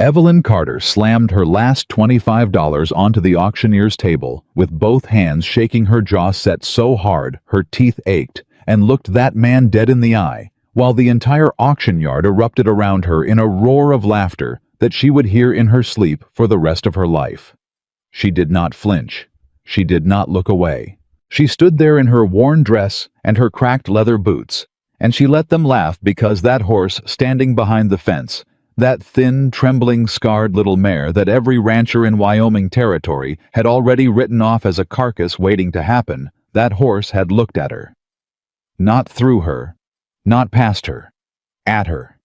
Evelyn Carter slammed her last $25 onto the auctioneer's table, with both hands shaking, her jaw set so hard her teeth ached, and looked that man dead in the eye, while the entire auction yard erupted around her in a roar of laughter that she would hear in her sleep for the rest of her life. She did not flinch. She did not look away. She stood there in her worn dress and her cracked leather boots, and she let them laugh because that horse standing behind the fence, that thin, trembling, scarred little mare that every rancher in Wyoming territory had already written off as a carcass waiting to happen, that horse had looked at her. Not through her, not past her, at her.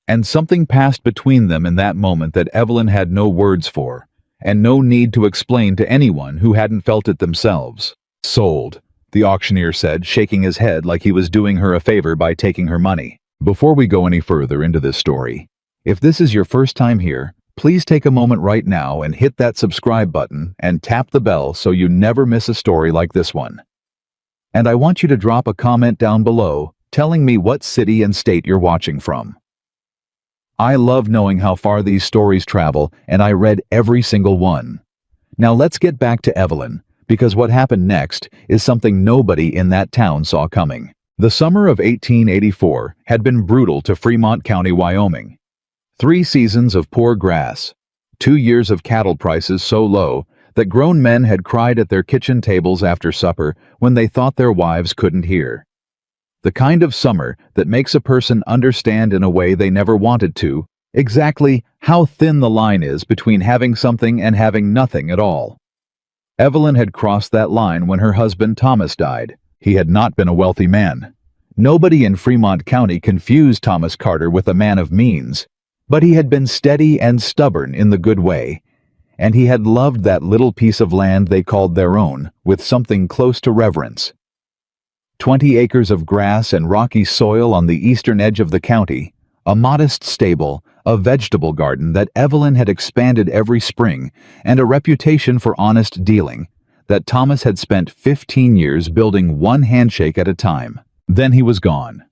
And something passed between them in that moment that Evelyn had no words for, and no need to explain to anyone who hadn't felt it themselves. "Sold," the auctioneer said, shaking his head like he was doing her a favor by taking her money. Before we go any further into this story, if this is your first time here, please take a moment right now and hit that subscribe button and tap the bell so you never miss a story like this one. And I want you to drop a comment down below telling me what city and state you're watching from. I love knowing how far these stories travel, and I read every single one. Now let's get back to Evelyn, because what happened next is something nobody in that town saw coming. The summer of 1884 had been brutal to Fremont County, Wyoming. 3 seasons of poor grass, 2 years of cattle prices so low that grown men had cried at their kitchen tables after supper when they thought their wives couldn't hear. The kind of summer that makes a person understand in a way they never wanted to, exactly how thin the line is between having something and having nothing at all. Evelyn had crossed that line when her husband Thomas died. He had not been a wealthy man. Nobody in Fremont County confused Thomas Carter with a man of means, but he had been steady and stubborn in the good way, and he had loved that little piece of land they called their own with something close to reverence. 20 acres of grass and rocky soil on the eastern edge of the county, a modest stable, a vegetable garden that Evelyn had expanded every spring, and a reputation for honest dealing that Thomas had spent 15 years building one handshake at a time. Then he was gone.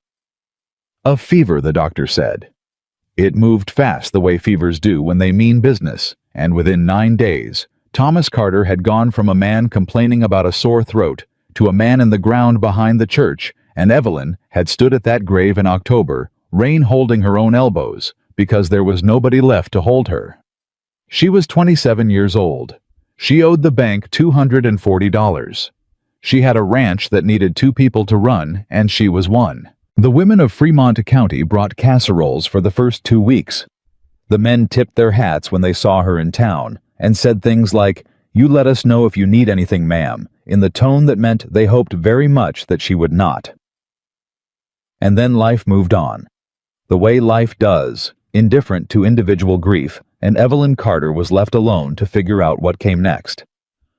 A fever, the doctor said. It moved fast the way fevers do when they mean business, and within 9 days, Thomas Carter had gone from a man complaining about a sore throat to a man in the ground behind the church, and Evelyn had stood at that grave in October, rain holding her own elbows, because there was nobody left to hold her. She was 27 years old. She owed the bank $240. She had a ranch that needed 2 people to run, and she was one. The women of Fremont County brought casseroles for the first 2 weeks. The men tipped their hats when they saw her in town, and said things like, "You let us know if you need anything, ma'am," in the tone that meant they hoped very much that she would not. And then life moved on. The way life does, indifferent to individual grief, and Evelyn Carter was left alone to figure out what came next.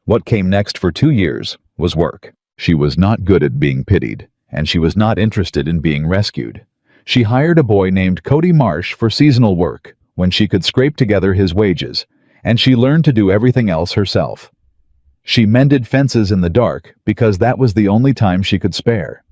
What came next for 2 years was work. She was not good at being pitied, and she was not interested in being rescued. She hired a boy named Cody Marsh for seasonal work, when she could scrape together his wages, and she learned to do everything else herself. She mended fences in the dark because that was the only time she could spare.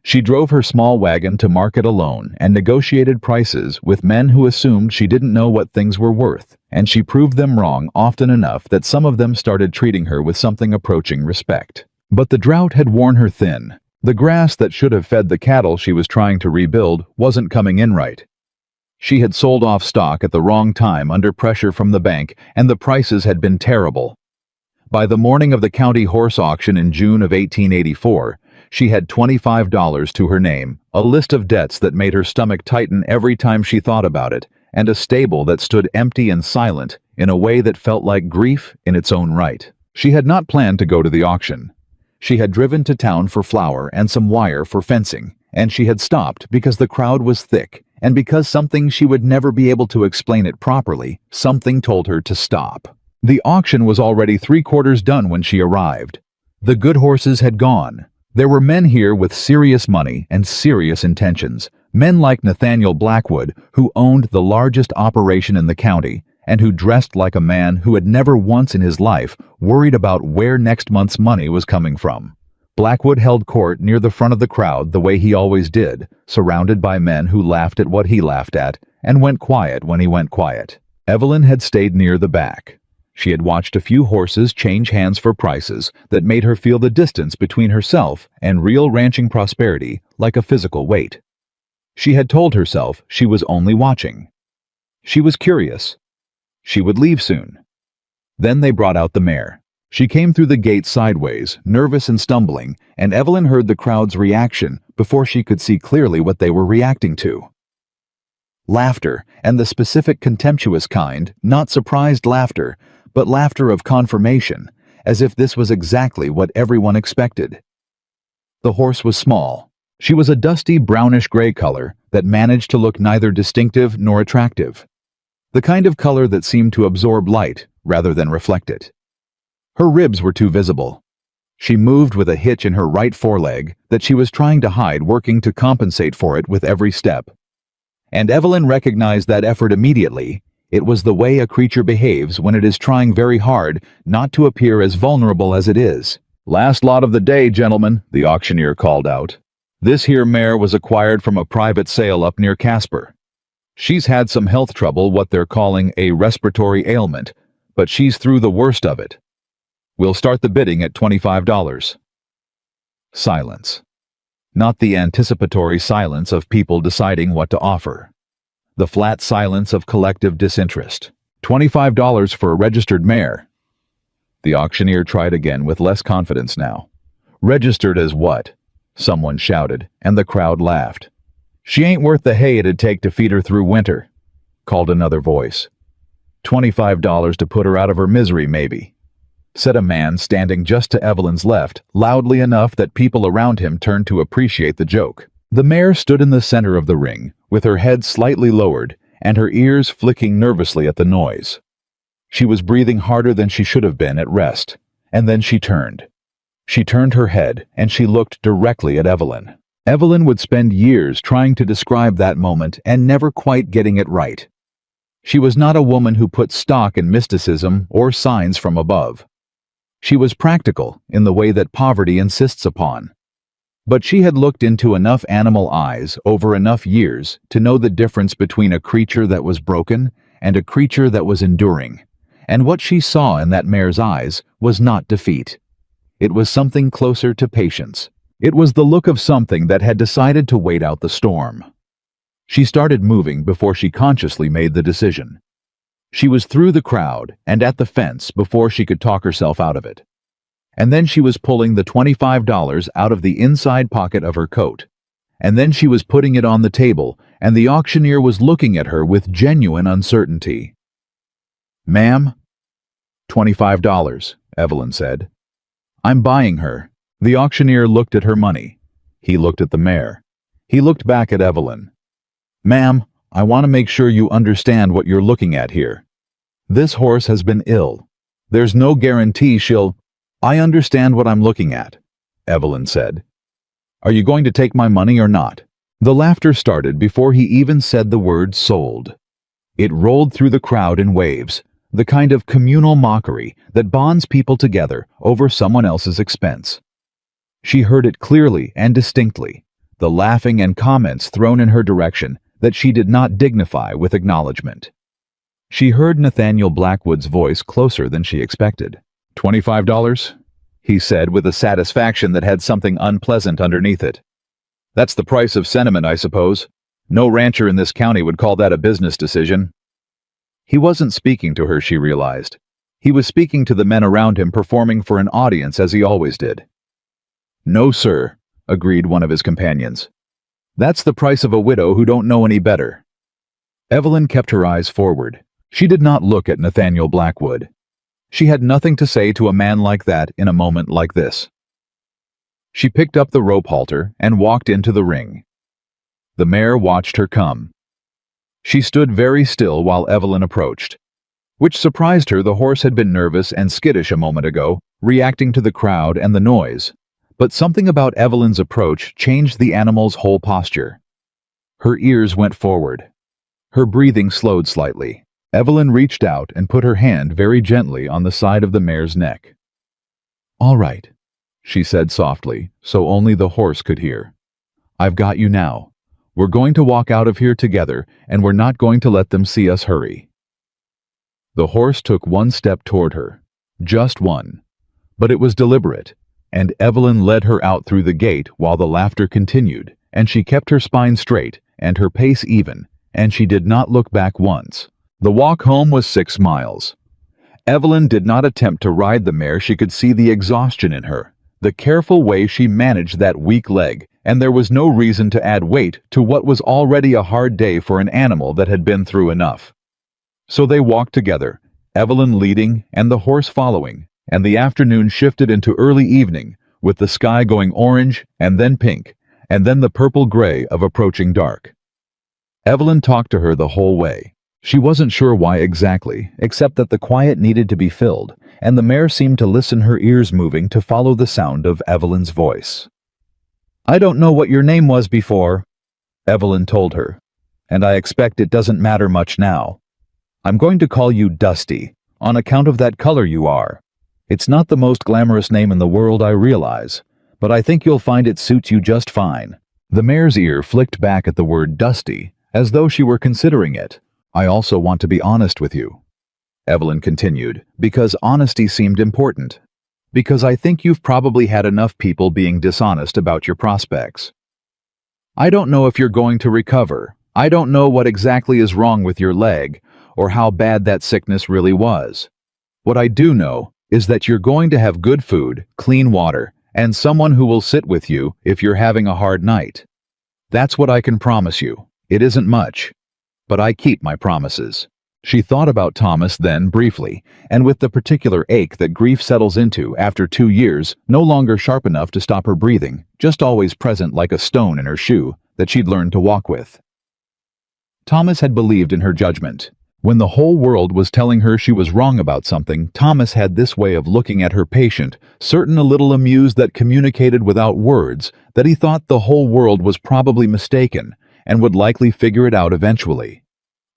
She drove her small wagon to market alone and negotiated prices with men who assumed she didn't know what things were worth, and she proved them wrong often enough that some of them started treating her with something approaching respect. But the drought had worn her thin. The grass that should have fed the cattle she was trying to rebuild wasn't coming in right. She had sold off stock at the wrong time under pressure from the bank, and the prices had been terrible. By the morning of the county horse auction in June of 1884, she had $25 to her name, a list of debts that made her stomach tighten every time she thought about it, and a stable that stood empty and silent in a way that felt like grief in its own right. She had not planned to go to the auction. She had driven to town for flour and some wire for fencing, and she had stopped because the crowd was thick, and because something she would never be able to explain it properly, something told her to stop. The auction was already 3/4 done when she arrived. The good horses had gone. There were men here with serious money and serious intentions, men like Nathaniel Blackwood, who owned the largest operation in the county, and who dressed like a man who had never once in his life worried about where next month's money was coming from. Blackwood held court near the front of the crowd the way he always did, surrounded by men who laughed at what he laughed at and went quiet when he went quiet. Evelyn had stayed near the back. She had watched a few horses change hands for prices that made her feel the distance between herself and real ranching prosperity like a physical weight. She had told herself she was only watching. She was curious. She would leave soon. Then they brought out the mare. She came through the gate sideways, nervous and stumbling, and Evelyn heard the crowd's reaction before she could see clearly what they were reacting to. Laughter, and the specific contemptuous kind, not surprised laughter, but laughter of confirmation, as if this was exactly what everyone expected. The horse was small. She was a dusty brownish-gray color that managed to look neither distinctive nor attractive. The kind of color that seemed to absorb light rather than reflect it. Her ribs were too visible. She moved with a hitch in her right foreleg that she was trying to hide, working to compensate for it with every step. And Evelyn recognized that effort immediately. It was the way a creature behaves when it is trying very hard not to appear as vulnerable as it is. "Last lot of the day, gentlemen," the auctioneer called out. "This here mare was acquired from a private sale up near Casper. She's had some health trouble, what they're calling a respiratory ailment, but she's through the worst of it. We'll start the bidding at $25. Silence. Not the anticipatory silence of people deciding what to offer. The flat silence of collective disinterest. $25 for a registered mare. The auctioneer tried again with less confidence now. "Registered as what?" someone shouted, and the crowd laughed. "She ain't worth the hay it'd take to feed her through winter," called another voice. $25 to put her out of her misery, maybe, said a man standing just to Evelyn's left, loudly enough that people around him turned to appreciate the joke. The mare stood in the center of the ring, with her head slightly lowered and her ears flicking nervously at the noise. She was breathing harder than she should have been at rest, and then she turned. She turned her head, and she looked directly at Evelyn. Evelyn would spend years trying to describe that moment and never quite getting it right. She was not a woman who put stock in mysticism or signs from above. She was practical in the way that poverty insists upon. But she had looked into enough animal eyes over enough years to know the difference between a creature that was broken and a creature that was enduring. And what she saw in that mare's eyes was not defeat. It was something closer to patience. It was the look of something that had decided to wait out the storm. She started moving before she consciously made the decision. She was through the crowd and at the fence before she could talk herself out of it. And then she was pulling the $25 out of the inside pocket of her coat. And then she was putting it on the table, and the auctioneer was looking at her with genuine uncertainty. "Ma'am?" $25, Evelyn said. "I'm buying her." The auctioneer looked at her money. He looked at the mare. He looked back at Evelyn. "Ma'am, I want to make sure you understand what you're looking at here. This horse has been ill. There's no guarantee she'll—" "I understand what I'm looking at," Evelyn said. "Are you going to take my money or not?" The laughter started before he even said the word sold. It rolled through the crowd in waves, the kind of communal mockery that bonds people together over someone else's expense. She heard it clearly and distinctly, the laughing and comments thrown in her direction that she did not dignify with acknowledgement. She heard Nathaniel Blackwood's voice closer than she expected. $25? He said with a satisfaction that had something unpleasant underneath it. "That's the price of sentiment, I suppose. No rancher in this county would call that a business decision." He wasn't speaking to her, she realized. He was speaking to the men around him, performing for an audience as he always did. "No, sir," agreed one of his companions. "That's the price of a widow who don't know any better." Evelyn kept her eyes forward. She did not look at Nathaniel Blackwood. She had nothing to say to a man like that in a moment like this. She picked up the rope halter and walked into the ring. The mare watched her come. She stood very still while Evelyn approached. Which surprised her. The horse had been nervous and skittish a moment ago, reacting to the crowd and the noise. But something about Evelyn's approach changed the animal's whole posture. Her ears went forward. Her breathing slowed slightly. Evelyn reached out and put her hand very gently on the side of the mare's neck. "All right," she said softly, so only the horse could hear. "I've got you now. We're going to walk out of here together, and we're not going to let them see us hurry." The horse took one step toward her. Just one. But it was deliberate, and Evelyn led her out through the gate while the laughter continued, and she kept her spine straight and her pace even, and she did not look back once. The walk home was 6 miles. Evelyn did not attempt to ride the mare. She could see the exhaustion in her, the careful way she managed that weak leg, and there was no reason to add weight to what was already a hard day for an animal that had been through enough. So they walked together, Evelyn leading and the horse following, and the afternoon shifted into early evening, with the sky going orange and then pink, and then the purple-gray of approaching dark. Evelyn talked to her the whole way. She wasn't sure why exactly, except that the quiet needed to be filled, and the mare seemed to listen, her ears moving to follow the sound of Evelyn's voice. "I don't know what your name was before," Evelyn told her, "and I expect it doesn't matter much now. I'm going to call you Dusty, on account of that color you are. It's not the most glamorous name in the world, I realize, but I think you'll find it suits you just fine." The mare's ear flicked back at the word Dusty, as though she were considering it. "I also want to be honest with you," Evelyn continued, because honesty seemed important. "Because I think you've probably had enough people being dishonest about your prospects. I don't know if you're going to recover. I don't know what exactly is wrong with your leg, or how bad that sickness really was. What I do know is that you're going to have good food, clean water, and someone who will sit with you if you're having a hard night. That's what I can promise you. It isn't much, but I keep my promises." She thought about Thomas then briefly, and with the particular ache that grief settles into after 2 years, no longer sharp enough to stop her breathing, just always present like a stone in her shoe that she'd learned to walk with. Thomas had believed in her judgment. When the whole world was telling her she was wrong about something, Thomas had this way of looking at her patient, certain a little amused that communicated without words, that he thought the whole world was probably mistaken and would likely figure it out eventually.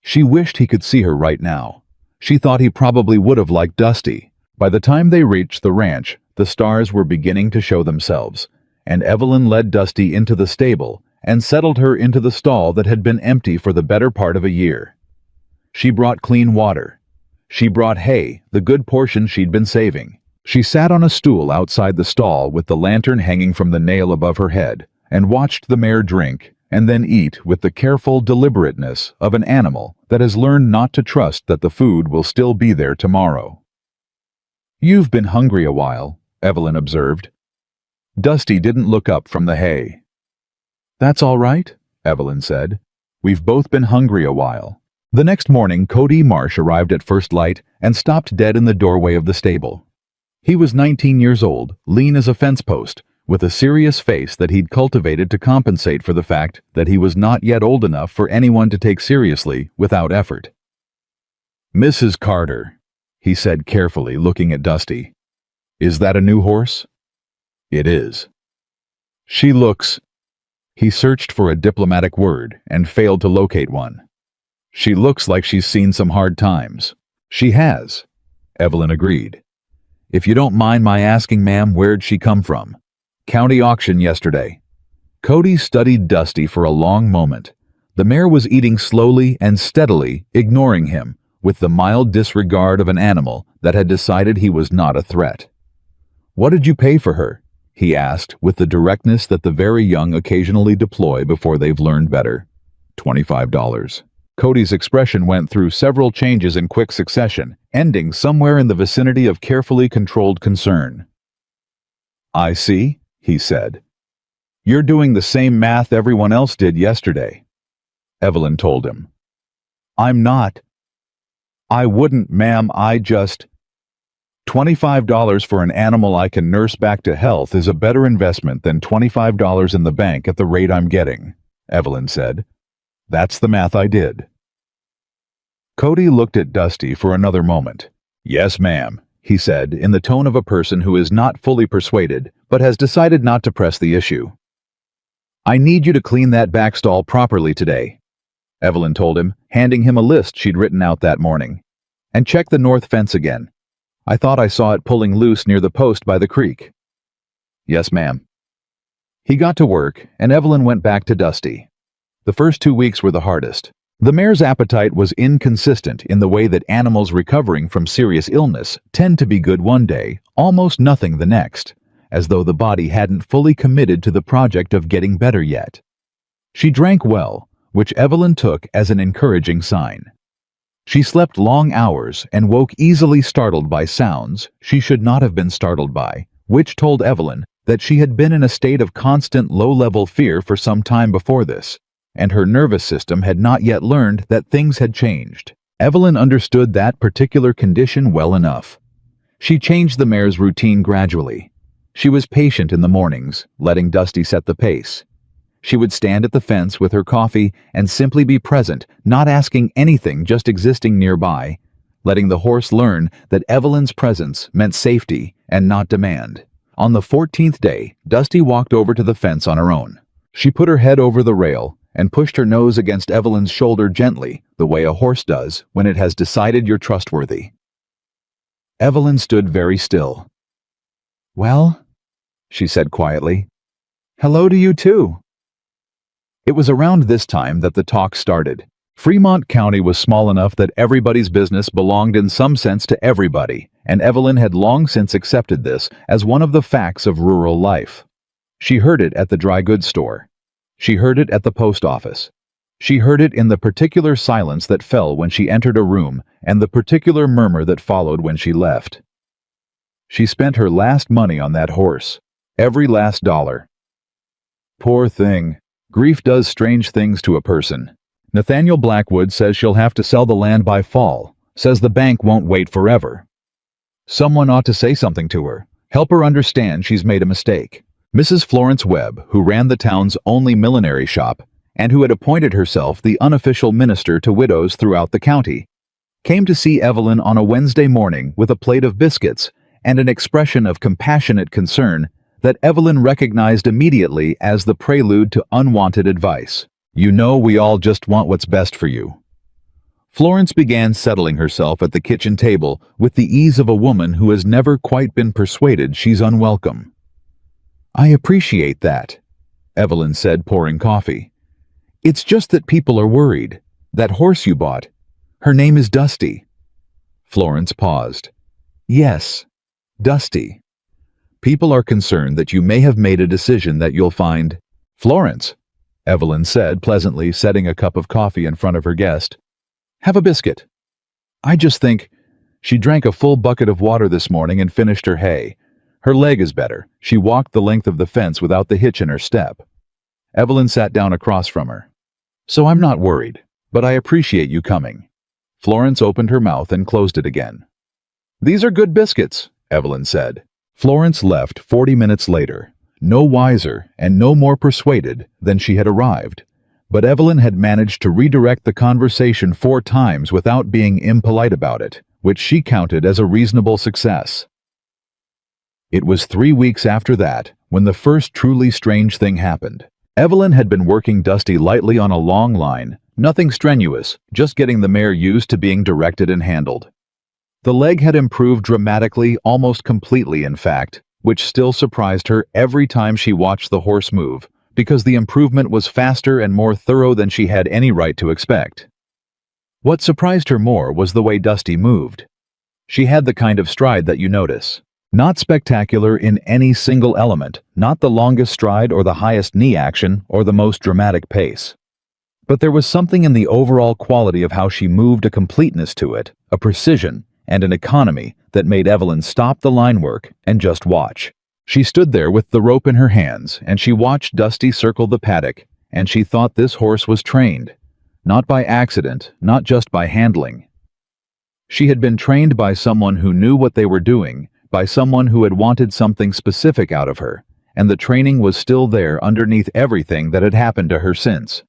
She wished he could see her right now. She thought he probably would have liked Dusty. By the time they reached the ranch, the stars were beginning to show themselves, and Evelyn led Dusty into the stable and settled her into the stall that had been empty for the better part of a year. She brought clean water. She brought hay, the good portion she'd been saving. She sat on a stool outside the stall with the lantern hanging from the nail above her head and watched the mare drink and then eat with the careful deliberateness of an animal that has learned not to trust that the food will still be there tomorrow. "You've been hungry a while," Evelyn observed. Dusty didn't look up from the hay. "That's all right," Evelyn said. "We've both been hungry a while." The next morning, Cody Marsh arrived at first light and stopped dead in the doorway of the stable. He was 19 years old, lean as a fence post, with a serious face that he'd cultivated to compensate for the fact that he was not yet old enough for anyone to take seriously without effort. "Mrs. Carter," he said carefully, looking at Dusty. "Is that a new horse?" "It is." "She looks—" He searched for a diplomatic word and failed to locate one. "She looks like she's seen some hard times." "She has," Evelyn agreed. "If you don't mind my asking, ma'am, where'd she come from?" "County auction yesterday." Cody studied Dusty for a long moment. The mare was eating slowly and steadily, ignoring him, with the mild disregard of an animal that had decided he was not a threat. "What did you pay for her?" he asked, with the directness that the very young occasionally deploy before they've learned better. $25. Cody's expression went through several changes in quick succession, ending somewhere in the vicinity of carefully controlled concern. "I see," he said. "You're doing the same math everyone else did yesterday," Evelyn told him. "I'm not." "I wouldn't, ma'am, I just—" $25 for an animal I can nurse back to health is a better investment than $25 in the bank at the rate I'm getting, Evelyn said. "That's the math I did." Cody looked at Dusty for another moment. "Yes, ma'am," he said in the tone of a person who is not fully persuaded but has decided not to press the issue. "I need you to clean that back stall properly today," Evelyn told him, handing him a list she'd written out that morning. "And check the north fence again. I thought I saw it pulling loose near the post by the creek." "Yes, ma'am." He got to work, and Evelyn went back to Dusty. The first 2 weeks were the hardest. The mare's appetite was inconsistent in the way that animals recovering from serious illness tend to be good one day, almost nothing the next, as though the body hadn't fully committed to the project of getting better yet. She drank well, which Evelyn took as an encouraging sign. She slept long hours and woke easily startled by sounds she should not have been startled by, which told Evelyn that she had been in a state of constant low-level fear for some time before this, and her nervous system had not yet learned that things had changed. Evelyn understood that particular condition well enough. She changed the mare's routine gradually. She was patient in the mornings, letting Dusty set the pace. She would stand at the fence with her coffee and simply be present, not asking anything, just existing nearby, letting the horse learn that Evelyn's presence meant safety and not demand. On the 14th day, Dusty walked over to the fence on her own. She put her head over the rail and pushed her nose against Evelyn's shoulder gently, the way a horse does when it has decided you're trustworthy. Evelyn stood very still. "Well," she said quietly, "hello to you too." It was around this time that the talk started. Fremont County was small enough that everybody's business belonged in some sense to everybody, and Evelyn had long since accepted this as one of the facts of rural life. She heard it at the dry goods store. She heard it at the post office. She heard it in the particular silence that fell when she entered a room and the particular murmur that followed when she left. She spent her last money on that horse, every last dollar. Poor thing. Grief does strange things to a person. Nathaniel Blackwood says she'll have to sell the land by fall, says the bank won't wait forever. Someone ought to say something to her, help her understand she's made a mistake. Mrs. Florence Webb, who ran the town's only millinery shop, and who had appointed herself the unofficial minister to widows throughout the county, came to see Evelyn on a Wednesday morning with a plate of biscuits and an expression of compassionate concern that Evelyn recognized immediately as the prelude to unwanted advice. "You know we all just want what's best for you." Florence began settling herself at the kitchen table with the ease of a woman who has never quite been persuaded she's unwelcome. "I appreciate that," Evelyn said, pouring coffee. "It's just that people are worried. That horse you bought, her name is Dusty." Florence paused. "Yes, Dusty. People are concerned that you may have made a decision that you'll find—" "Florence," Evelyn said pleasantly, setting a cup of coffee in front of her guest. "Have a biscuit. I just think—" She drank a full bucket of water this morning and finished her hay. Her leg is better. She walked the length of the fence without the hitch in her step. Evelyn sat down across from her. "So I'm not worried, but I appreciate you coming." Florence opened her mouth and closed it again. "These are good biscuits," Evelyn said. Florence left 40 minutes later, no wiser and no more persuaded than she had arrived. But Evelyn had managed to redirect the conversation 4 times without being impolite about it, which she counted as a reasonable success. It was 3 weeks after that when the first truly strange thing happened. Evelyn had been working Dusty lightly on a long line, nothing strenuous, just getting the mare used to being directed and handled. The leg had improved dramatically, almost completely in fact, which still surprised her every time she watched the horse move, because the improvement was faster and more thorough than she had any right to expect. What surprised her more was the way Dusty moved. She had the kind of stride that you notice. Not spectacular in any single element, not the longest stride or the highest knee action or the most dramatic pace. But there was something in the overall quality of how she moved, a completeness to it, a precision, and an economy that made Evelyn stop the line work and just watch. She stood there with the rope in her hands, and she watched Dusty circle the paddock, and she thought this horse was trained. Not by accident, not just by handling. She had been trained by someone who knew what they were doing, by someone who had wanted something specific out of her, and the training was still there underneath everything that had happened to her since.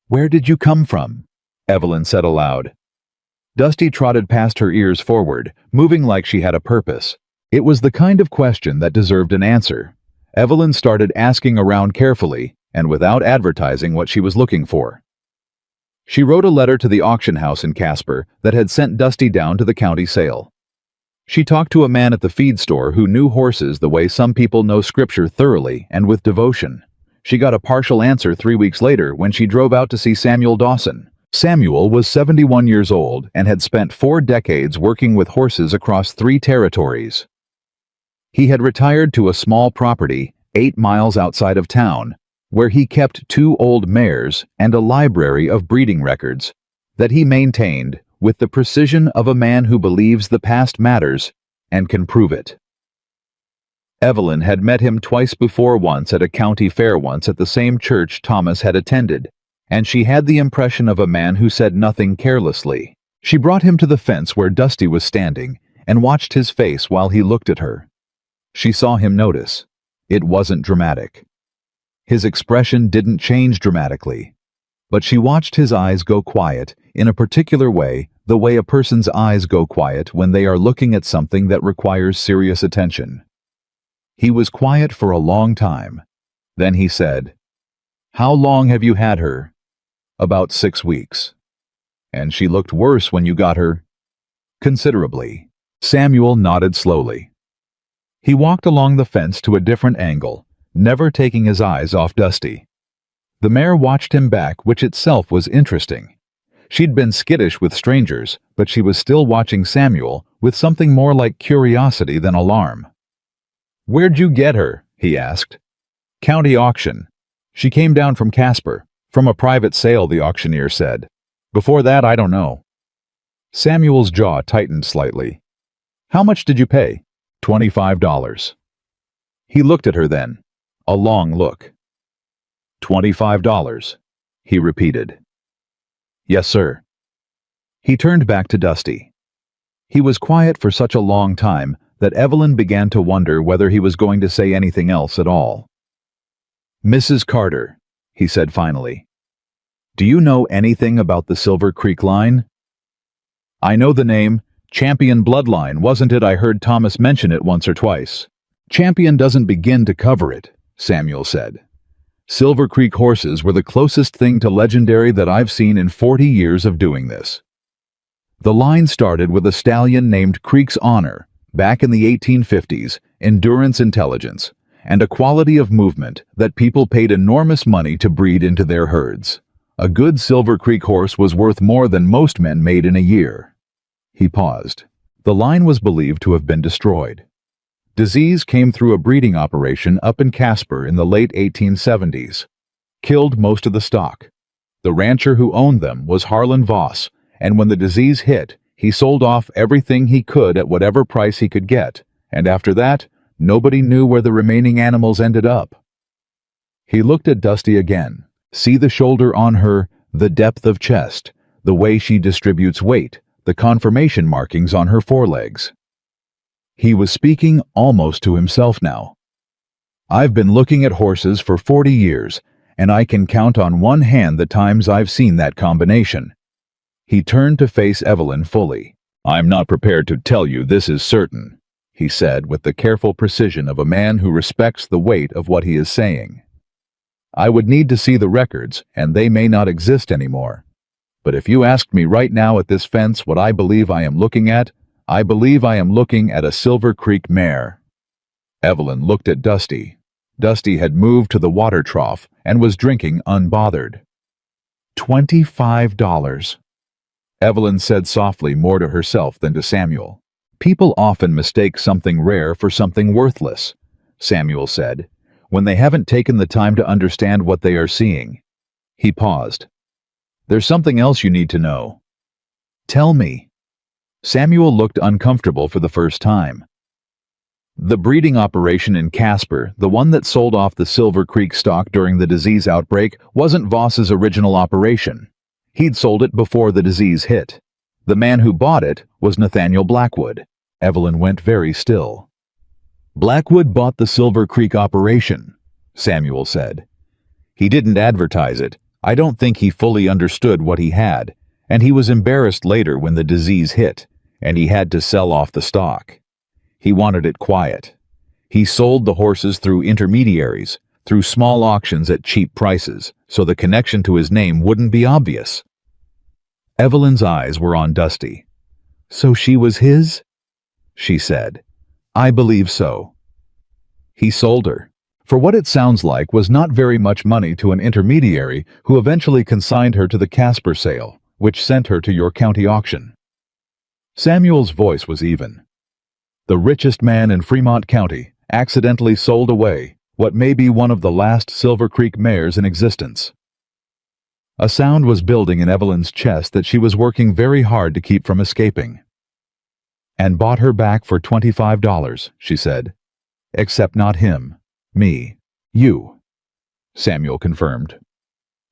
"Where did you come from?" Evelyn said aloud. Dusty trotted past her ears forward, moving like she had a purpose. It was the kind of question that deserved an answer. Evelyn started asking around carefully, and without advertising what she was looking for. She wrote a letter to the auction house in Casper that had sent Dusty down to the county sale. She talked to a man at the feed store who knew horses the way some people know scripture thoroughly and with devotion. She got a partial answer 3 weeks later when she drove out to see Samuel Dawson. Samuel was 71 years old and had spent 4 decades working with horses across 3 territories. He had retired to a small property 8 miles outside of town, where he kept 2 old mares and a library of breeding records that he maintained with the precision of a man who believes the past matters and can prove it. Evelyn had met him twice before, once at a county fair, once at the same church Thomas had attended, and she had the impression of a man who said nothing carelessly. She brought him to the fence where Dusty was standing and watched his face while he looked at her. She saw him notice. It wasn't dramatic. His expression didn't change dramatically, but she watched his eyes go quiet in a particular way, the way a person's eyes go quiet when they are looking at something that requires serious attention. He was quiet for a long time. Then he said, "How long have you had her?" "About 6 weeks." "And she looked worse when you got her?" "Considerably." Samuel nodded slowly. He walked along the fence to a different angle, never taking his eyes off Dusty. The mare watched him back, which itself was interesting. She'd been skittish with strangers, but she was still watching Samuel with something more like curiosity than alarm. "Where'd you get her?" he asked. "County auction. She came down from Casper, from a private sale," the auctioneer said. "Before that, I don't know." Samuel's jaw tightened slightly. "How much did you pay?" $25. He looked at her then, a long look. $25, he repeated. "Yes, sir." He turned back to Dusty. He was quiet for such a long time that Evelyn began to wonder whether he was going to say anything else at all. "Mrs. Carter," he said finally, "do you know anything about the Silver Creek line?" "I know the name. Champion Bloodline, wasn't it? I heard Thomas mention it once or twice." "Champion doesn't begin to cover it," Samuel said. "Silver Creek horses were the closest thing to legendary that I've seen in 40 years of doing this. The line started with a stallion named Creek's Honor, back in the 1850s, endurance intelligence, and a quality of movement that people paid enormous money to breed into their herds. A good Silver Creek horse was worth more than most men made in a year." He paused. The line was believed to have been destroyed. Disease came through a breeding operation up in Casper in the late 1870s. Killed most of the stock. The rancher who owned them was Harlan Voss, and when the disease hit, he sold off everything he could at whatever price he could get, and after that, nobody knew where the remaining animals ended up. He looked at Dusty again. See the shoulder on her, the depth of chest, the way she distributes weight, the confirmation markings on her forelegs. He was speaking almost to himself now. "I've been looking at horses for 40 years, and I can count on one hand the times I've seen that combination." He turned to face Evelyn fully. "I'm not prepared to tell you this is certain," he said with the careful precision of a man who respects the weight of what he is saying. "I would need to see the records, and they may not exist anymore. But if you asked me right now at this fence what I believe I am looking at, I believe I am looking at a Silver Creek mare." Evelyn looked at Dusty. Dusty had moved to the water trough and was drinking unbothered. $25. Evelyn said softly, more to herself than to Samuel. "People often mistake something rare for something worthless," Samuel said, "when they haven't taken the time to understand what they are seeing." He paused. "There's something else you need to know." "Tell me." Samuel looked uncomfortable for the first time. "The breeding operation in Casper, the one that sold off the Silver Creek stock during the disease outbreak, wasn't Voss's original operation. He'd sold it before the disease hit. The man who bought it was Nathaniel Blackwood." Evelyn went very still. "Blackwood bought the Silver Creek operation," Samuel said. "He didn't advertise it. I don't think he fully understood what he had, and he was embarrassed later when the disease hit, and he had to sell off the stock. He wanted it quiet. He sold the horses through intermediaries, through small auctions at cheap prices, so the connection to his name wouldn't be obvious." Evelyn's eyes were on Dusty. "So she was his?" she said. I believe so. He sold her, for what it sounds like was not very much money to an intermediary who eventually consigned her to the Casper sale, which sent her to your county auction. Samuel's voice was even. The richest man in Fremont County accidentally sold away what may be one of the last Silver Creek mares in existence. A sound was building in Evelyn's chest that she was working very hard to keep from escaping. And bought her back for $25, she said. Except not him, me, you, Samuel confirmed.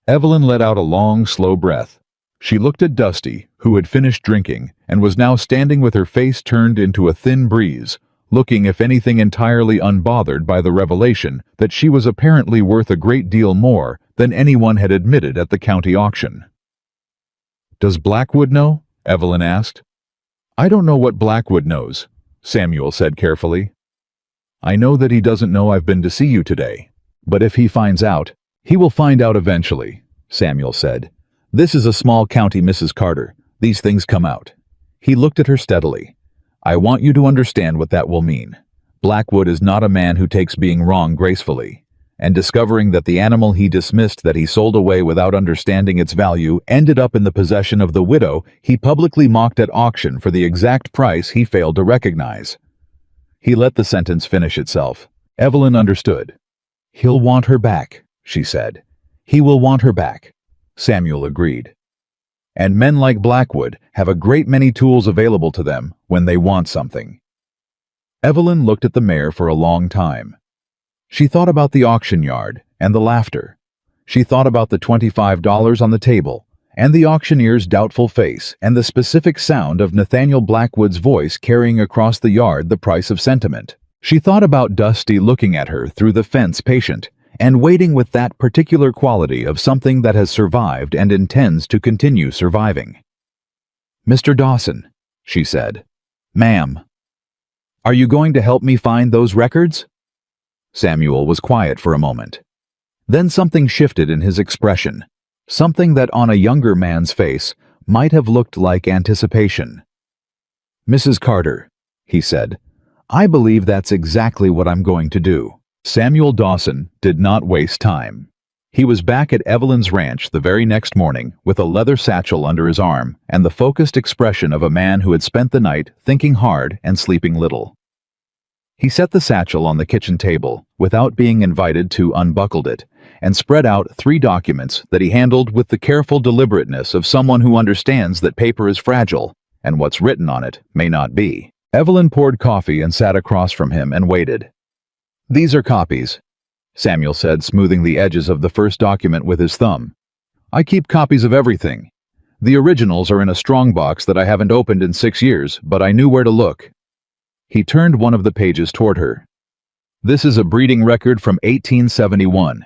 Evelyn let out a long, slow breath. She looked at Dusty, who had finished drinking and was now standing with her face turned into a thin breeze, looking if anything entirely unbothered by the revelation that she was apparently worth a great deal more than anyone had admitted at the county auction. Does Blackwood know? Evelyn asked. I don't know what Blackwood knows, Samuel said carefully. I know that he doesn't know I've been to see you today, but if he finds out, he will find out eventually, Samuel said. This is a small county, Mrs. Carter. These things come out. He looked at her steadily. I want you to understand what that will mean. Blackwood is not a man who takes being wrong gracefully, and discovering that the animal he dismissed that he sold away without understanding its value ended up in the possession of the widow he publicly mocked at auction for the exact price he failed to recognize. He let the sentence finish itself. Evelyn understood. He'll want her back, she said. He will want her back, Samuel agreed. And men like Blackwood have a great many tools available to them when they want something. Evelyn looked at the mare for a long time. She thought about the auction yard and the laughter. She thought about the $25 on the table and the auctioneer's doubtful face and the specific sound of Nathaniel Blackwood's voice carrying across the yard the price of sentiment. She thought about Dusty looking at her through the fence patient and waiting with that particular quality of something that has survived and intends to continue surviving. Mr. Dawson, she said. Ma'am. Are you going to help me find those records? Samuel was quiet for a moment. Then something shifted in his expression, something that on a younger man's face might have looked like anticipation. Mrs. Carter, he said, I believe that's exactly what I'm going to do. Samuel Dawson did not waste time. He was back at Evelyn's ranch the very next morning with a leather satchel under his arm and the focused expression of a man who had spent the night thinking hard and sleeping little. He set the satchel on the kitchen table without being invited to unbuckle it and spread out 3 documents that he handled with the careful deliberateness of someone who understands that paper is fragile and what's written on it may not be. Evelyn poured coffee and sat across from him and waited. These are copies, Samuel said, smoothing the edges of the first document with his thumb. I keep copies of everything. The originals are in a strongbox that I haven't opened in 6 years, but I knew where to look. He turned one of the pages toward her. This is a breeding record from 1871.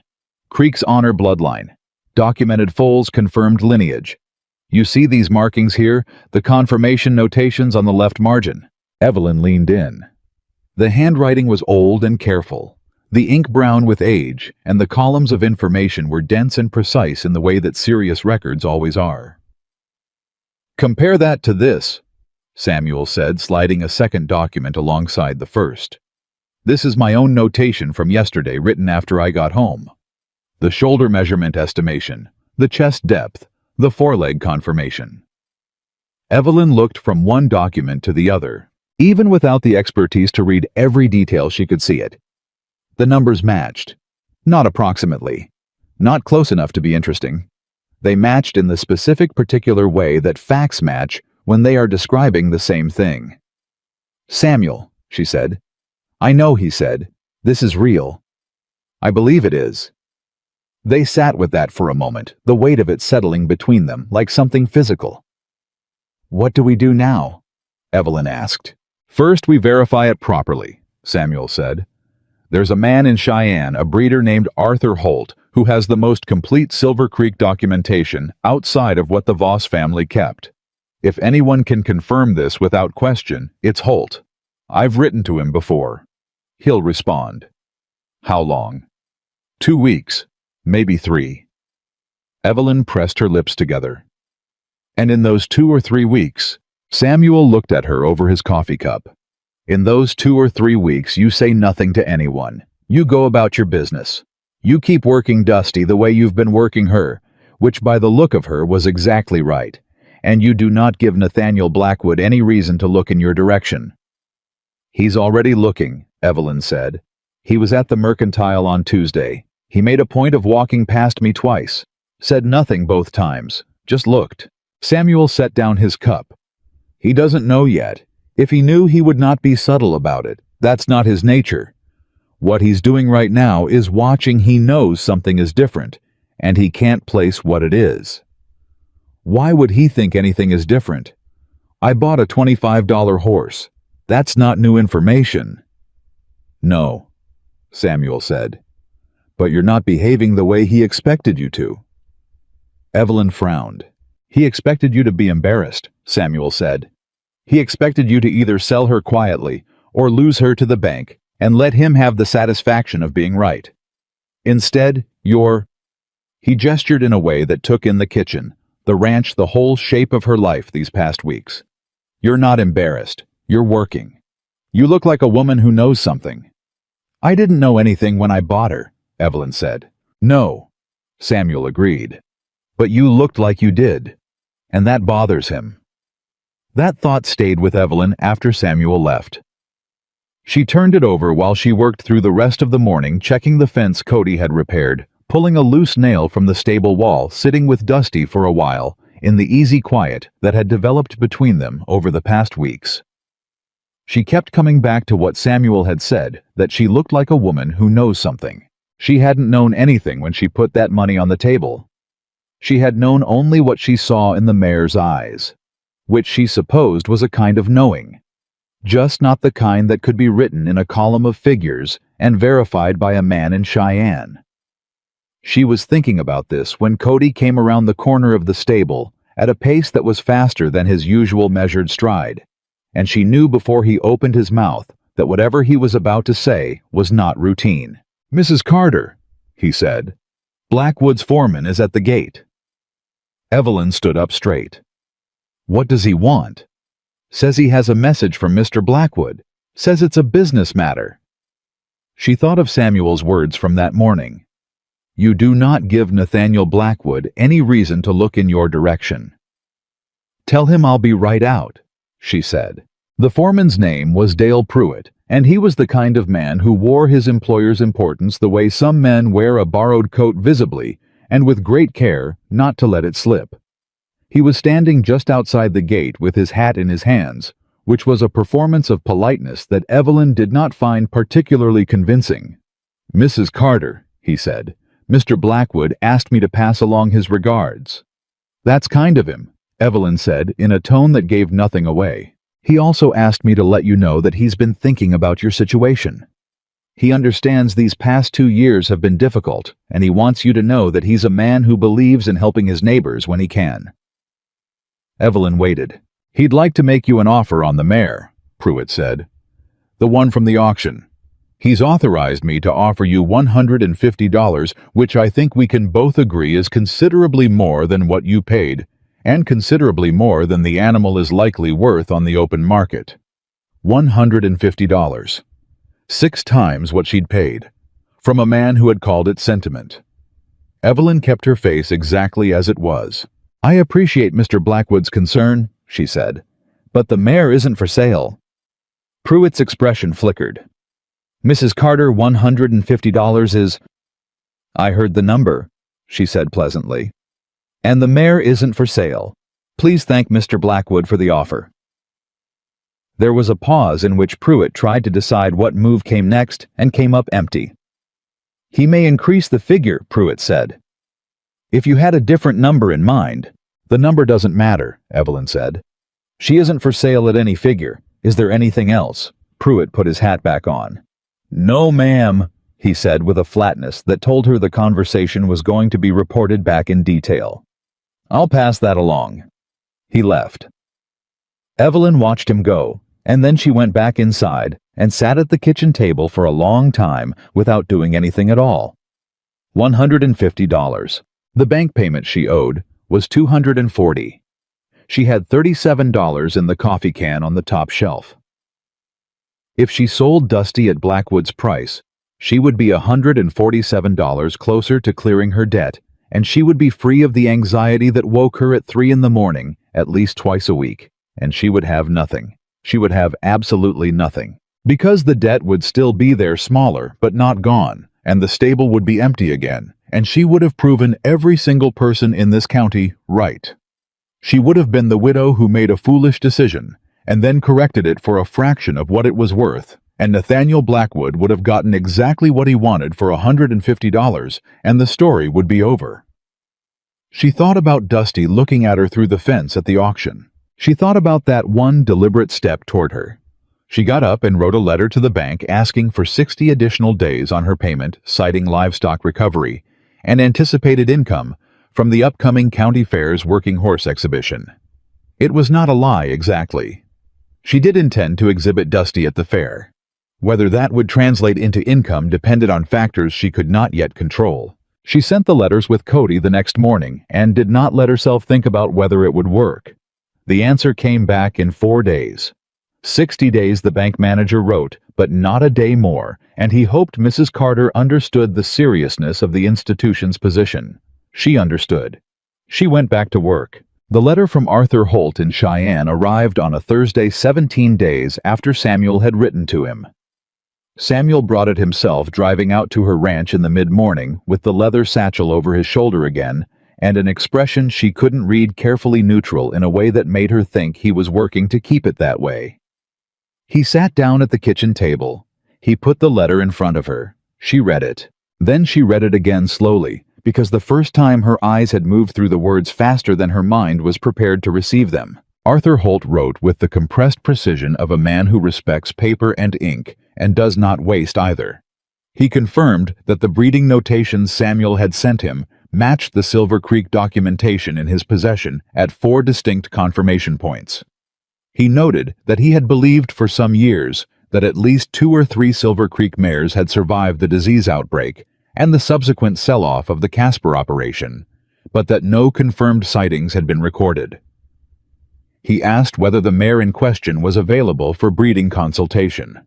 Creek's honor bloodline. Documented foals, confirmed lineage. You see these markings here, the confirmation notations on the left margin. Evelyn leaned in. The handwriting was old and careful, the ink brown with age, and the columns of information were dense and precise in the way that serious records always are. Compare that to this, Samuel said, sliding a second document alongside the first. This is my own notation from yesterday written after I got home. The shoulder measurement estimation, the chest depth, the foreleg confirmation. Evelyn looked from one document to the other. Even without the expertise to read every detail, she could see it. The numbers matched. Not approximately. Not close enough to be interesting. They matched in the specific particular way that facts match when they are describing the same thing. Samuel, she said. I know, he said. This is real. I believe it is. They sat with that for a moment, the weight of it settling between them like something physical. What do we do now? Evelyn asked. First, we verify it properly, Samuel said. There's a man in Cheyenne, a breeder named Arthur Holt, who has the most complete Silver Creek documentation outside of what the Voss family kept. If anyone can confirm this without question, it's Holt. I've written to him before. He'll respond. How long? 2 weeks, maybe 3. Evelyn pressed her lips together. And in those 2 or 3 weeks, Samuel looked at her over his coffee cup. In those 2 or 3 weeks, you say nothing to anyone. You go about your business. You keep working Dusty the way you've been working her, which by the look of her was exactly right, and you do not give Nathaniel Blackwood any reason to look in your direction. He's already looking, Evelyn said. He was at the Mercantile on Tuesday. He made a point of walking past me twice. Said nothing both times, just looked. Samuel set down his cup. He doesn't know yet. If he knew, he would not be subtle about it. That's not his nature. What he's doing right now is watching. He knows something is different, and he can't place what it is. Why would he think anything is different? I bought a $25 horse. That's not new information. No, Samuel said. But you're not behaving the way he expected you to. Evelyn frowned. He expected you to be embarrassed, Samuel said. He expected you to either sell her quietly or lose her to the bank and let him have the satisfaction of being right. Instead, you're... He gestured in a way that took in the kitchen, the ranch, the whole shape of her life these past weeks. You're not embarrassed. You're working. You look like a woman who knows something. I didn't know anything when I bought her, Evelyn said. No, Samuel agreed. But you looked like you did, and that bothers him. That thought stayed with Evelyn after Samuel left. She turned it over while she worked through the rest of the morning, checking the fence Cody had repaired, pulling a loose nail from the stable wall, sitting with Dusty for a while, in the easy quiet that had developed between them over the past weeks. She kept coming back to what Samuel had said, that she looked like a woman who knows something. She hadn't known anything when she put that money on the table. She had known only what she saw in the mayor's eyes, which she supposed was a kind of knowing, just not the kind that could be written in a column of figures and verified by a man in Cheyenne. She was thinking about this when Cody came around the corner of the stable at a pace that was faster than his usual measured stride, and she knew before he opened his mouth that whatever he was about to say was not routine. "Mrs. Carter," he said, "Blackwood's foreman is at the gate." Evelyn stood up straight. "What does he want?" "Says he has a message from Mr. Blackwood. Says it's a business matter." She thought of Samuel's words from that morning. "You do not give Nathaniel Blackwood any reason to look in your direction." "Tell him I'll be right out," she said. The foreman's name was Dale Pruitt, and he was the kind of man who wore his employer's importance the way some men wear a borrowed coat, visibly and with great care not to let it slip. He was standing just outside the gate with his hat in his hands, which was a performance of politeness that Evelyn did not find particularly convincing. "Mrs. Carter," he said, "Mr. Blackwood asked me to pass along his regards." "That's kind of him," Evelyn said in a tone that gave nothing away. "He also asked me to let you know that he's been thinking about your situation. He understands these past 2 years have been difficult, and he wants you to know that he's a man who believes in helping his neighbors when he can." Evelyn waited. "He'd like to make you an offer on the mare," Pruitt said. "The one from the auction. He's authorized me to offer you $150, which I think we can both agree is considerably more than what you paid, and considerably more than the animal is likely worth on the open market. $150. 6 times what she'd paid, from a man who had called it sentiment. Evelyn kept her face exactly as it was. "I appreciate Mr. Blackwood's concern," she said, "but the mare isn't for sale." Pruitt's expression flickered. "Mrs. Carter, $150 is—" "I heard the number," she said pleasantly. "And the mare isn't for sale. Please thank Mr. Blackwood for the offer." There was a pause in which Pruitt tried to decide what move came next and came up empty. "He may increase the figure," Pruitt said. "If you had a different number in mind—" "The number doesn't matter," Evelyn said. "She isn't for sale at any figure. Is there anything else?" Pruitt put his hat back on. "No, ma'am," he said with a flatness that told her the conversation was going to be reported back in detail. "I'll pass that along." He left. Evelyn watched him go, and then she went back inside and sat at the kitchen table for a long time without doing anything at all. $150. The bank payment she owed was $240. She had $37 in the coffee can on the top shelf. If she sold Dusty at Blackwood's price, she would be $147 closer to clearing her debt, and she would be free of the anxiety that woke her at 3 in the morning, at least twice a week, and she would have nothing. She would have absolutely nothing. Because the debt would still be there, smaller, but not gone, and the stable would be empty again, and she would have proven every single person in this county right. She would have been the widow who made a foolish decision, and then corrected it for a fraction of what it was worth, and Nathaniel Blackwood would have gotten exactly what he wanted for $150, and the story would be over. She thought about Dusty looking at her through the fence at the auction. She thought about that one deliberate step toward her. She got up and wrote a letter to the bank asking for 60 additional days on her payment, citing livestock recovery and anticipated income from the upcoming county fair's working horse exhibition. It was not a lie exactly. She did intend to exhibit Dusty at the fair. Whether that would translate into income depended on factors she could not yet control. She sent the letters with Cody the next morning and did not let herself think about whether it would work. The answer came back in 4 days. 60 days the bank manager wrote, but not a day more, and he hoped Mrs. Carter understood the seriousness of the institution's position. She understood. She went back to work. The letter from Arthur Holt in Cheyenne arrived on a Thursday 17 days after Samuel had written to him. Samuel brought it himself, driving out to her ranch in the mid-morning with the leather satchel over his shoulder again, and an expression she couldn't read, carefully neutral in a way that made her think he was working to keep it that way. He sat down at the kitchen table. He put the letter in front of her. She read it. Then she read it again slowly, because the first time her eyes had moved through the words faster than her mind was prepared to receive them. Arthur Holt wrote with the compressed precision of a man who respects paper and ink and does not waste either. He confirmed that the breeding notations Samuel had sent him matched the Silver Creek documentation in his possession at 4 distinct confirmation points. He noted that he had believed for some years that at least 2 or 3 Silver Creek mares had survived the disease outbreak and the subsequent sell-off of the Casper operation, but that no confirmed sightings had been recorded. He asked whether the mare in question was available for breeding consultation.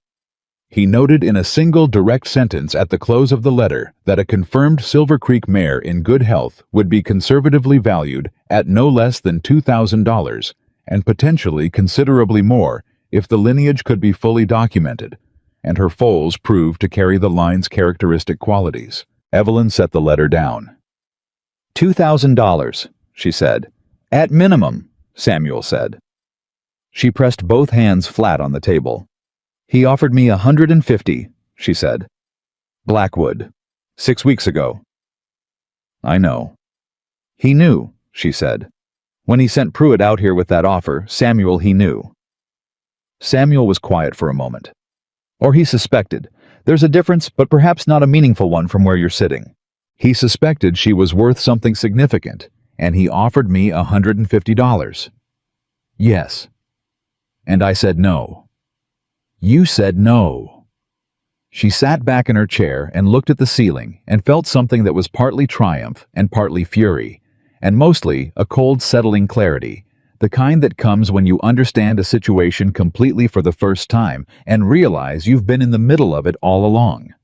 He noted in a single direct sentence at the close of the letter that a confirmed Silver Creek mare in good health would be conservatively valued at no less than $2,000 and potentially considerably more if the lineage could be fully documented and her foals proved to carry the line's characteristic qualities. Evelyn set the letter down. $2,000, she said. At minimum, Samuel said. She pressed both hands flat on the table. He offered me $150, she said. Blackwood. 6 weeks ago. I know. He knew, she said. When he sent Pruitt out here with that offer, Samuel, he knew. Samuel was quiet for a moment. Or he suspected. There's a difference, but perhaps not a meaningful one from where you're sitting. He suspected she was worth something significant, and he offered me $150. Yes. And I said no. You said no. She sat back in her chair and looked at the ceiling and felt something that was partly triumph and partly fury, and mostly a cold settling clarity, the kind that comes when you understand a situation completely for the first time and realize you've been in the middle of it all along.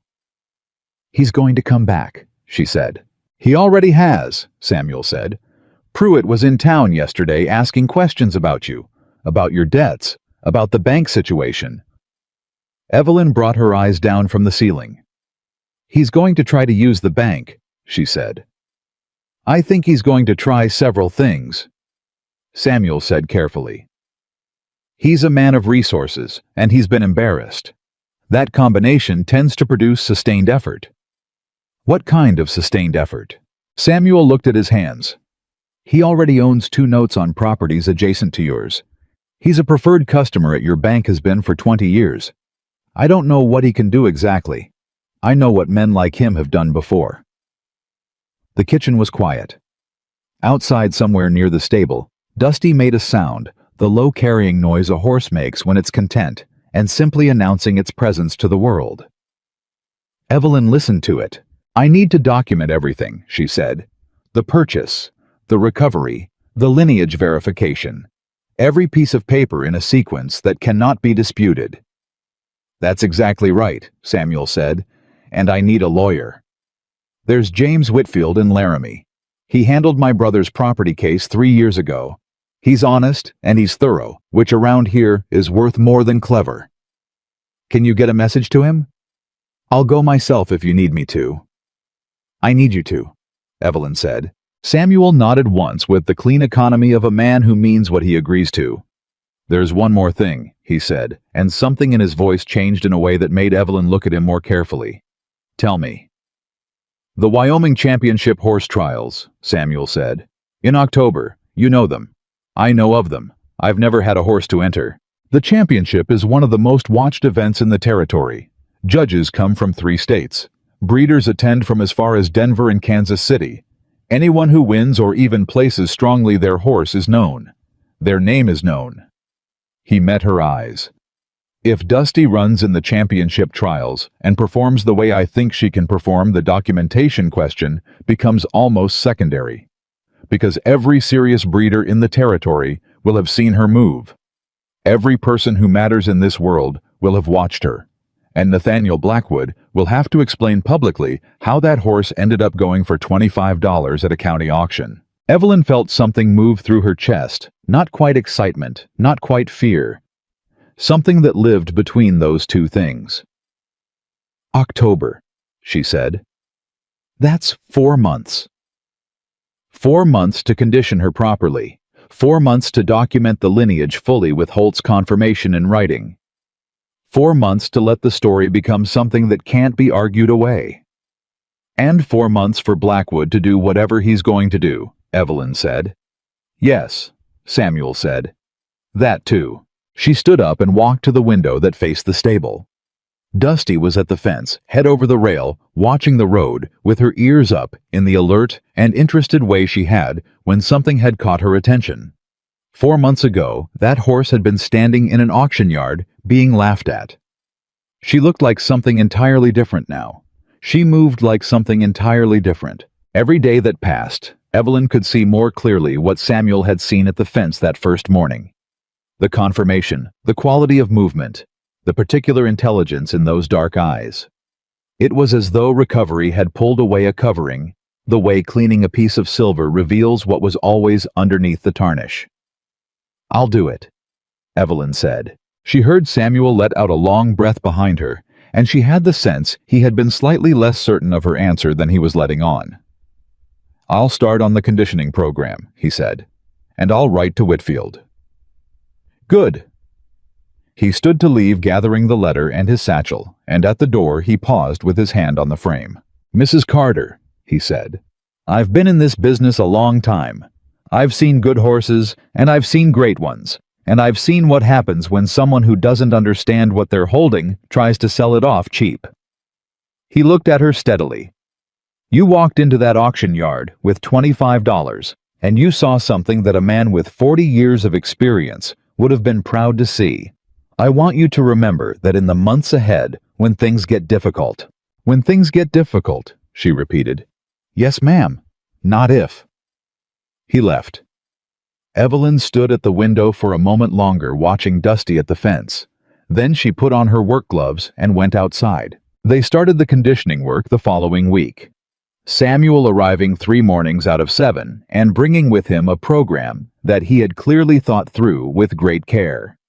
He's going to come back, she said. He already has, Samuel said. Pruitt was in town yesterday asking questions about you, about your debts, about the bank situation. Evelyn brought her eyes down from the ceiling. He's going to try to use the bank, she said. I think he's going to try several things, Samuel said carefully. He's a man of resources, and he's been embarrassed. That combination tends to produce sustained effort. What kind of sustained effort? Samuel looked at his hands. He already owns 2 notes on properties adjacent to yours. He's a preferred customer at your bank, has been for 20 years. I don't know what he can do exactly. I know what men like him have done before. The kitchen was quiet. Outside, somewhere near the stable, Dusty made a sound, the low carrying noise a horse makes when it's content, and simply announcing its presence to the world. Evelyn listened to it. I need to document everything, she said. The purchase, the recovery, the lineage verification. Every piece of paper in a sequence that cannot be disputed. That's exactly right, Samuel said. And I need a lawyer. There's James Whitfield in Laramie. He handled my brother's property case 3 years ago. He's honest and he's thorough, which around here is worth more than clever. Can you get a message to him? I'll go myself if you need me to. I need you to, Evelyn said. Samuel nodded once with the clean economy of a man who means what he agrees to. There's one more thing, he said, and something in his voice changed in a way that made Evelyn look at him more carefully. Tell me. The Wyoming Championship Horse Trials, Samuel said. In October. You know them. I know of them. I've never had a horse to enter. The championship is one of the most watched events in the territory. Judges come from 3 states. Breeders attend from as far as Denver and Kansas City. Anyone who wins or even places strongly their horse is known. Their name is known. He met her eyes. If Dusty runs in the championship trials and performs the way I think she can perform, the documentation question becomes almost secondary. Because every serious breeder in the territory will have seen her move. Every person who matters in this world will have watched her. And Nathaniel Blackwood will have to explain publicly how that horse ended up going for $25 at a county auction. Evelyn felt something move through her chest, not quite excitement, not quite fear. Something that lived between those two things. October, she said. That's 4 months. 4 months to condition her properly. 4 months to document the lineage fully with Holt's confirmation in writing. 4 months to let the story become something that can't be argued away. And 4 months for Blackwood to do whatever he's going to do, Evelyn said. Yes, Samuel said. That too. She stood up and walked to the window that faced the stable. Dusty was at the fence, head over the rail, watching the road, with her ears up in the alert and interested way she had when something had caught her attention. 4 months ago, that horse had been standing in an auction yard, being laughed at. She looked like something entirely different now. She moved like something entirely different. Every day that passed, Evelyn could see more clearly what Samuel had seen at the fence that first morning. The confirmation, the quality of movement, the particular intelligence in those dark eyes. It was as though recovery had pulled away a covering, the way cleaning a piece of silver reveals what was always underneath the tarnish. I'll do it, Evelyn said. She heard Samuel let out a long breath behind her, and she had the sense he had been slightly less certain of her answer than he was letting on. I'll start on the conditioning program, he said, and I'll write to Whitfield. Good. He stood to leave, gathering the letter and his satchel, and at the door he paused with his hand on the frame. Mrs. Carter, he said, I've been in this business a long time. I've seen good horses, and I've seen great ones, and I've seen what happens when someone who doesn't understand what they're holding tries to sell it off cheap. He looked at her steadily. You walked into that auction yard with $25, and you saw something that a man with 40 years of experience would have been proud to see. I want you to remember that in the months ahead, when things get difficult. When things get difficult, she repeated. Yes, ma'am. Not if. He left. Evelyn stood at the window for a moment longer, watching Dusty at the fence. Then she put on her work gloves and went outside. They started the conditioning work the following week. Samuel arriving 3 mornings out of 7 and bringing with him a program that he had clearly thought through with great care.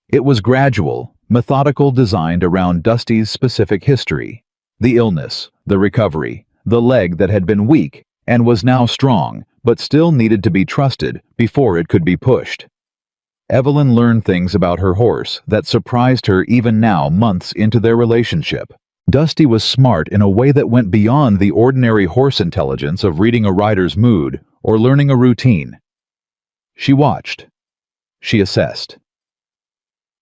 It was gradual, methodical, designed around Dusty's specific history, the illness, the recovery, the leg that had been weak and was now strong, but still needed to be trusted before it could be pushed. Evelyn learned things about her horse that surprised her even now, months into their relationship. Dusty was smart in a way that went beyond the ordinary horse intelligence of reading a rider's mood or learning a routine. She watched. She assessed.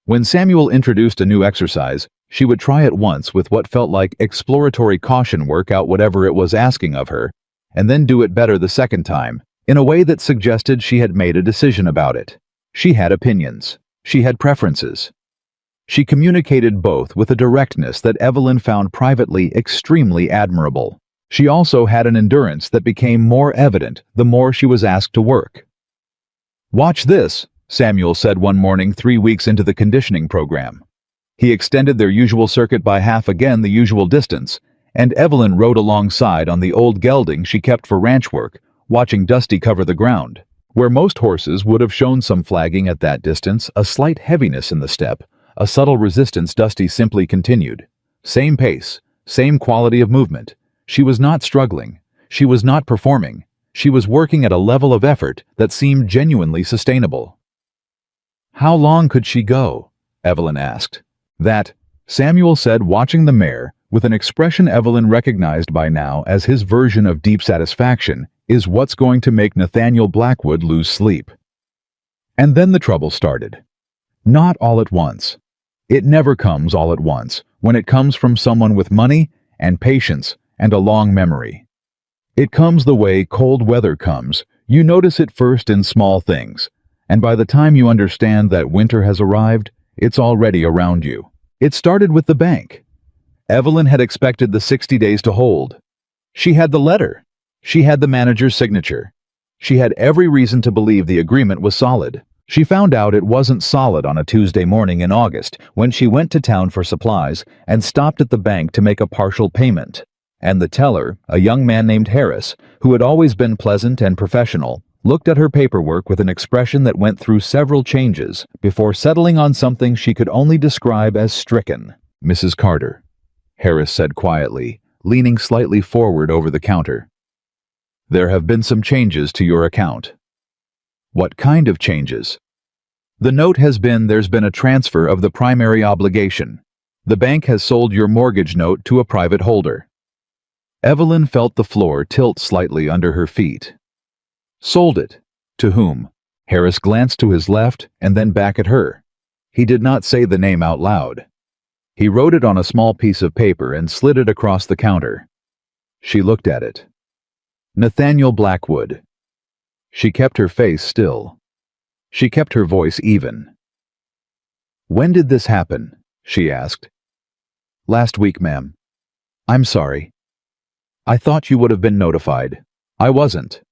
When Samuel introduced a new exercise, she would try it once with what felt like exploratory caution, work out whatever it was asking of her, and then do it better the second time, in a way that suggested she had made a decision about it. She had opinions. She had preferences. She communicated both with a directness that Evelyn found privately extremely admirable. She also had an endurance that became more evident the more she was asked to work. Watch this, Samuel said one morning 3 weeks into the conditioning program. He extended their usual circuit by half again the usual distance, and Evelyn rode alongside on the old gelding she kept for ranch work, watching Dusty cover the ground. Where most horses would have shown some flagging at that distance, a slight heaviness in the step, a subtle resistance, Dusty simply continued. Same pace, same quality of movement. She was not struggling. She was not performing. She was working at a level of effort that seemed genuinely sustainable. How long could she go? Evelyn asked. That, Samuel said, watching the mare, with an expression Evelyn recognized by now as his version of deep satisfaction, is what's going to make Nathaniel Blackwood lose sleep. And then the trouble started. Not all at once. It never comes all at once when it comes from someone with money and patience and a long memory. It comes the way cold weather comes. You notice it first in small things, and by the time you understand that winter has arrived, it's already around you. It started with the bank. Evelyn had expected the 60 days to hold. She had the letter. She had the manager's signature. She had every reason to believe the agreement was solid. She found out it wasn't solid on a Tuesday morning in August when she went to town for supplies and stopped at the bank to make a partial payment. And the teller, a young man named Harris, who had always been pleasant and professional, looked at her paperwork with an expression that went through several changes before settling on something she could only describe as stricken. "Mrs. Carter," Harris said quietly, leaning slightly forward over the counter. "There have been some changes to your account." "What kind of changes?" "The note has been there's been a transfer of the primary obligation. The bank has sold your mortgage note to a private holder." Evelyn felt the floor tilt slightly under her feet. "Sold it? To whom?" Harris glanced to his left and then back at her. He did not say the name out loud. He wrote it on a small piece of paper and slid it across the counter. She looked at it. "Nathaniel Blackwood." She kept her face still. She kept her voice even. "When did this happen?" she asked. "Last week, ma'am." "I'm sorry. I thought you would have been notified. I wasn't."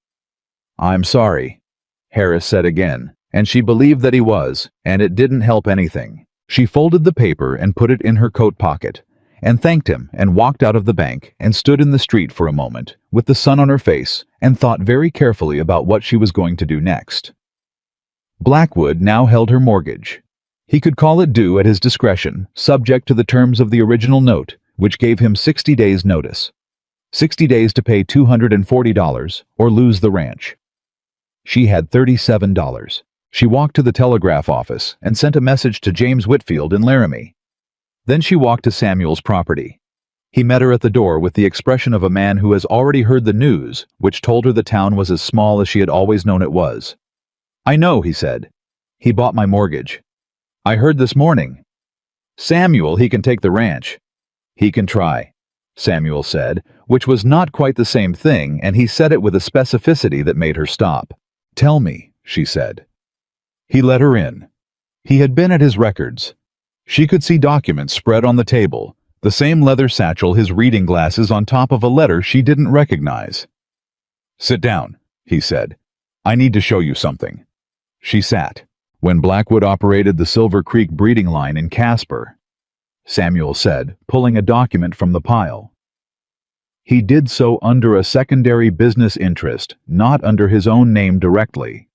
"I'm sorry," Harris said again, and she believed that he was, and it didn't help anything. She folded the paper and put it in her coat pocket, and thanked him and walked out of the bank and stood in the street for a moment, with the sun on her face, and thought very carefully about what she was going to do next. Blackwood now held her mortgage. He could call it due at his discretion, subject to the terms of the original note, which gave him 60 days' notice. 60 days to pay $240 or lose the ranch. She had $37. She walked to the telegraph office and sent a message to James Whitfield in Laramie. Then she walked to Samuel's property. He met her at the door with the expression of a man who has already heard the news, which told her the town was as small as she had always known it was. "I know," he said. "He bought my mortgage. I heard this morning." "Samuel, he can take the ranch." "He can try," Samuel said, which was not quite the same thing, and he said it with a specificity that made her stop. "Tell me," she said. He let her in. He had been at his records. She could see documents spread on the table, the same leather satchel, his reading glasses on top of a letter she didn't recognize. "Sit down," he said. "I need to show you something." She sat. "When Blackwood operated the Silver Creek breeding line in Casper," Samuel said, pulling a document from the pile. "He did so under a secondary business interest, not under his own name directly.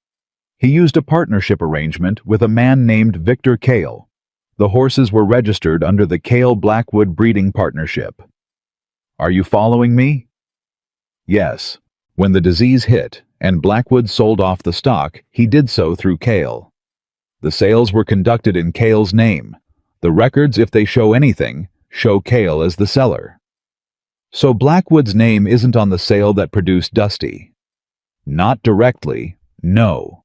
He used a partnership arrangement with a man named Victor Cale. The horses were registered under the Cale-Blackwood Breeding Partnership. Are you following me?" "Yes. When the disease hit and Blackwood sold off the stock, he did so through Cale. The sales were conducted in Cale's name. The records, if they show anything, show Cale as the seller. So Blackwood's name isn't on the sale that produced Dusty. Not directly, no.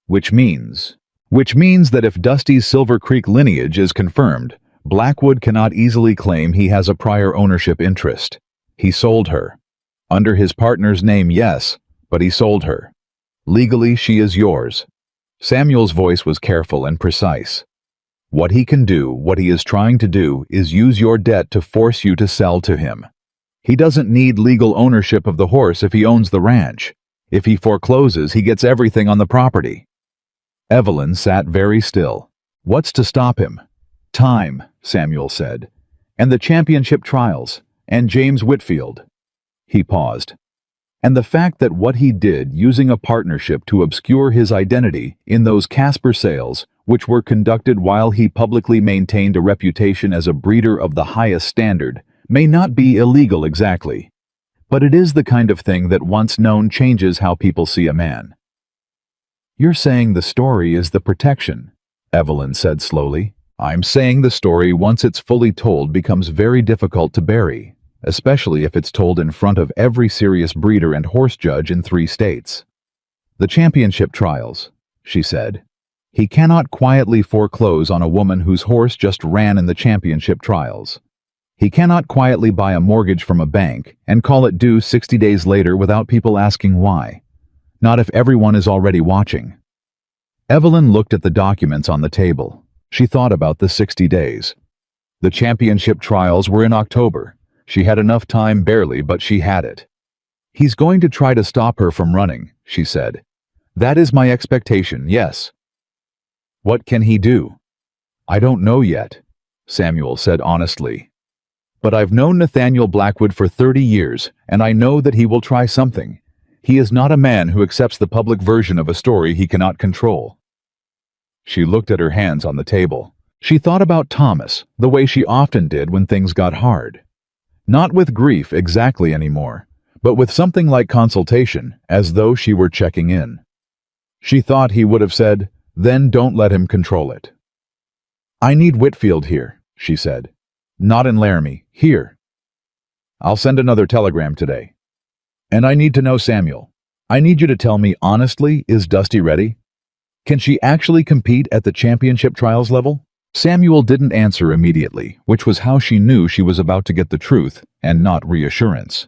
Which means that if Dusty's Silver Creek lineage is confirmed, Blackwood cannot easily claim he has a prior ownership interest. He sold her. Under his partner's name, yes, but he sold her. Legally, she is yours." Samuel's voice was careful and precise. "What he can do, what he is trying to do, is use your debt to force you to sell to him. He doesn't need legal ownership of the horse if he owns the ranch. If he forecloses, he gets everything on the property." Evelyn sat very still. "What's to stop him?" Time, Samuel said. And the championship trials. And James Whitfield. He paused. And the fact that what he did using a partnership to obscure his identity in those Casper sales, which were conducted while he publicly maintained a reputation as a breeder of the highest standard, may not be illegal exactly. But it is the kind of thing that once known changes how people see a man. You're saying the story is the protection, Evelyn said slowly. I'm saying the story, once it's fully told, becomes very difficult to bury, especially if it's told in front of every serious breeder and horse judge in 3 states. The championship trials, she said. He cannot quietly foreclose on a woman whose horse just ran in the championship trials. He cannot quietly buy a mortgage from a bank and call it due 60 days later without people asking why. Not if everyone is already watching. Evelyn looked at the documents on the table. She thought about the 60 days. The championship trials were in October. She had enough time barely, but she had it. He's going to try to stop her from running, she said. That is my expectation, yes. What can he do? I don't know yet, Samuel said honestly. But I've known Nathaniel Blackwood for 30 years, and I know that he will try something. He is not a man who accepts the public version of a story he cannot control. She looked at her hands on the table. She thought about Thomas, the way she often did when things got hard. Not with grief exactly anymore, but with something like consultation, as though she were checking in. She thought he would have said, "Then don't let him control it." "I need Whitfield here," she said. "Not in Laramie, here. I'll send another telegram today. And I need to know Samuel. I need you to tell me honestly, is Dusty ready? Can she actually compete at the championship trials level?" Samuel didn't answer immediately, which was how she knew she was about to get the truth and not reassurance.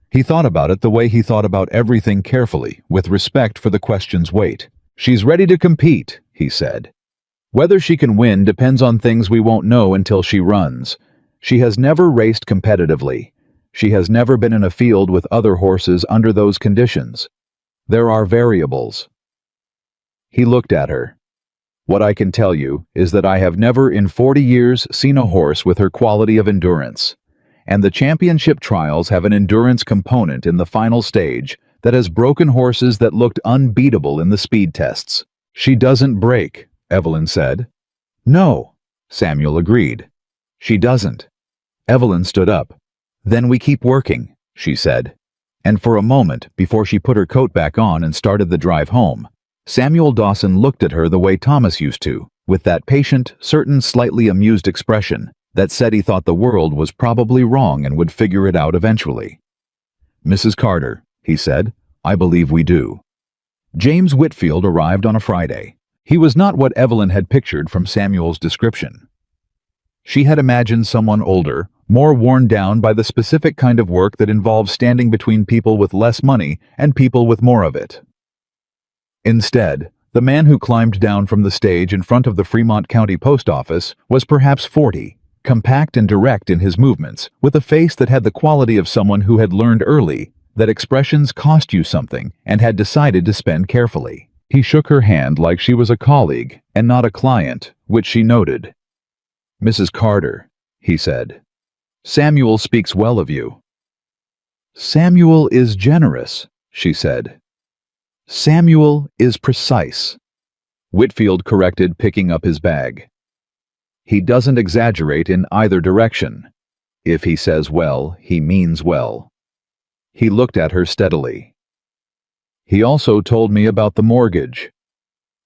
He thought about it the way he thought about everything carefully, with respect for the question's weight. "She's ready to compete," he said. "Whether she can win depends on things we won't know until she runs. She has never raced competitively. She has never been in a field with other horses under those conditions. There are variables." He looked at her. "What I can tell you is that I have never in 40 years seen a horse with her quality of endurance. And the championship trials have an endurance component in the final stage that has broken horses that looked unbeatable in the speed tests." "She doesn't break," Evelyn said. "No," Samuel agreed. "She doesn't." Evelyn stood up. "Then we keep working," she said. And for a moment, before she put her coat back on and started the drive home, Samuel Dawson looked at her the way Thomas used to, with that patient, certain, slightly amused expression that said he thought the world was probably wrong and would figure it out eventually. "Mrs. Carter," he said, "I believe we do." James Whitfield arrived on a Friday. He was not what Evelyn had pictured from Samuel's description. She had imagined someone older, more worn down by the specific kind of work that involves standing between people with less money and people with more of it. Instead, the man who climbed down from the stage in front of the Fremont County Post Office was perhaps 40, compact and direct in his movements, with a face that had the quality of someone who had learned early that expressions cost you something and had decided to spend carefully. He shook her hand like she was a colleague and not a client, which she noted. "Mrs. Carter," he said, "Samuel speaks well of you." "Samuel is generous," she said. "Samuel is precise," Whitfield corrected, picking up his bag. "He doesn't exaggerate in either direction. If he says well, he means well." He looked at her steadily. "He also told me about the mortgage.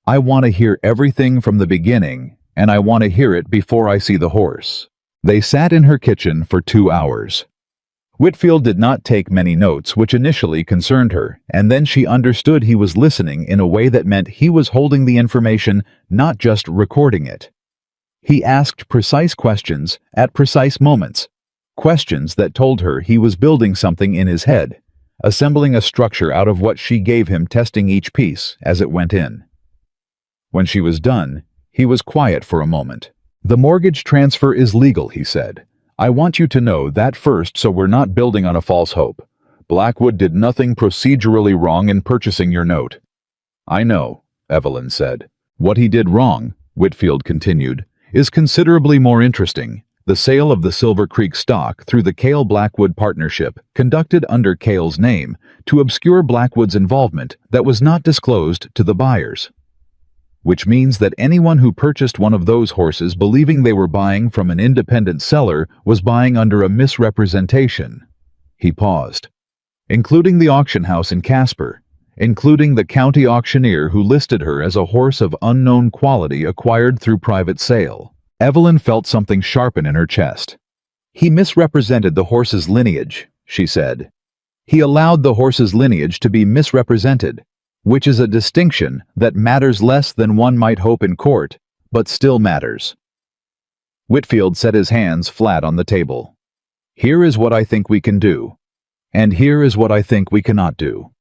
I want to hear everything from the beginning, and I want to hear it before I see the horse." They sat in her kitchen for 2 hours. Whitfield did not take many notes, which initially concerned her, and then she understood he was listening in a way that meant he was holding the information, not just recording it. He asked precise questions at precise moments, questions that told her he was building something in his head, assembling a structure out of what she gave him, testing each piece as it went in. When she was done, he was quiet for a moment. "The mortgage transfer is legal," he said. "I want you to know that first, so we're not building on a false hope. Blackwood did nothing procedurally wrong in purchasing your note." "I know," Evelyn said. "What he did wrong," Whitfield continued, is considerably more interesting. The sale of the Silver Creek stock through the Cale-Blackwood partnership, conducted under Cale's name, to obscure Blackwood's involvement that was not disclosed to the buyers. Which means that anyone who purchased one of those horses believing they were buying from an independent seller was buying under a misrepresentation. He paused. Including the auction house in Casper, including the county auctioneer who listed her as a horse of unknown quality acquired through private sale. Evelyn felt something sharpen in her chest. He misrepresented the horse's lineage, she said. He allowed the horse's lineage to be misrepresented, which is a distinction that matters less than one might hope in court, but still matters. Whitfield set his hands flat on the table. Here is what I think we can do, and here is what I think we cannot do.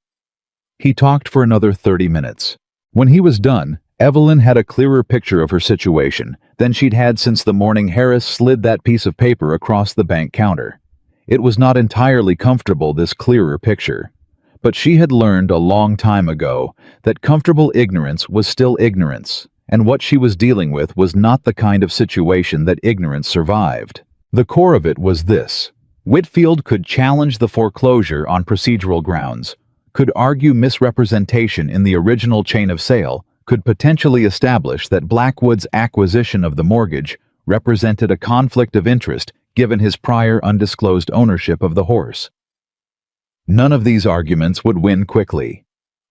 He talked for another 30 minutes. When he was done, Evelyn had a clearer picture of her situation than she'd had since the morning Harris slid that piece of paper across the bank counter. It was not entirely comfortable, this clearer picture, but she had learned a long time ago that comfortable ignorance was still ignorance, and what she was dealing with was not the kind of situation that ignorance survived. The core of it was this: Whitfield could challenge the foreclosure on procedural grounds, could argue misrepresentation in the original chain of sale, could potentially establish that Blackwood's acquisition of the mortgage represented a conflict of interest given his prior undisclosed ownership of the horse. None of these arguments would win quickly.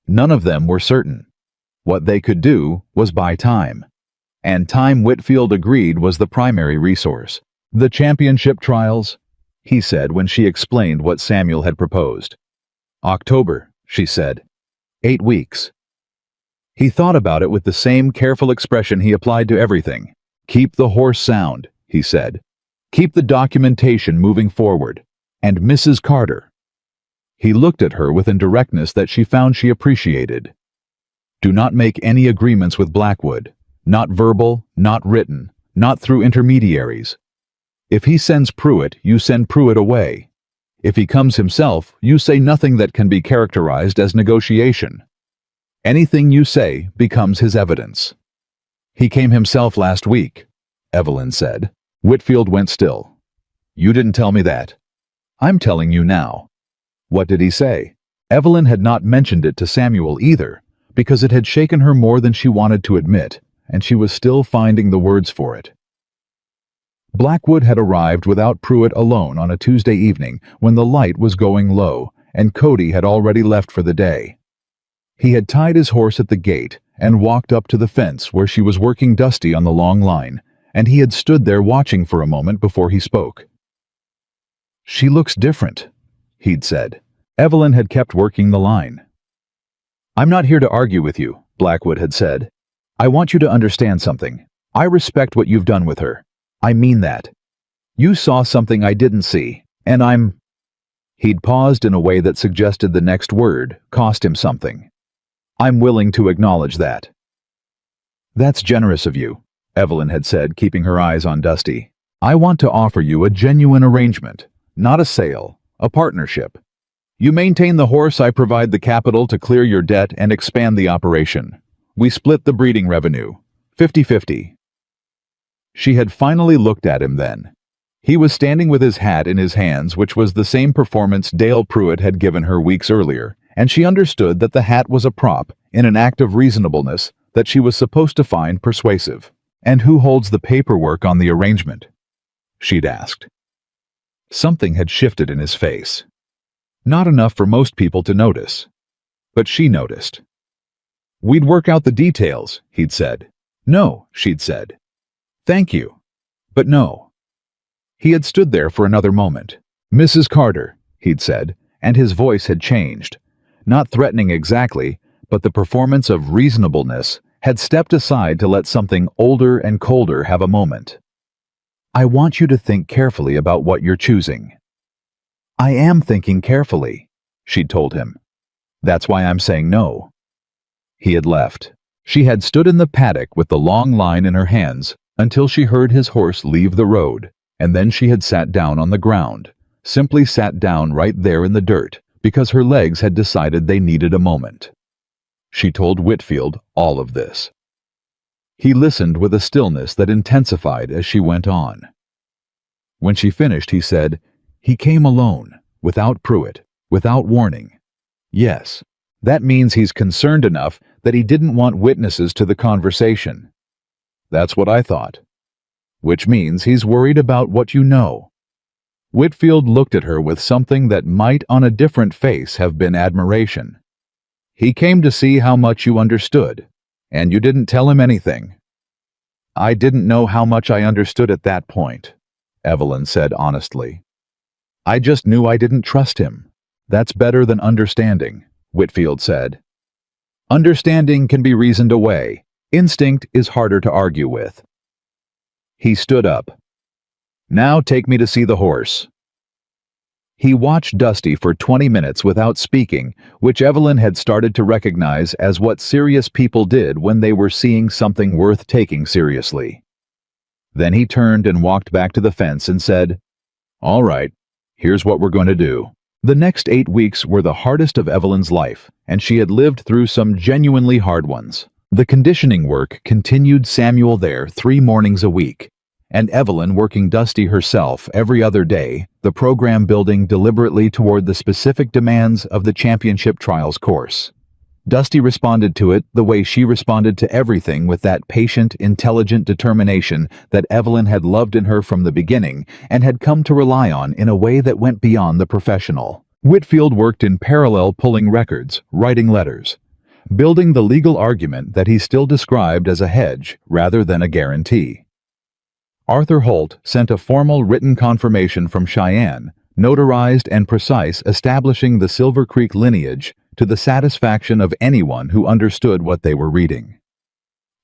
None of them were certain. What they could do was buy time. And time, Whitfield agreed, was the primary resource. The championship trials, he said when she explained what Samuel had proposed. October, she said. 8 weeks. He thought about it with the same careful expression he applied to everything. Keep the horse sound, he said. Keep the documentation moving forward. And Mrs. Carter. He looked at her with a directness that she found she appreciated. Do not make any agreements with Blackwood. Not verbal, not written, not through intermediaries. If he sends Pruitt, you send Pruitt away. If he comes himself, you say nothing that can be characterized as negotiation. Anything you say becomes his evidence. He came himself last week, Evelyn said. Whitfield went still. You didn't tell me that. I'm telling you now. What did he say? Evelyn had not mentioned it to Samuel either, because it had shaken her more than she wanted to admit, and she was still finding the words for it. Blackwood had arrived without Pruitt alone on a Tuesday evening when the light was going low, and Cody had already left for the day. He had tied his horse at the gate and walked up to the fence where she was working Dusty on the long line, and he had stood there watching for a moment before he spoke. She looks different, he'd said. Evelyn had kept working the line. I'm not here to argue with you, Blackwood had said. I want you to understand something. I respect what you've done with her. I mean that. You saw something I didn't see, and He'd paused in a way that suggested the next word cost him something. I'm willing to acknowledge that. That's generous of you, Evelyn had said, keeping her eyes on Dusty. I want to offer you a genuine arrangement, not a sale, a partnership. You maintain the horse, I provide the capital to clear your debt and expand the operation. We split the breeding revenue, 50-50. She had finally looked at him then. He was standing with his hat in his hands, which was the same performance Dale Pruitt had given her weeks earlier, and she understood that the hat was a prop in an act of reasonableness that she was supposed to find persuasive. And who holds the paperwork on the arrangement? She'd asked. Something had shifted in his face. Not enough for most people to notice. But she noticed. We'd work out the details, he'd said. No, she'd said. Thank you. But no. He had stood there for another moment. Mrs. Carter, he'd said, and his voice had changed. Not threatening exactly, but the performance of reasonableness had stepped aside to let something older and colder have a moment. I want you to think carefully about what you're choosing. I am thinking carefully, she'd told him. That's why I'm saying no. He had left. She had stood in the paddock with the long line in her hands until she heard his horse leave the road, and then she had sat down on the ground, simply sat down right there in the dirt, because her legs had decided they needed a moment. She told Whitfield all of this. He listened with a stillness that intensified as she went on. When she finished, he said, "He came alone, without Pruitt, without warning. Yes, that means he's concerned enough that he didn't want witnesses to the conversation. That's what I thought. Which means he's worried about what you know." Whitfield looked at her with something that might on a different face have been admiration. "He came to see how much you understood, and you didn't tell him anything." "I didn't know how much I understood at that point," Evelyn said honestly. "I just knew I didn't trust him." "That's better than understanding," Whitfield said. "Understanding can be reasoned away. Instinct is harder to argue with." He stood up. "Now take me to see the horse." He watched Dusty for 20 minutes without speaking, which Evelyn had started to recognize as what serious people did when they were seeing something worth taking seriously. Then he turned and walked back to the fence and said, "All right, here's what we're going to do." The next 8 weeks were the hardest of Evelyn's life, and she had lived through some genuinely hard ones. The conditioning work continued Samuel there 3 mornings a week, and Evelyn working Dusty herself every other day, the program building deliberately toward the specific demands of the championship trials course. Dusty responded to it the way she responded to everything, with that patient, intelligent determination that Evelyn had loved in her from the beginning and had come to rely on in a way that went beyond the professional. Whitfield worked in parallel, pulling records, writing letters, building the legal argument that he still described as a hedge rather than a guarantee. Arthur Holt sent a formal written confirmation from Cheyenne, notarized and precise, establishing the Silver Creek lineage to the satisfaction of anyone who understood what they were reading.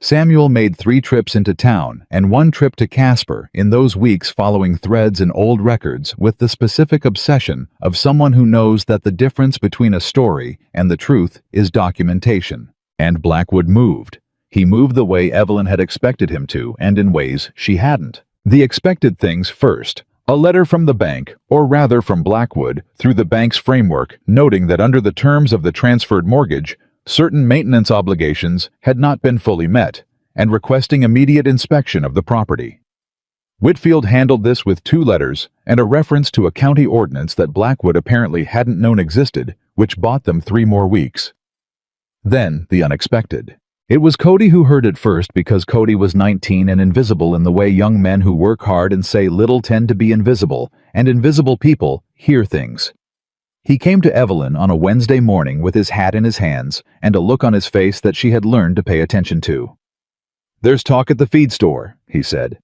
Samuel made 3 trips into town and 1 trip to Casper in those weeks, following threads in old records with the specific obsession of someone who knows that the difference between a story and the truth is documentation. And Blackwood moved. He moved the way Evelyn had expected him to, and in ways she hadn't. The expected things first. A letter from the bank, or rather from Blackwood, through the bank's framework, noting that under the terms of the transferred mortgage, certain maintenance obligations had not been fully met, and requesting immediate inspection of the property. Whitfield handled this with 2 letters and a reference to a county ordinance that Blackwood apparently hadn't known existed, which bought them 3 more weeks. Then the unexpected. It was Cody who heard it first, because Cody was 19 and invisible in the way young men who work hard and say little tend to be invisible, and invisible people hear things. He came to Evelyn on a Wednesday morning with his hat in his hands and a look on his face that she had learned to pay attention to. "There's talk at the feed store," he said.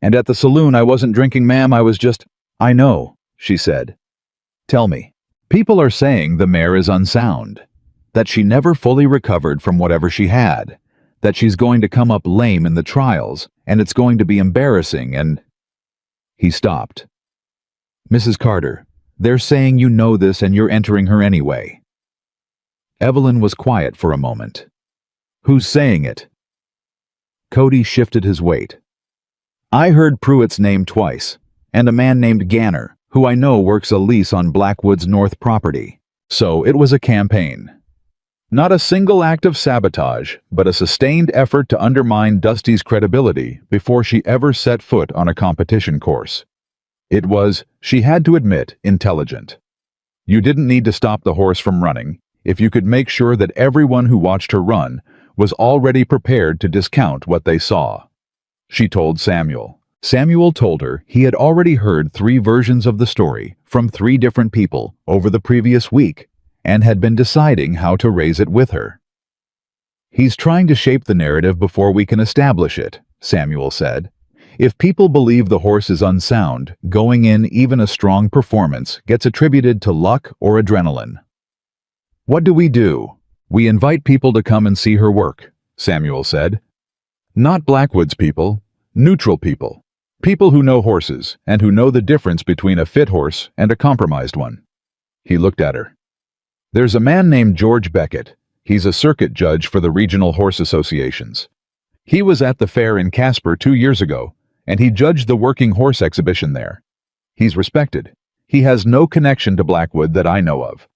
"And at the saloon I wasn't drinking, ma'am, I was just—" "I know," she said. "Tell me." "People are saying the mare is unsound, that she never fully recovered from whatever she had, that she's going to come up lame in the trials, and it's going to be embarrassing, and—" He stopped. "Mrs. Carter, they're saying you know this and you're entering her anyway." Evelyn was quiet for a moment. "Who's saying it?" Cody shifted his weight. "I heard Pruitt's name twice, and a man named Ganner, who I know works a lease on Blackwood's north property. So it was a campaign. Not a single act of sabotage, but a sustained effort to undermine Dusty's credibility before she ever set foot on a competition course. It was, she had to admit, intelligent. You didn't need to stop the horse from running if you could make sure that everyone who watched her run was already prepared to discount what they saw. She told Samuel. Samuel told her he had already heard 3 versions of the story from 3 different people over the previous week, and had been deciding how to raise it with her. "He's trying to shape the narrative before we can establish it," Samuel said. "If people believe the horse is unsound, going in even a strong performance gets attributed to luck or adrenaline. What do? We invite people to come and see her work," Samuel said. "Not Blackwood's people, neutral people. People who know horses and who know the difference between a fit horse and a compromised one." He looked at her. "There's a man named George Beckett. He's a circuit judge for the regional horse associations. He was at the fair in Casper 2 years ago, and he judged the working horse exhibition there. He's respected. He has no connection to Blackwood that I know of.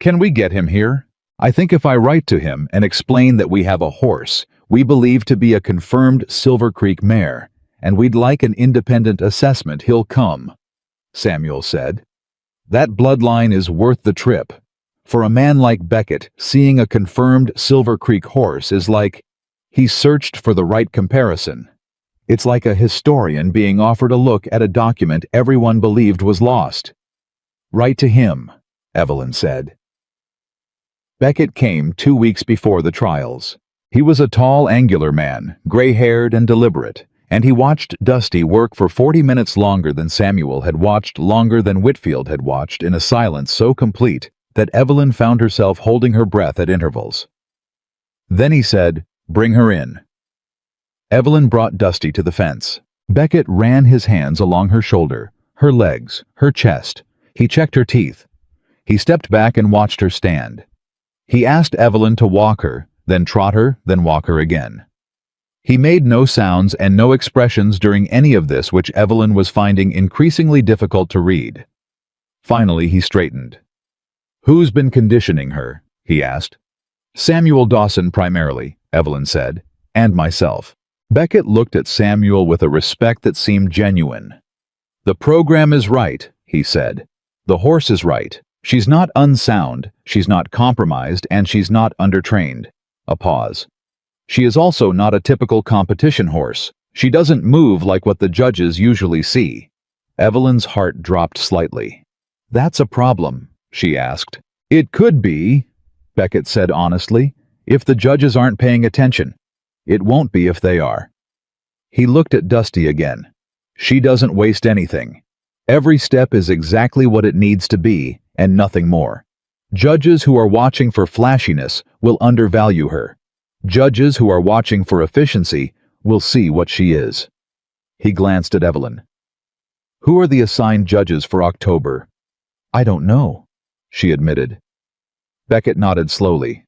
Can we get him here? I think if I write to him and explain that we have a horse, We believe to be a confirmed Silver Creek mare, and we'd like an independent assessment. He'll come," Samuel said. "That bloodline is worth the trip. For a man like Beckett, seeing a confirmed Silver Creek horse is like he searched for the right comparison. It's like a historian being offered a look at a document everyone believed was lost." "Write to him," Evelyn said. Beckett came 2 weeks before the trials. He was a tall, angular man, gray-haired and deliberate, and he watched Dusty work for 40 minutes longer than Samuel had watched, longer than Whitfield had watched, in a silence so complete that Evelyn found herself holding her breath at intervals. Then he said, "Bring her in." Evelyn brought Dusty to the fence. Beckett ran his hands along her shoulder, her legs, her chest. He checked her teeth. He stepped back and watched her stand. He asked Evelyn to walk her, then trot her, then walk her again. He made no sounds and no expressions during any of this, which Evelyn was finding increasingly difficult to read. Finally, he straightened. "Who's been conditioning her?" he asked. "Samuel Dawson primarily," Evelyn said, "and myself." Beckett looked at Samuel with a respect that seemed genuine. "The program is right," he said. "The horse is right. She's not unsound, she's not compromised, and she's not undertrained." A pause. "She is also not a typical competition horse. She doesn't move like what the judges usually see." Evelyn's heart dropped slightly. "That's a problem?" she asked. "It could be," Beckett said honestly, "if the judges aren't paying attention. It won't be if they are." He looked at Dusty again. "She doesn't waste anything. Every step is exactly what it needs to be, and nothing more. Judges who are watching for flashiness will undervalue her. Judges who are watching for efficiency will see what she is." He glanced at Evelyn. "Who are the assigned judges for October?" "I don't know," she admitted. Beckett nodded slowly.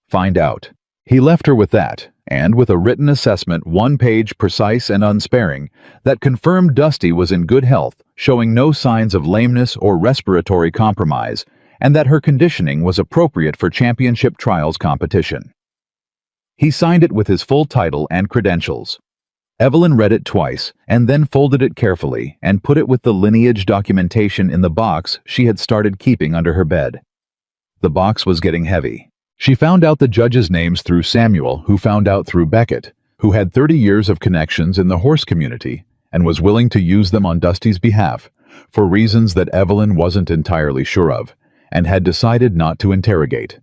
"Find out." He left her with that, and with a written assessment, 1 page, precise and unsparing, that confirmed Dusty was in good health, showing no signs of lameness or respiratory compromise, and that her conditioning was appropriate for championship trials competition. He signed it with his full title and credentials. Evelyn read it twice, and then folded it carefully and put it with the lineage documentation in the box she had started keeping under her bed. The box was getting heavy. She found out the judges' names through Samuel, who found out through Beckett, who had 30 years of connections in the horse community and was willing to use them on Dusty's behalf, for reasons that Evelyn wasn't entirely sure of, and had decided not to interrogate.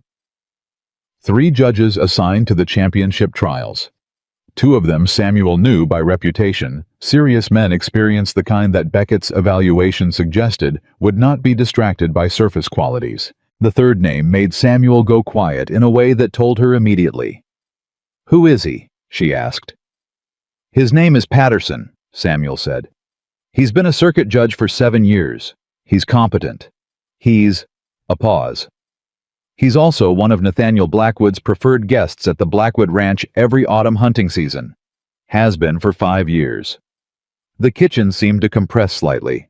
3 judges assigned to the championship trials. 2 of them Samuel knew by reputation, serious men experienced, the kind that Beckett's evaluation suggested would not be distracted by surface qualities. The 3rd name made Samuel go quiet in a way that told her immediately. "Who is he?" she asked. "His name is Patterson," Samuel said. "He's been a circuit judge for 7 years. He's competent. He's—" a pause. "He's also one of Nathaniel Blackwood's preferred guests at the Blackwood Ranch every autumn hunting season. Has been for 5 years." The kitchen seemed to compress slightly.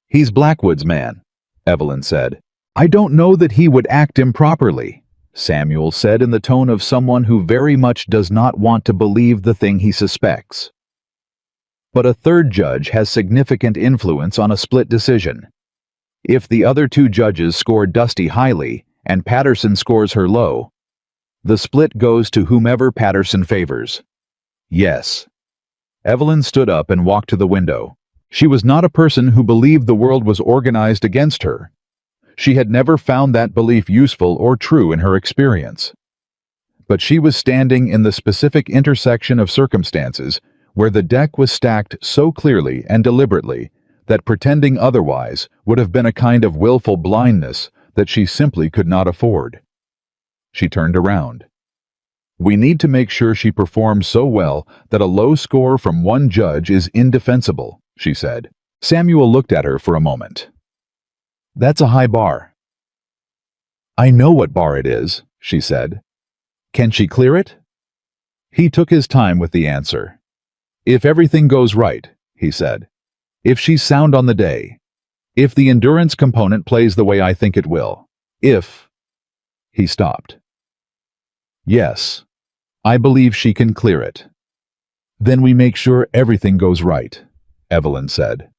"He's Blackwood's man," Evelyn said. "I don't know that he would act improperly," Samuel said in the tone of someone who very much does not want to believe the thing he suspects. "But a 3rd judge has significant influence on a split decision. If the other 2 judges score Dusty highly and Patterson scores her low, the split goes to whomever Patterson favors." "Yes." Evelyn stood up and walked to the window. She was not a person who believed the world was organized against her. She had never found that belief useful or true in her experience. But she was standing in the specific intersection of circumstances where the deck was stacked so clearly and deliberately that pretending otherwise would have been a kind of willful blindness that she simply could not afford. She turned around. "We need to make sure she performs so well that a low score from one judge is indefensible," she said. Samuel looked at her for a moment. "That's a high bar." "I know what bar it is," she said. "Can she clear it?" He took his time with the answer. "If everything goes right," he said. "If she's sound on the day. If the endurance component plays the way I think it will. If—" He stopped. "Yes," I believe she can clear it. Then we make sure everything goes right, Evelyn said.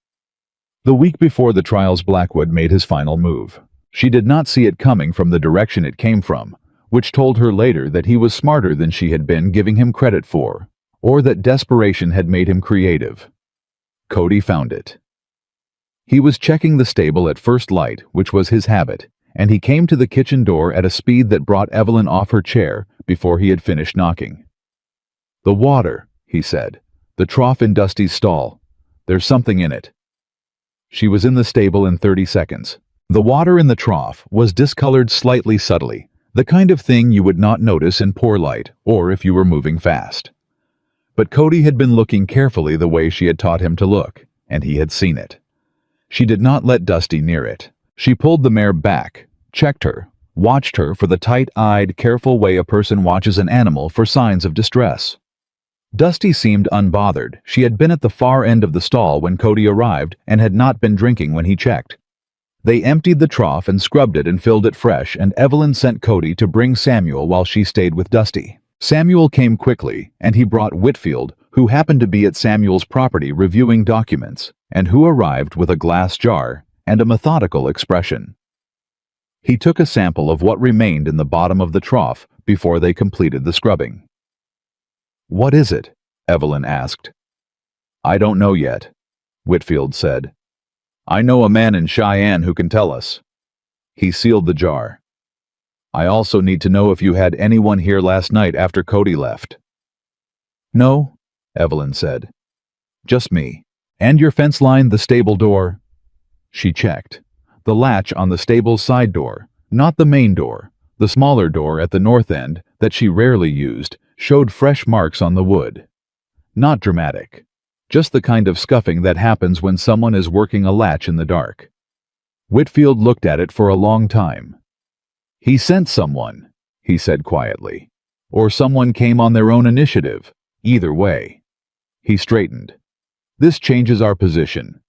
The week before the trials, Blackwood made his final move. She did not see it coming from the direction it came from, which told her later that he was smarter than she had been giving him credit for, or that desperation had made him creative. Cody found it. He was checking the stable at first light, which was his habit, and he came to the kitchen door at a speed that brought Evelyn off her chair before he had finished knocking. "The water," he said. "The trough in Dusty's stall. There's something in it." She was in the stable in 30 seconds. The water in the trough was discolored slightly subtly, the kind of thing you would not notice in poor light or if you were moving fast. But Cody had been looking carefully the way she had taught him to look, and he had seen it. She did not let Dusty near it. She pulled the mare back, checked her, watched her for the tight-eyed, careful way a person watches an animal for signs of distress. Dusty seemed unbothered. She had been at the far end of the stall when Cody arrived and had not been drinking when he checked. They emptied the trough and scrubbed it and filled it fresh, and Evelyn sent Cody to bring Samuel while she stayed with Dusty. Samuel came quickly, and he brought Whitfield, who happened to be at Samuel's property reviewing documents, and who arrived with a glass jar and a methodical expression. He took a sample of what remained in the bottom of the trough before they completed the scrubbing. "What is it?" Evelyn asked. "I don't know yet," Whitfield said. "I know a man in Cheyenne who can tell us." He sealed the jar. "I also need to know if you had anyone here last night after Cody left." "No," Evelyn said. "Just me. And your fence line, the stable door?" She checked. The latch on the stable's side door, not the main door, the smaller door at the north end that she rarely used, showed fresh marks on the wood. Not dramatic. Just the kind of scuffing that happens when someone is working a latch in the dark. Whitfield looked at it for a long time. "He sent someone," he said quietly. "Or someone came on their own initiative. Either way." He straightened. "This changes our position."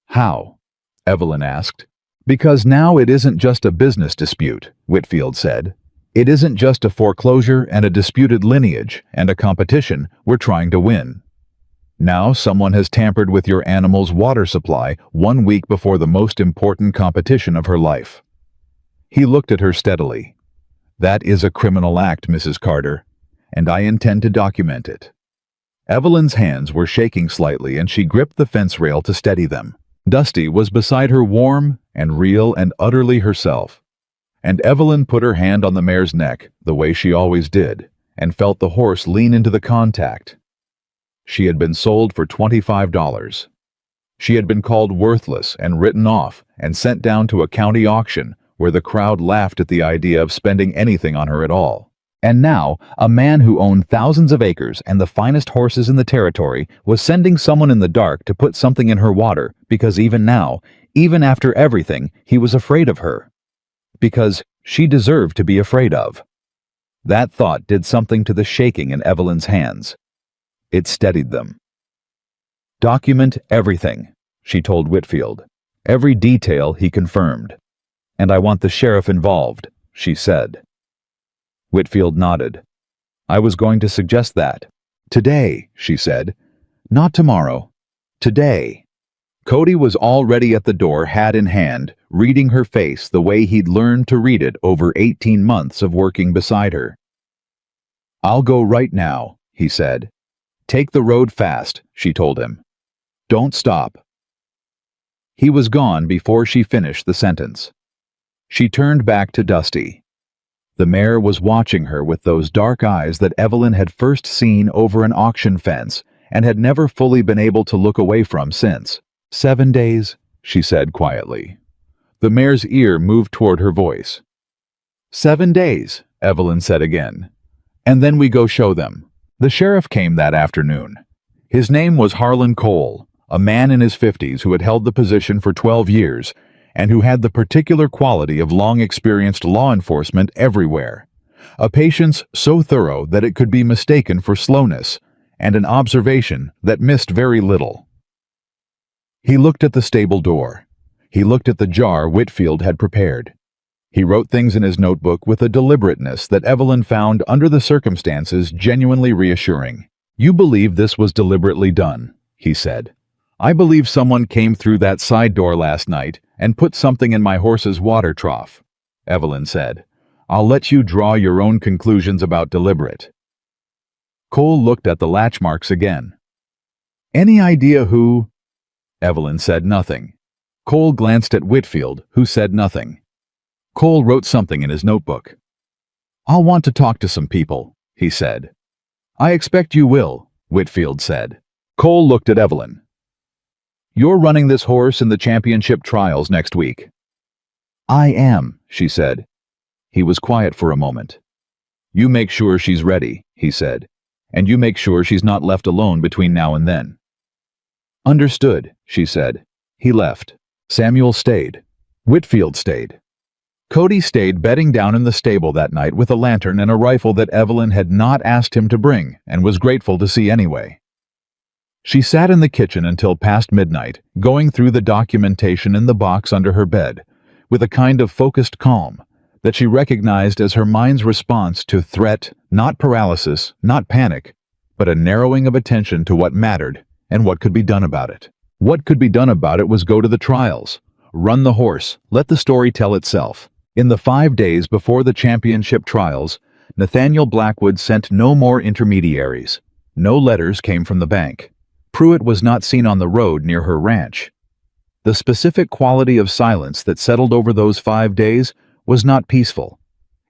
"How?" Evelyn asked. "Because now it isn't just a business dispute," Whitfield said. "It isn't just a foreclosure and a disputed lineage and a competition we're trying to win. Now someone has tampered with your animal's water supply 1 week before the most important competition of her life." He looked at her steadily. "That is a criminal act, Mrs. Carter, and I intend to document it." Evelyn's hands were shaking slightly and she gripped the fence rail to steady them. Dusty was beside her, warm and real and utterly herself. And Evelyn put her hand on the mare's neck, the way she always did, and felt the horse lean into the contact. She had been sold for $25. She had been called worthless and written off and sent down to a county auction where the crowd laughed at the idea of spending anything on her at all. And now, a man who owned thousands of acres and the finest horses in the territory was sending someone in the dark to put something in her water because even now, even after everything, he was afraid of her. Because she deserved to be afraid of. That thought did something to the shaking in Evelyn's hands. It steadied them. "Document everything," she told Whitfield. "Every detail," he confirmed. "And I want the sheriff involved," she said. Whitfield nodded. "I was going to suggest that." "Today," she said. "Not tomorrow. Today." Cody was already at the door, hat in hand, reading her face the way he'd learned to read it over 18 months of working beside her. "I'll go right now," he said. "Take the road fast," she told him. "Don't stop." He was gone before she finished the sentence. She turned back to Dusty. The mare was watching her with those dark eyes that Evelyn had first seen over an auction fence and had never fully been able to look away from since. "7 days," she said quietly. The mare's ear moved toward her voice. "7 days," Evelyn said again. "And then we go show them." The sheriff came that afternoon. His name was Harlan Cole, a man in his 50s who had held the position for 12 years and who had the particular quality of long-experienced law enforcement everywhere, a patience so thorough that it could be mistaken for slowness, and an observation that missed very little. He looked at the stable door. He looked at the jar Whitfield had prepared. He wrote things in his notebook with a deliberateness that Evelyn found, under the circumstances, genuinely reassuring. "You believe this was deliberately done," he said. "I believe someone came through that side door last night and put something in my horse's water trough," Evelyn said. "I'll let you draw your own conclusions about deliberate." Cole looked at the latch marks again. "Any idea who—" Evelyn said nothing. Cole glanced at Whitfield, who said nothing. Cole wrote something in his notebook. "I'll want to talk to some people," he said. "I expect you will," Whitfield said. Cole looked at Evelyn. "You're running this horse in the championship trials next week." "I am," she said. He was quiet for a moment. "You make sure she's ready," he said, "and you make sure she's not left alone between now and then." "Understood," she said. He left. Samuel stayed. Whitfield stayed. Cody stayed bedding down in the stable that night with a lantern and a rifle that Evelyn had not asked him to bring and was grateful to see anyway. She sat in the kitchen until past midnight, going through the documentation in the box under her bed, with a kind of focused calm that she recognized as her mind's response to threat, not paralysis, not panic, but a narrowing of attention to what mattered and what could be done about it. What could be done about it was go to the trials, run the horse, let the story tell itself. In the 5 days before the championship trials, Nathaniel Blackwood sent no more intermediaries. No letters came from the bank. Pruitt was not seen on the road near her ranch. The specific quality of silence that settled over those 5 days was not peaceful.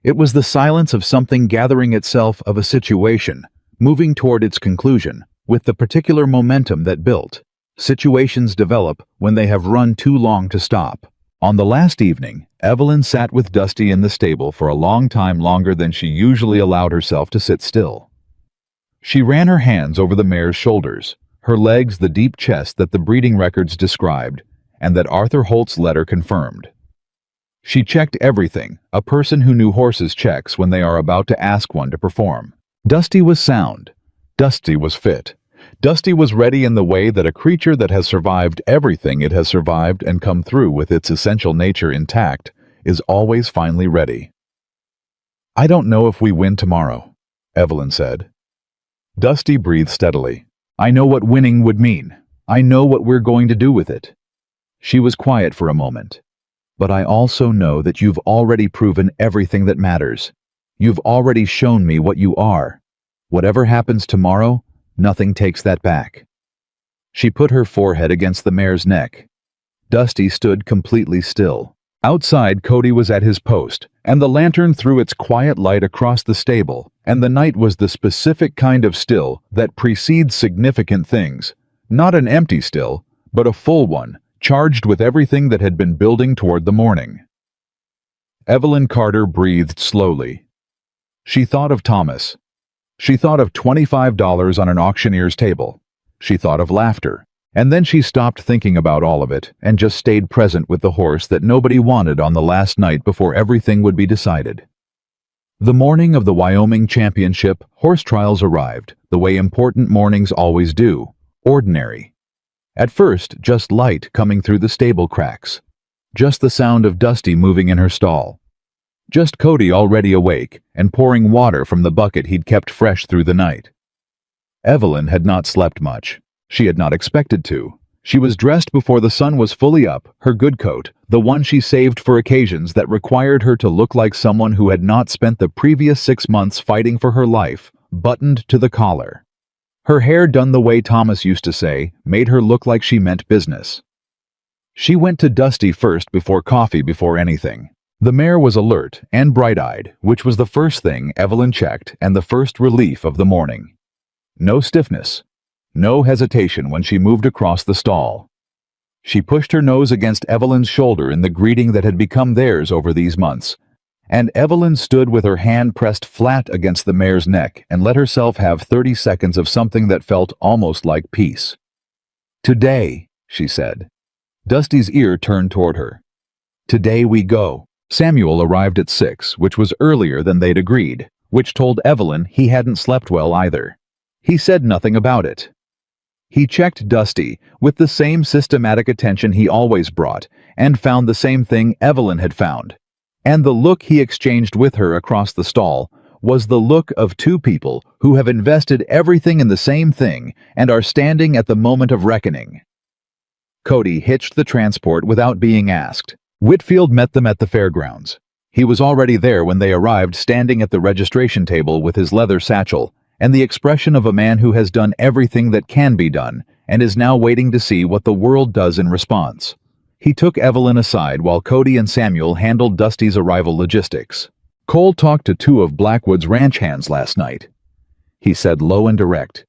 It was the silence of something gathering itself, of a situation, moving toward its conclusion, with the particular momentum that built. Situations develop when they have run too long to stop. On the last evening, Evelyn sat with Dusty in the stable for a long time, longer than she usually allowed herself to sit still. She ran her hands over the mare's shoulders, her legs the deep chest that the breeding records described, and that Arthur Holt's letter confirmed. She checked everything a person who knew horses checks when they are about to ask one to perform. Dusty was sound. Dusty was fit. Dusty was ready in the way that a creature that has survived everything it has survived and come through with its essential nature intact is always finally ready. "I don't know if we win tomorrow," Evelyn said. Dusty breathed steadily. "I know what winning would mean. I know what we're going to do with it." She was quiet for a moment. "But I also know that you've already proven everything that matters. You've already shown me what you are. Whatever happens tomorrow, nothing takes that back." She put her forehead against the mare's neck. Dusty stood completely still. Outside, Cody was at his post, and the lantern threw its quiet light across the stable, and the night was the specific kind of still that precedes significant things. Not an empty still, but a full one, charged with everything that had been building toward the morning. Evelyn Carter breathed slowly. She thought of Thomas. She thought of $25 on an auctioneer's table. She thought of laughter. And then she stopped thinking about all of it and just stayed present with the horse that nobody wanted on the last night before everything would be decided. The morning of the Wyoming Championship, horse trials arrived, the way important mornings always do, ordinary. At first, just light coming through the stable cracks. Just the sound of Dusty moving in her stall. Just Cody already awake and pouring water from the bucket he'd kept fresh through the night. Evelyn had not slept much. She had not expected to. She was dressed before the sun was fully up, her good coat, the one she saved for occasions that required her to look like someone who had not spent the previous 6 months fighting for her life, buttoned to the collar. Her hair done the way Thomas used to say, made her look like she meant business. She went to Dusty first before coffee, before anything. The mare was alert and bright-eyed, which was the first thing Evelyn checked and the first relief of the morning. No stiffness. No hesitation when she moved across the stall. She pushed her nose against Evelyn's shoulder in the greeting that had become theirs over these months, and Evelyn stood with her hand pressed flat against the mare's neck and let herself have 30 seconds of something that felt almost like peace. "Today," she said. Dusty's ear turned toward her. "Today we go." Samuel arrived at 6, which was earlier than they'd agreed, which told Evelyn he hadn't slept well either. He said nothing about it. He checked Dusty with the same systematic attention he always brought and found the same thing Evelyn had found. And the look he exchanged with her across the stall was the look of two people who have invested everything in the same thing and are standing at the moment of reckoning. Cody hitched the transport without being asked. Whitfield met them at the fairgrounds. He was already there when they arrived, standing at the registration table with his leather satchel and the expression of a man who has done everything that can be done and is now waiting to see what the world does in response. He took Evelyn aside while Cody and Samuel handled Dusty's arrival logistics. "Cole talked to two of Blackwood's ranch hands last night," he said, low and direct.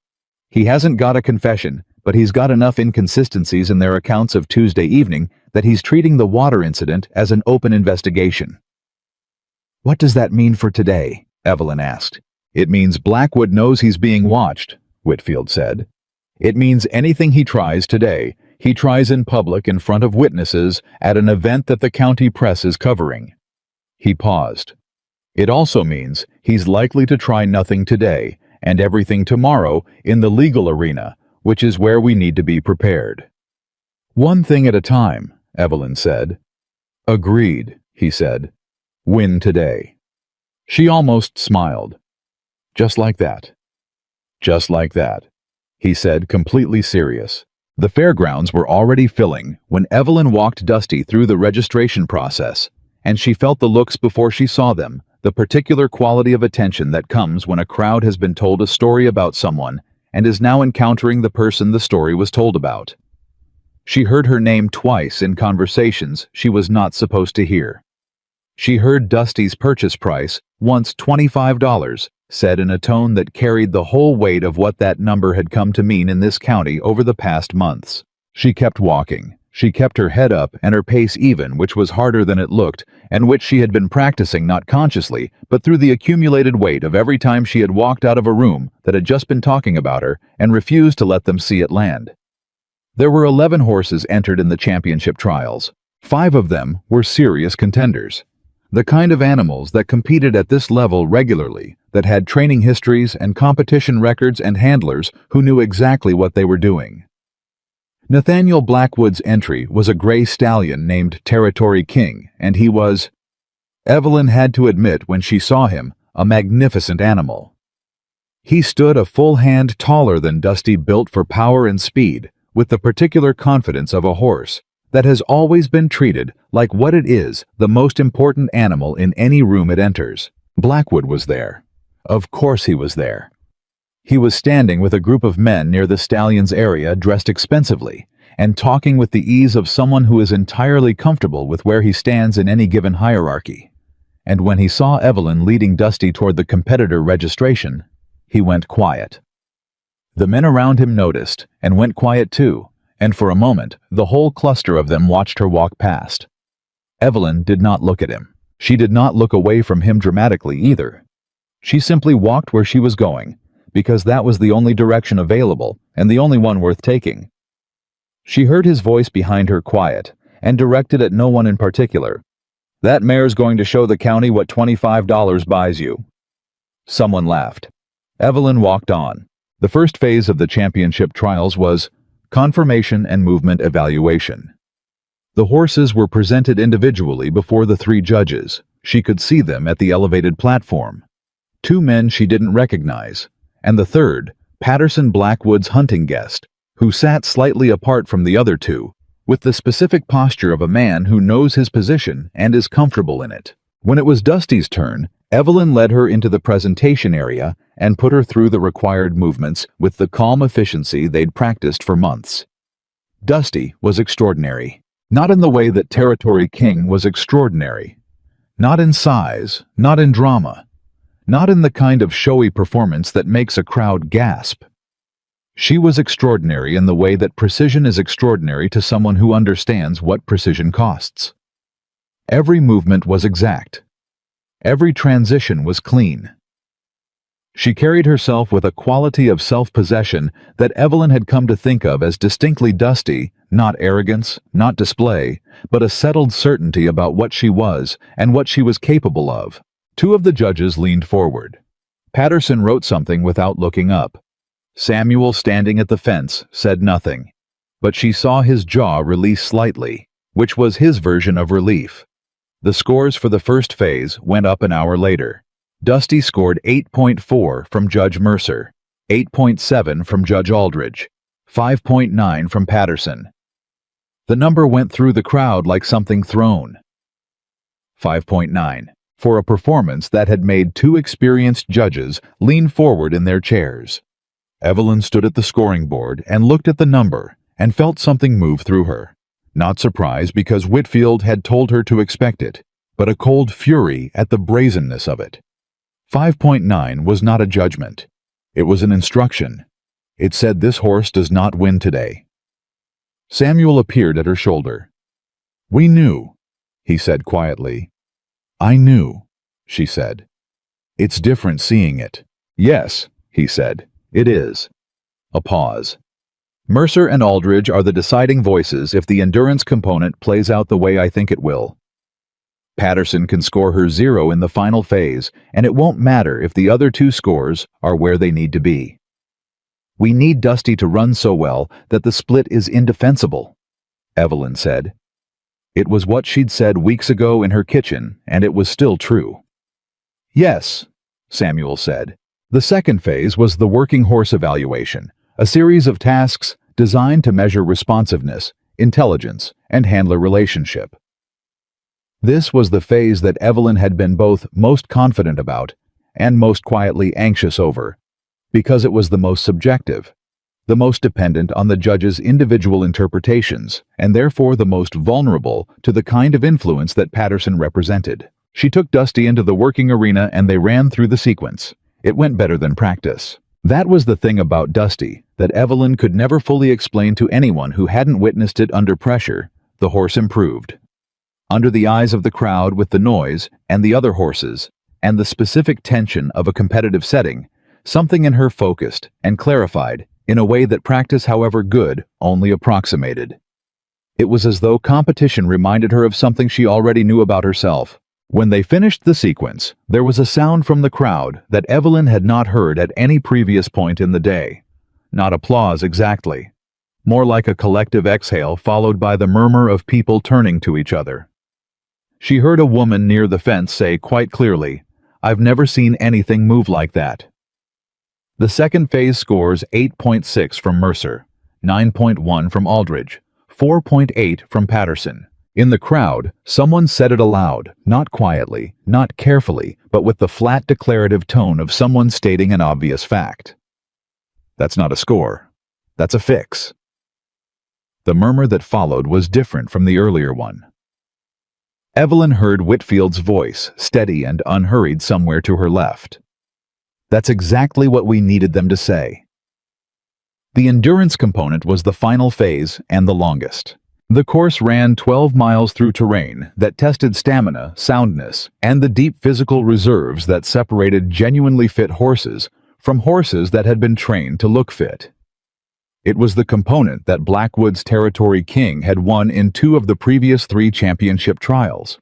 "He hasn't got a confession, but he's got enough inconsistencies in their accounts of Tuesday evening that he's treating the water incident as an open investigation." "What does that mean for today?" Evelyn asked. "It means Blackwood knows he's being watched," Whitfield said. "It means anything he tries today, he tries in public in front of witnesses at an event that the county press is covering." He paused. "It also means he's likely to try nothing today and everything tomorrow in the legal arena, which is where we need to be prepared." "One thing at a time," Evelyn said. "Agreed," he said. "Win today." She almost smiled. "Just like that." "Just like that," he said, completely serious. The fairgrounds were already filling when Evelyn walked Dusty through the registration process, and she felt the looks before she saw them, the particular quality of attention that comes when a crowd has been told a story about someone and is now encountering the person the story was told about. She heard her name twice in conversations she was not supposed to hear. She heard Dusty's purchase price, once $25, said in a tone that carried the whole weight of what that number had come to mean in this county over the past months. She kept walking. She kept her head up and her pace even, which was harder than it looked, and which she had been practicing not consciously, but through the accumulated weight of every time she had walked out of a room that had just been talking about her and refused to let them see it land. There were 11 horses entered in the championship trials. 5 of them were serious contenders. The kind of animals that competed at this level regularly, that had training histories and competition records and handlers who knew exactly what they were doing. Nathaniel Blackwood's entry was a gray stallion named Territory King, and he was, Evelyn had to admit when she saw him, a magnificent animal. He stood a full hand taller than Dusty, built for power and speed, with the particular confidence of a horse that has always been treated like what it is, the most important animal in any room it enters. Blackwood was there. Of course he was there. He was standing with a group of men near the stallion's area, dressed expensively, and talking with the ease of someone who is entirely comfortable with where he stands in any given hierarchy. And when he saw Evelyn leading Dusty toward the competitor registration, he went quiet. The men around him noticed and went quiet too, and for a moment the whole cluster of them watched her walk past. Evelyn did not look at him. She did not look away from him dramatically either. She simply walked where she was going, because that was the only direction available and the only one worth taking. She heard his voice behind her, quiet and directed at no one in particular. "That mare's going to show the county what $25 buys you." Someone laughed. Evelyn walked on. The first phase of the championship trials was conformation and movement evaluation. The horses were presented individually before the 3 judges. She could see them at the elevated platform. 2 men she didn't recognize, and the third, Patterson Blackwood's hunting guest, who sat slightly apart from the other 2, with the specific posture of a man who knows his position and is comfortable in it. When it was Dusty's turn, Evelyn led her into the presentation area and put her through the required movements with the calm efficiency they'd practiced for months. Dusty was extraordinary. Not in the way that Territory King was extraordinary. Not in size, not in drama. Not in the kind of showy performance that makes a crowd gasp. She was extraordinary in the way that precision is extraordinary to someone who understands what precision costs. Every movement was exact. Every transition was clean. She carried herself with a quality of self-possession that Evelyn had come to think of as distinctly Dusty, not arrogance, not display, but a settled certainty about what she was and what she was capable of. 2 of the judges leaned forward. Patterson wrote something without looking up. Samuel, standing at the fence, said nothing, but she saw his jaw release slightly, which was his version of relief. The scores for the first phase went up an hour later. Dusty scored 8.4 from Judge Mercer, 8.7 from Judge Aldridge, 5.9 from Patterson. The number went through the crowd like something thrown. 5.9, for a performance that had made two experienced judges lean forward in their chairs. Evelyn stood at the scoring board and looked at the number and felt something move through her. Not surprise because Whitfield had told her to expect it, but a cold fury at the brazenness of it. 5.9 was not a judgment. It was an instruction. It said this horse does not win today. Samuel appeared at her shoulder. "We knew," he said quietly. "I knew," she said. "It's different seeing it." "Yes," he said, "it is." A pause. "Mercer and Aldridge are the deciding voices if the endurance component plays out the way I think it will. Patterson can score her 0 in the final phase, and it won't matter if the other two scores are where they need to be. We need Dusty to run so well that the split is indefensible," Evelyn said. It was what she'd said weeks ago in her kitchen, and it was still true. "Yes," Samuel said. The second phase was the working horse evaluation, a series of tasks designed to measure responsiveness, intelligence, and handler relationship. This was the phase that Evelyn had been both most confident about and most quietly anxious over, because it was the most subjective, the most dependent on the judge's individual interpretations, and therefore the most vulnerable to the kind of influence that Patterson represented. She took Dusty into the working arena and they ran through the sequence. It went better than practice. That was the thing about Dusty that Evelyn could never fully explain to anyone who hadn't witnessed it under pressure. The horse improved. Under the eyes of the crowd, with the noise and the other horses and the specific tension of a competitive setting, something in her focused and clarified in a way that practice, however good, only approximated. It was as though competition reminded her of something she already knew about herself. When they finished the sequence, there was a sound from the crowd that Evelyn had not heard at any previous point in the day. Not applause exactly. More like a collective exhale followed by the murmur of people turning to each other. She heard a woman near the fence say quite clearly, "I've never seen anything move like that." The second phase scores 8.6 from Mercer, 9.1 from Aldridge, 4.8 from Patterson. In the crowd, someone said it aloud, not quietly, not carefully, but with the flat declarative tone of someone stating an obvious fact. "That's not a score. That's a fix." The murmur that followed was different from the earlier one. Evelyn heard Whitfield's voice, steady and unhurried somewhere to her left. "That's exactly what we needed them to say." The endurance component was the final phase and the longest. The course ran 12 miles through terrain that tested stamina, soundness, and the deep physical reserves that separated genuinely fit horses from horses that had been trained to look fit. It was the component that Blackwood's Territory King had won in 2 of the previous 3 championship trials.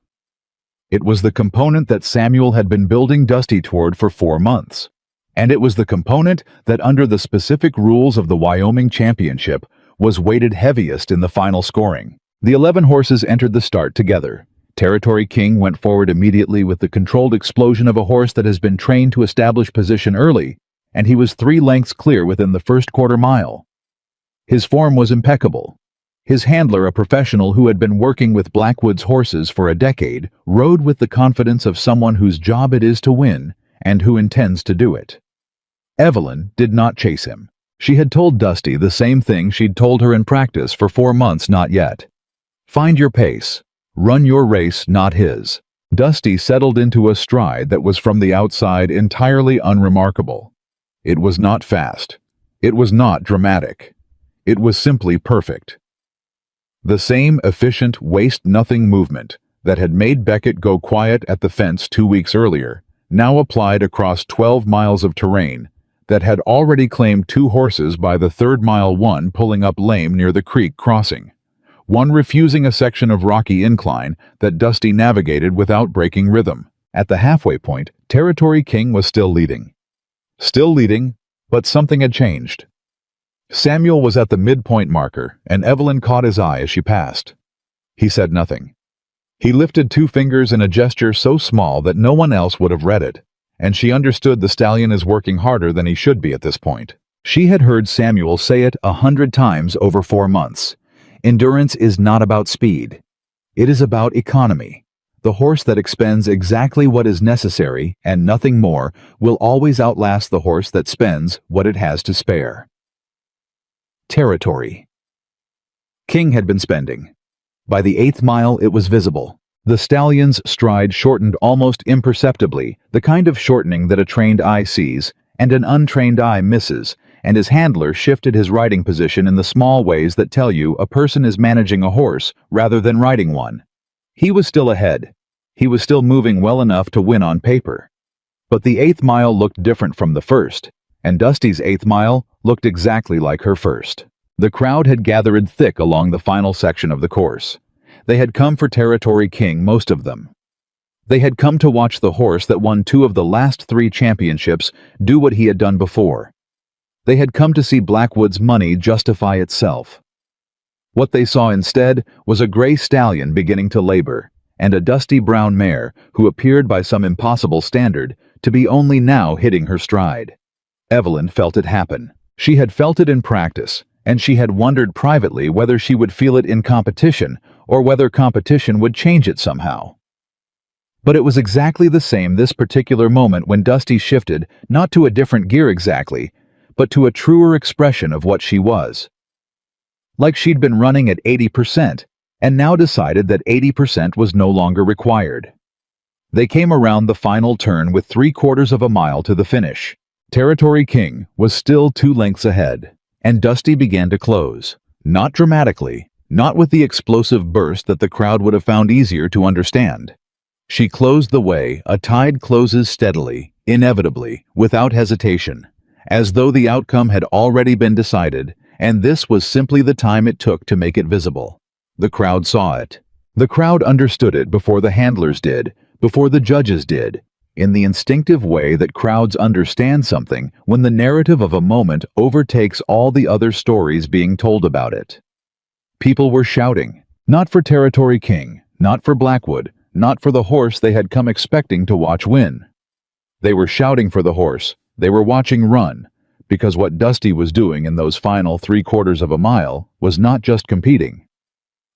It was the component that Samuel had been building Dusty toward for 4 months. And it was the component that, under the specific rules of the Wyoming Championship, was weighted heaviest in the final scoring. The 11 horses entered the start together. Territory King went forward immediately with the controlled explosion of a horse that has been trained to establish position early, and he was 3 lengths clear within the first quarter mile. His form was impeccable. His handler, a professional who had been working with Blackwood's horses for a decade, rode with the confidence of someone whose job it is to win and who intends to do it. Evelyn did not chase him. She had told Dusty the same thing she'd told her in practice for 4 months, not yet. Find your pace. Run your race, not his. Dusty settled into a stride that was from the outside entirely unremarkable. It was not fast. It was not dramatic. It was simply perfect. The same efficient, waste-nothing movement that had made Beckett go quiet at the fence 2 weeks earlier now applied across 12 miles of terrain that had already claimed 2 horses by the 3rd mile, one pulling up lame near the creek crossing, one refusing a section of rocky incline that Dusty navigated without breaking rhythm. At the halfway point, Territory King was still leading. Still leading, but something had changed. Samuel was at the midpoint marker, and Evelyn caught his eye as she passed. He said nothing. He lifted 2 fingers in a gesture so small that no one else would have read it, and she understood the stallion is working harder than he should be at this point. She had heard Samuel say it 100 times over 4 months. Endurance is not about speed. It is about economy. The horse that expends exactly what is necessary and nothing more will always outlast the horse that spends what it has to spare. Territory. King had been spending. By the 8th mile it was visible. The stallion's stride shortened almost imperceptibly, the kind of shortening that a trained eye sees and an untrained eye misses, and his handler shifted his riding position in the small ways that tell you a person is managing a horse rather than riding one. He was still ahead. He was still moving well enough to win on paper. But the 8th mile looked different from the first, and Dusty's 8th mile looked exactly like her first. The crowd had gathered thick along the final section of the course. They had come for Territory King, most of them. They had come to watch the horse that won 2 of the last 3 championships do what he had done before. They had come to see Blackwood's money justify itself. What they saw instead was a gray stallion beginning to labor, and a dusty brown mare who appeared by some impossible standard to be only now hitting her stride. Evelyn felt it happen. She had felt it in practice, and she had wondered privately whether she would feel it in competition or whether competition would change it somehow. But it was exactly the same this particular moment when Dusty shifted not to a different gear exactly, but to a truer expression of what she was. Like she'd been running at 80%, and now decided that 80% was no longer required. They came around the final turn with 3/4 of a mile to the finish. Territory King was still 2 lengths ahead, and Dusty began to close. Not dramatically, not with the explosive burst that the crowd would have found easier to understand. She closed the way a tide closes steadily, inevitably, without hesitation, as though the outcome had already been decided, and this was simply the time it took to make it visible. The crowd saw it. The crowd understood it before the handlers did, before the judges did, in the instinctive way that crowds understand something when the narrative of a moment overtakes all the other stories being told about it. People were shouting, not for Territory King, not for Blackwood, not for the horse they had come expecting to watch win. They were shouting for the horse they were watching run, because what Dusty was doing in those final 3/4 of a mile was not just competing.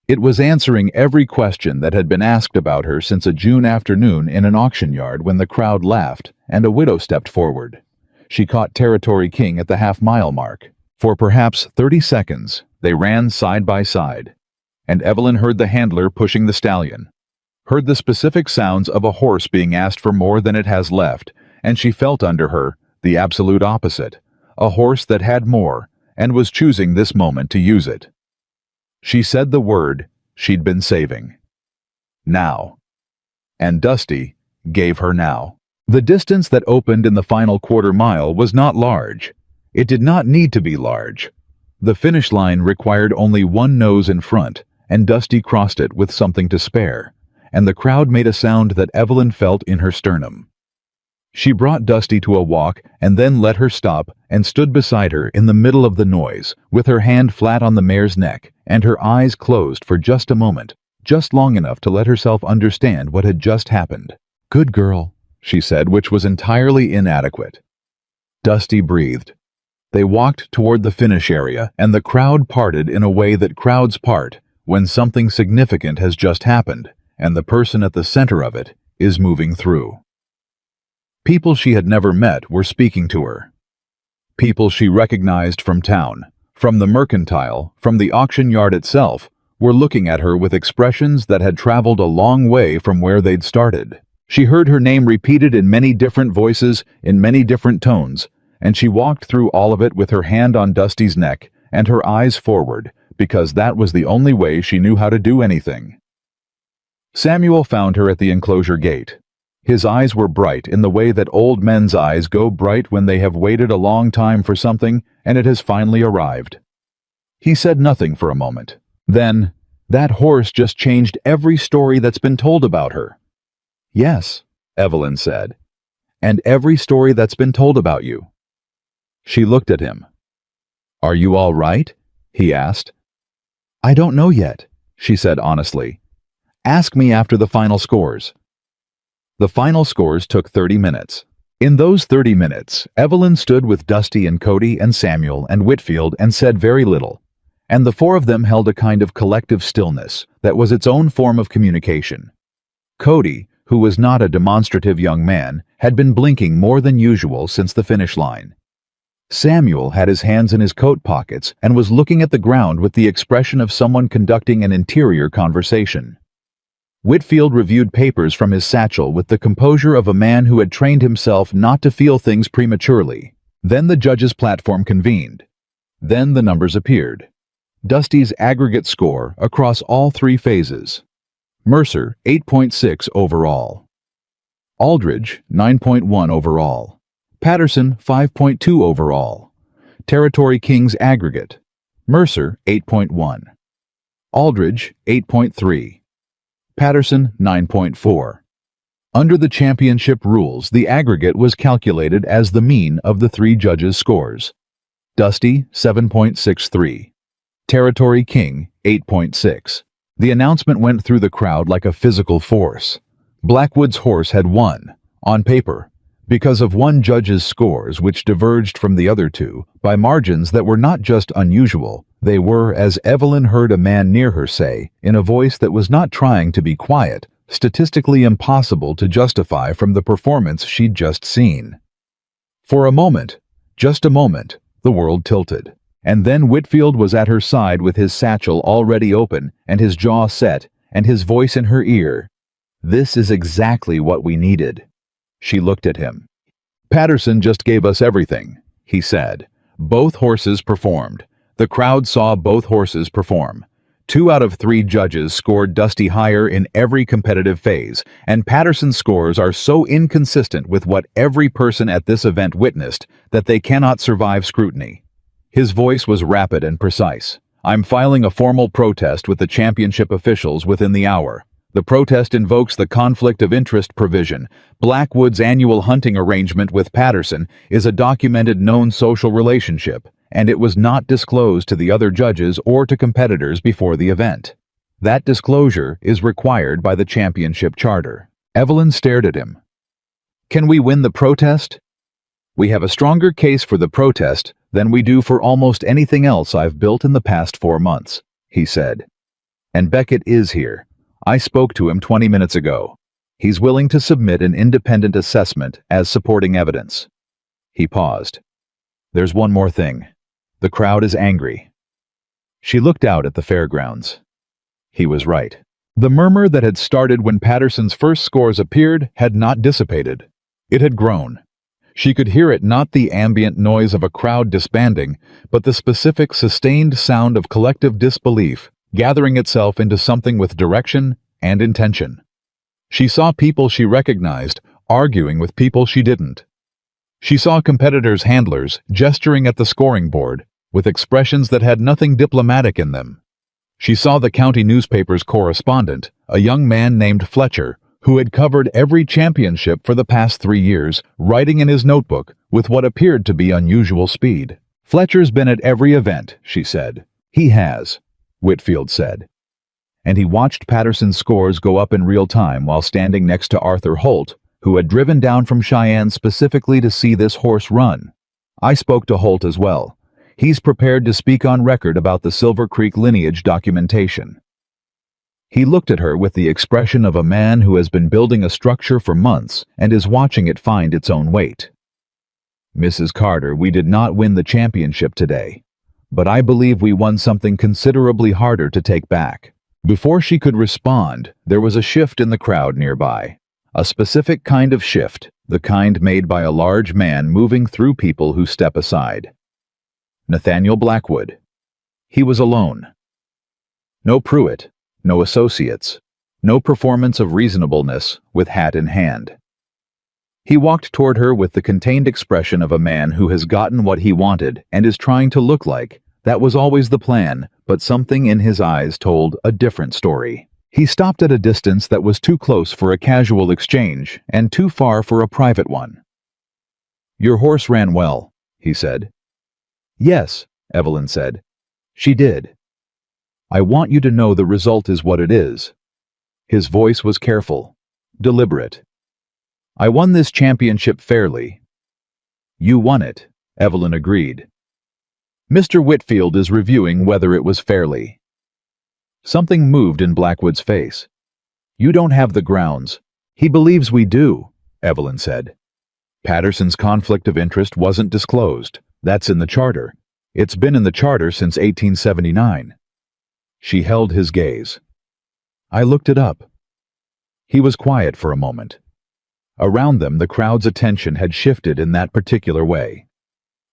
It was answering every question that had been asked about her since a June afternoon in an auction yard when the crowd laughed and a widow stepped forward. She caught Territory King at the half-mile mark. For perhaps 30 seconds, they ran side by side, and Evelyn heard the handler pushing the stallion, heard the specific sounds of a horse being asked for more than it has left, and she felt under her the absolute opposite, a horse that had more and was choosing this moment to use it. She said the word she'd been saving. Now. And Dusty gave her now. The distance that opened in the final 1/4 mile was not large. It did not need to be large. The finish line required only one nose in front, and Dusty crossed it with something to spare, and the crowd made a sound that Evelyn felt in her sternum. She brought Dusty to a walk and then let her stop and stood beside her in the middle of the noise, with her hand flat on the mare's neck and her eyes closed for just a moment, just long enough to let herself understand what had just happened. "Good girl," she said, which was entirely inadequate. Dusty breathed. They walked toward the finish area, and the crowd parted in a way that crowds part when something significant has just happened, and the person at the center of it is moving through. People she had never met were speaking to her. People she recognized from town, from the mercantile, from the auction yard itself, were looking at her with expressions that had traveled a long way from where they'd started. She heard her name repeated in many different voices, in many different tones, and she walked through all of it with her hand on Dusty's neck and her eyes forward, because that was the only way she knew how to do anything. Samuel found her at the enclosure gate. His eyes were bright in the way that old men's eyes go bright when they have waited a long time for something and it has finally arrived. He said nothing for a moment. Then, "That horse just changed every story that's been told about her." "Yes," Evelyn said, "and every story that's been told about you." She looked at him. "Are you all right?" he asked. "I don't know yet," she said honestly. Ask me after the final scores." The final scores took 30 minutes. In those 30 minutes, Evelyn stood with Dusty and Cody and Samuel and Whitfield and said very little. And the four of them held a kind of collective stillness that was its own form of communication. Cody, who was not a demonstrative young man, had been blinking more than usual since the finish line. Samuel had his hands in his coat pockets and was looking at the ground with the expression of someone conducting an interior conversation. Whitfield reviewed papers from his satchel with the composure of a man who had trained himself not to feel things prematurely. Then the judges' platform convened. Then the numbers appeared. Dusty's aggregate score across all three phases. Mercer, 8.6 overall. Aldridge, 9.1 overall. Patterson, 5.2 overall. Territory Kings aggregate. Mercer, 8.1. Aldridge, 8.3. Patterson, 9.4. Under the championship rules, the aggregate was calculated as the mean of the three judges' scores. Dusty, 7.63. Territory King, 8.6. The announcement went through the crowd like a physical force. Blackwood's horse had won, on paper, because of one judge's scores which diverged from the other two by margins that were not just unusual, they were, as Evelyn heard a man near her say, in a voice that was not trying to be quiet, statistically impossible to justify from the performance she'd just seen. For a moment, just a moment, the world tilted. And then Whitfield was at her side with his satchel already open and his jaw set and his voice in her ear. "This is exactly what we needed." She looked at him. "Patterson just gave us everything," he said. Both horses performed. The crowd saw both horses perform. 2 out of 3 judges scored Dusty higher in every competitive phase, and Patterson's scores are so inconsistent with what every person at this event witnessed that they cannot survive scrutiny. His voice was rapid and precise. "I'm filing a formal protest with the championship officials within the hour. The protest invokes the conflict of interest provision. Blackwood's annual hunting arrangement with Patterson is a documented known social relationship, and it was not disclosed to the other judges or to competitors before the event. That disclosure is required by the championship charter." Evelyn stared at him. "Can we win the protest?" "We have a stronger case for the protest than we do for almost anything else I've built in the past 4 months, he said. "And Beckett is here. I spoke to him 20 minutes ago. He's willing to submit an independent assessment as supporting evidence." He paused. "There's one more thing. The crowd is angry." She looked out at the fairgrounds. He was right. The murmur that had started when Patterson's first scores appeared had not dissipated. It had grown. She could hear it, not the ambient noise of a crowd disbanding, but the specific, sustained sound of collective disbelief, gathering itself into something with direction and intention. She saw people she recognized arguing with people she didn't. She saw competitors' handlers gesturing at the scoring board with expressions that had nothing diplomatic in them. She saw the county newspaper's correspondent, a young man named Fletcher, who had covered every championship for the past 3 years, writing in his notebook with what appeared to be unusual speed. "Fletcher's been at every event," she said. "He has," Whitfield said. And he watched Patterson's scores go up in real time while standing next to Arthur Holt, who had driven down from Cheyenne specifically to see this horse run. I spoke to Holt as well. He's prepared to speak on record about the Silver Creek lineage documentation. He looked at her with the expression of a man who has been building a structure for months and is watching it find its own weight. "Mrs. Carter, we did not win the championship today, but I believe we won something considerably harder to take back." Before she could respond, there was a shift in the crowd nearby. A specific kind of shift, the kind made by a large man moving through people who step aside. Nathaniel Blackwood. He was alone. No Pruitt. No associates, no performance of reasonableness with hat in hand. He walked toward her with the contained expression of a man who has gotten what he wanted and is trying to look like that was always the plan, but something in his eyes told a different story. He stopped at a distance that was too close for a casual exchange and too far for a private one. "Your horse ran well," he said. "Yes," Evelyn said. "She did. I want you to know the result is what it is." His voice was careful, deliberate. "I won this championship fairly." "You won it," Evelyn agreed. "Mr. Whitfield is reviewing whether it was fairly." Something moved in Blackwood's face. "You don't have the grounds." "He believes we do," Evelyn said. "Patterson's conflict of interest wasn't disclosed. That's in the charter. It's been in the charter since 1879. She held his gaze. "I looked it up." He was quiet for a moment. Around them, the crowd's attention had shifted in that particular way.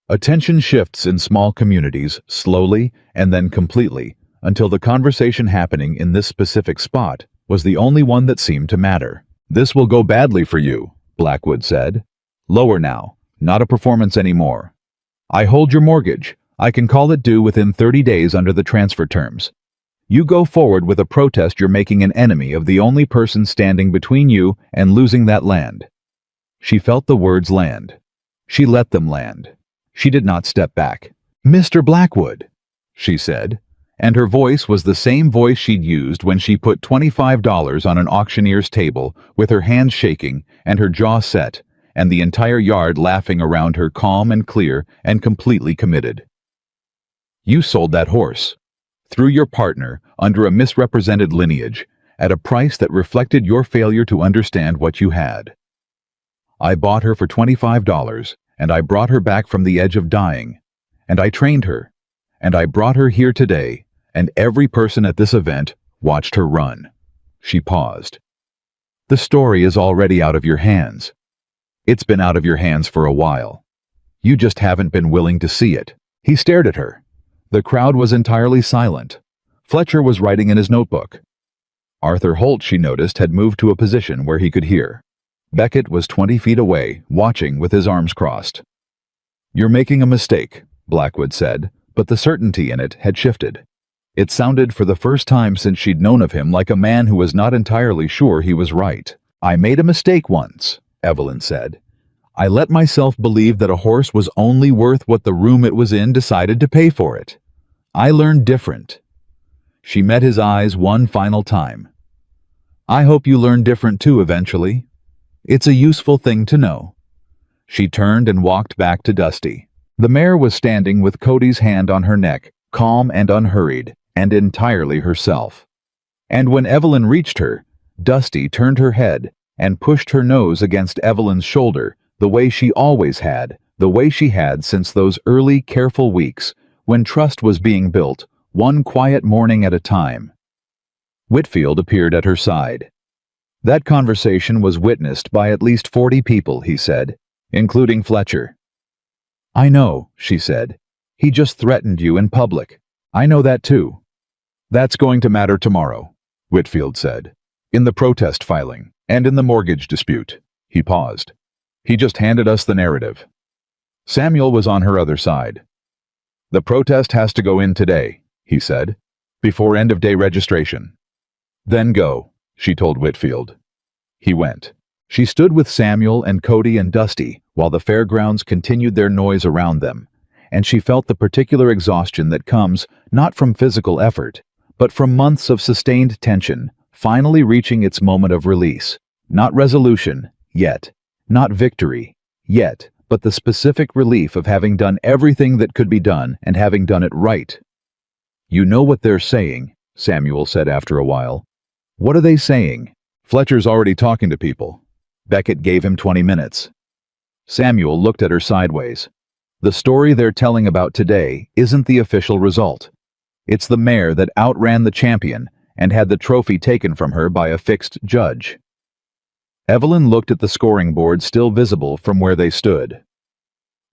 Attention shifts in small communities, slowly and then completely, until the conversation happening in this specific spot was the only one that seemed to matter. "This will go badly for you," Blackwood said. "Lower now. Not a performance anymore. I hold your mortgage. I can call it due within 30 days under the transfer terms. You go forward with a protest, you're making an enemy of the only person standing between you and losing that land." She felt the words land. She let them land. She did not step back. "Mr. Blackwood," she said, and her voice was the same voice she'd used when she put $25 on an auctioneer's table, with her hands shaking and her jaw set, and the entire yard laughing around her, calm and clear and completely committed. "You sold that horse, through your partner, under a misrepresented lineage, at a price that reflected your failure to understand what you had. I bought her for $25, and I brought her back from the edge of dying, and I trained her, and I brought her here today, and every person at this event watched her run." She paused. "The story is already out of your hands. It's been out of your hands for a while. You just haven't been willing to see it." He stared at her. The crowd was entirely silent. Fletcher was writing in his notebook. Arthur Holt, she noticed, had moved to a position where he could hear. Beckett was 20 feet away, watching with his arms crossed. "You're making a mistake," Blackwood said, but the certainty in it had shifted. It sounded for the first time since she'd known of him like a man who was not entirely sure he was right. "I made a mistake once," Evelyn said. "I let myself believe that a horse was only worth what the room it was in decided to pay for it. I learned different." She met his eyes one final time. "I hope you learn different too eventually. It's a useful thing to know." She turned and walked back to Dusty. The mare was standing with Cody's hand on her neck, calm and unhurried, and entirely herself. And when Evelyn reached her, Dusty turned her head and pushed her nose against Evelyn's shoulder, the way she always had, the way she had since those early, careful weeks, when trust was being built, one quiet morning at a time. Whitfield appeared at her side. "That conversation was witnessed by at least 40 people," he said, including Fletcher. "I know," she said. "He just threatened you in public. I know that too." "That's going to matter tomorrow," Whitfield said. "In the protest filing, and in the mortgage dispute." He paused. "He just handed us the narrative." Samuel was on her other side. "The protest has to go in today," he said, "before end-of-day registration." "Then go," she told Whitfield. He went. She stood with Samuel and Cody and Dusty while the fairgrounds continued their noise around them, and she felt the particular exhaustion that comes not from physical effort, but from months of sustained tension, finally reaching its moment of release. Not resolution, yet. Not victory, yet, but the specific relief of having done everything that could be done and having done it right. "You know what they're saying," Samuel said after a while. "What are they saying?" "Fletcher's already talking to people." Beckett gave him 20 minutes. Samuel looked at her sideways. "The story they're telling about today isn't the official result. It's the mare that outran the champion and had the trophy taken from her by a fixed judge." Evelyn looked at the scoring board still visible from where they stood.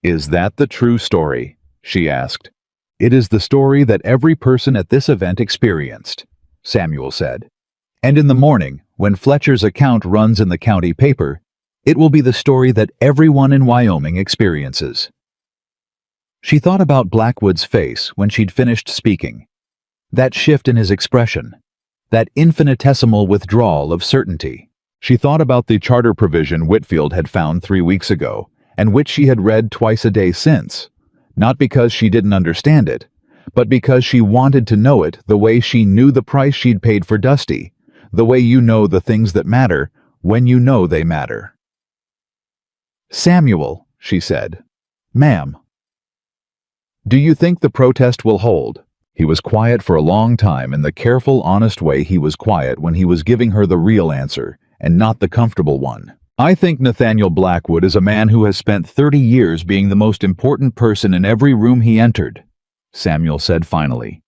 "Is that the true story?" she asked. "It is the story that every person at this event experienced," Samuel said. "And in the morning, when Fletcher's account runs in the county paper, it will be the story that everyone in Wyoming experiences." She thought about Blackwood's face when she'd finished speaking. That shift in his expression. That infinitesimal withdrawal of certainty. She thought about the charter provision Whitfield had found 3 weeks ago, and which she had read twice a day since, not because she didn't understand it, but because she wanted to know it the way she knew the price she'd paid for Dusty, The way you know the things that matter when you know they matter. "Samuel," she said. "Ma'am." "Do you think the protest will hold?" He was quiet for a long time in the careful, honest way he was quiet when he was giving her the real answer, and not the comfortable one. "I think Nathaniel Blackwood is a man who has spent 30 years being the most important person in every room he entered," Samuel said finally.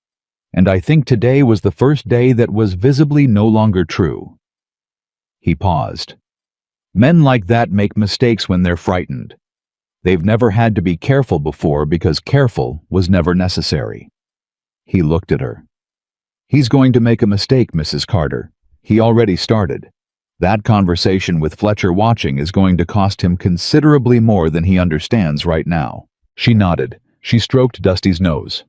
"And I think today was the first day that was visibly no longer true." He paused. "Men like that make mistakes when they're frightened. They've never had to be careful before because careful was never necessary." He looked at her. "He's going to make a mistake, Mrs. Carter. He already started. That conversation with Fletcher watching is going to cost him considerably more than he understands right now." She nodded. She stroked Dusty's nose.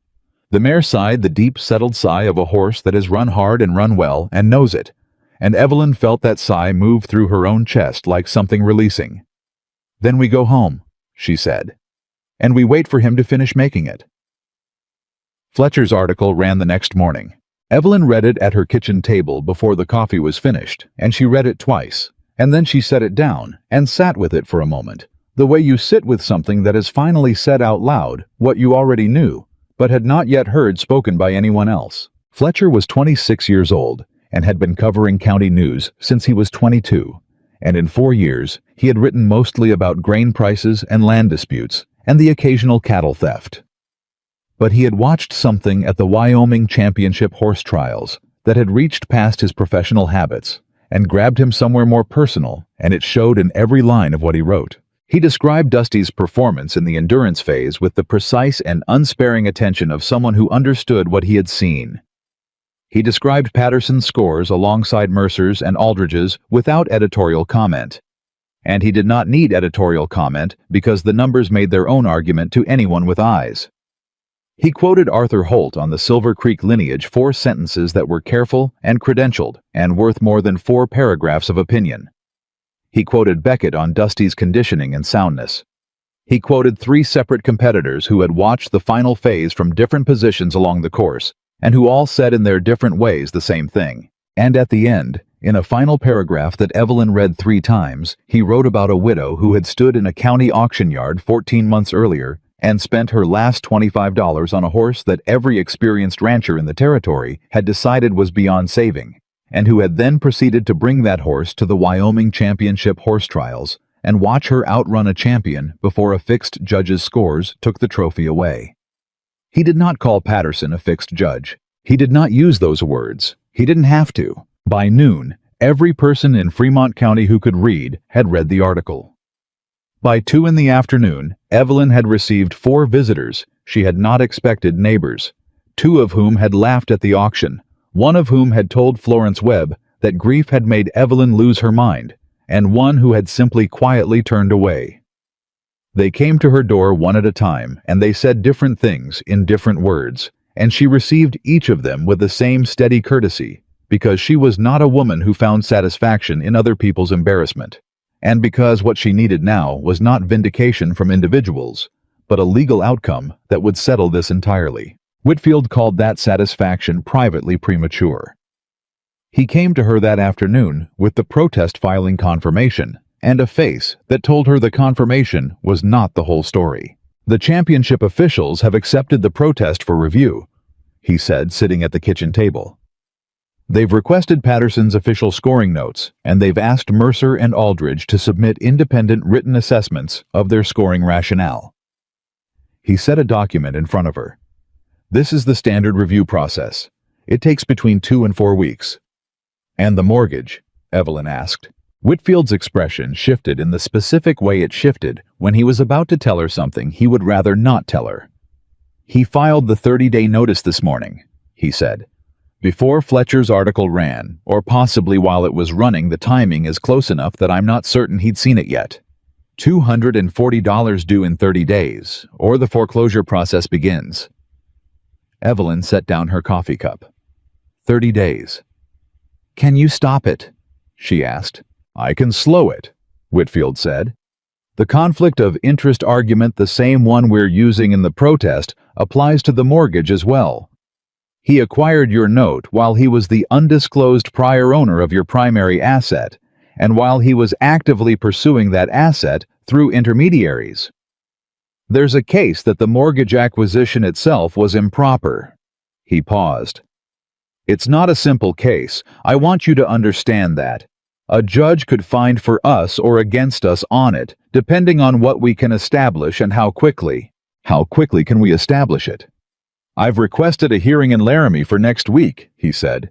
The mare sighed the deep, settled sigh of a horse that has run hard and run well and knows it, and Evelyn felt that sigh move through her own chest like something releasing. "Then we go home," she said, "and we wait for him to finish making it." Fletcher's article ran the next morning. Evelyn read it at her kitchen table before the coffee was finished, and she read it twice, and then she set it down and sat with it for a moment, the way you sit with something that has finally said out loud what you already knew, but had not yet heard spoken by anyone else. Fletcher was 26 years old and had been covering county news since he was 22, and in 4 years he had written mostly about grain prices and land disputes and the occasional cattle theft. But he had watched something at the Wyoming Championship horse trials that had reached past his professional habits and grabbed him somewhere more personal, and it showed in every line of what he wrote. He described Dusty's performance in the endurance phase with the precise and unsparing attention of someone who understood what he had seen. He described Patterson's scores alongside Mercer's and Aldridge's without editorial comment. And he did not need editorial comment because the numbers made their own argument to anyone with eyes. He quoted Arthur Holt on the Silver Creek lineage 4 sentences that were careful and credentialed and worth more than 4 paragraphs of opinion. He quoted Beckett on Dusty's conditioning and soundness. He quoted 3 separate competitors who had watched the final phase from different positions along the course and who all said in their different ways the same thing. And at the end, in a final paragraph that Evelyn read 3 times, he wrote about a widow who had stood in a county auction yard 14 months earlier and spent her last $25 on a horse that every experienced rancher in the territory had decided was beyond saving, and who had then proceeded to bring that horse to the Wyoming Championship horse trials and watch her outrun a champion before a fixed judge's scores took the trophy away. He did not call Patterson a fixed judge. He did not use those words. He didn't have to. By noon, every person in Fremont County who could read had read the article. By 2 in the afternoon, Evelyn had received 4 visitors she had not expected, neighbors, 2 of whom had laughed at the auction, 1 of whom had told Florence Webb that grief had made Evelyn lose her mind, and 1 who had simply quietly turned away. They came to her door one at a time, and they said different things in different words, and she received each of them with the same steady courtesy, because she was not a woman who found satisfaction in other people's embarrassment, and because what she needed now was not vindication from individuals, but a legal outcome that would settle this entirely. Whitfield called that satisfaction privately premature. He came to her that afternoon with the protest filing confirmation and a face that told her the confirmation was not the whole story. "The championship officials have accepted the protest for review," he said, sitting at the kitchen table. "They've requested Patterson's official scoring notes, and they've asked Mercer and Aldridge to submit independent written assessments of their scoring rationale." He set a document in front of her. "This is the standard review process. It takes between 2 and 4 weeks. "And the mortgage?" Evelyn asked. Whitfield's expression shifted in the specific way it shifted when he was about to tell her something he would rather not tell her. "He filed the 30-day notice this morning," he said. "Before Fletcher's article ran, or possibly while it was running. The timing is close enough that I'm not certain he'd seen it yet. $240 due in 30 days, or the foreclosure process begins." Evelyn set down her coffee cup. 30 days. "Can you stop it?" she asked. "I can slow it," Whitfield said. "The conflict of interest argument, the same one we're using in the protest, applies to the mortgage as well." He acquired your note while he was the undisclosed prior owner of your primary asset, and while he was actively pursuing that asset through intermediaries. There's a case that the mortgage acquisition itself was improper." He paused. "It's not a simple case. I want you to understand that. A judge could find for us or against us on it, depending on what we can establish and how quickly. How quickly can we establish it?" "I've requested a hearing in Laramie for next week," he said.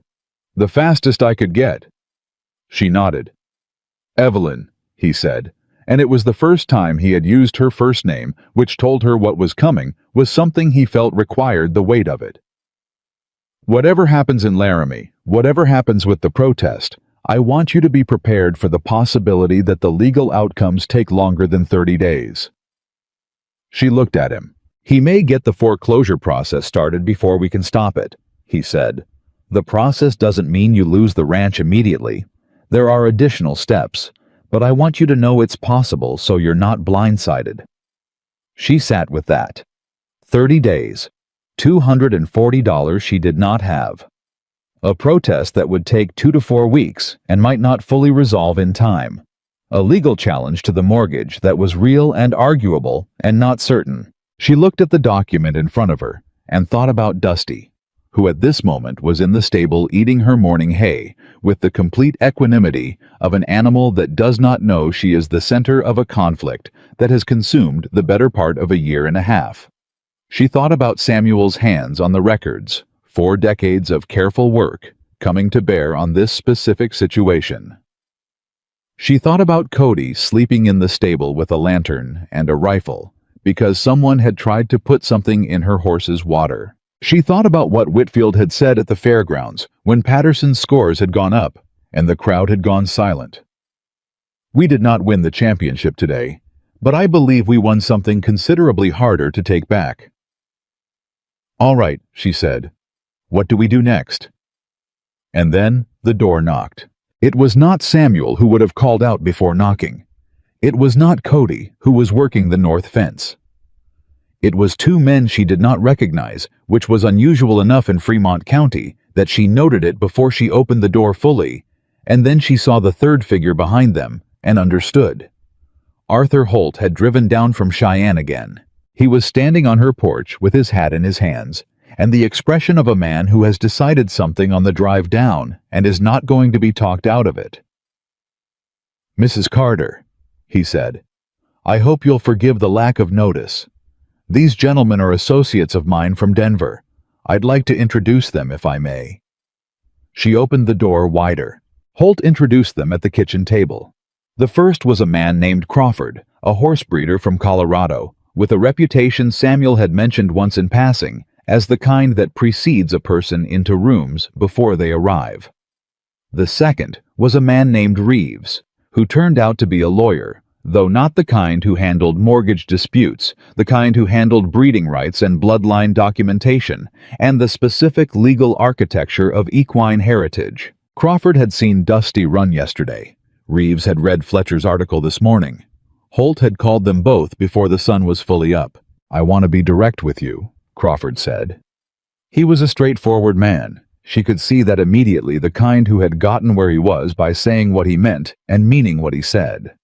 "The fastest I could get." She nodded. "Evelyn," he said, and it was the first time he had used her first name, which told her what was coming was something he felt required the weight of it. "Whatever happens in Laramie, whatever happens with the protest, I want you to be prepared for the possibility that the legal outcomes take longer than 30 days. She looked at him. "He may get the foreclosure process started before we can stop it," he said. "The process doesn't mean you lose the ranch immediately. There are additional steps, but I want you to know it's possible so you're not blindsided." She sat with that. 30 days. $240 she did not have. A protest that would take 2 to 4 weeks and might not fully resolve in time. A legal challenge to the mortgage that was real and arguable and not certain. She looked at the document in front of her and thought about Dusty, who at this moment was in the stable eating her morning hay with the complete equanimity of an animal that does not know she is the center of a conflict that has consumed the better part of a year and a half. She thought about Samuel's hands on the records, 4 decades of careful work coming to bear on this specific situation. She thought about Cody sleeping in the stable with a lantern and a rifle because someone had tried to put something in her horse's water. She thought about what Whitfield had said at the fairgrounds when Patterson's scores had gone up and the crowd had gone silent. "We did not win the championship today, but I believe we won something considerably harder to take back." "All right," she said. "What do we do next?" And then the door knocked. It was not Samuel who would have called out before knocking. It was not Cody who was working the north fence. It was 2 men she did not recognize, which was unusual enough in Fremont County that she noted it before she opened the door fully, and then she saw the third figure behind them and understood. Arthur Holt had driven down from Cheyenne again. He was standing on her porch with his hat in his hands, and the expression of a man who has decided something on the drive down and is not going to be talked out of it. "Mrs. Carter," he said, "I hope you'll forgive the lack of notice. These gentlemen are associates of mine from Denver. I'd like to introduce them if I may." She opened the door wider. Holt introduced them at the kitchen table. The first was a man named Crawford, a horse breeder from Colorado, with a reputation Samuel had mentioned once in passing as the kind that precedes a person into rooms before they arrive. The second was a man named Reeves, who turned out to be a lawyer, though not the kind who handled mortgage disputes, the kind who handled breeding rights and bloodline documentation, and the specific legal architecture of equine heritage. Crawford had seen Dusty run yesterday. Reeves had read Fletcher's article this morning. Holt had called them both before the sun was fully up. "I want to be direct with you," Crawford said. He was a straightforward man. She could see that immediately, the kind who had gotten where he was by saying what he meant and meaning what he said.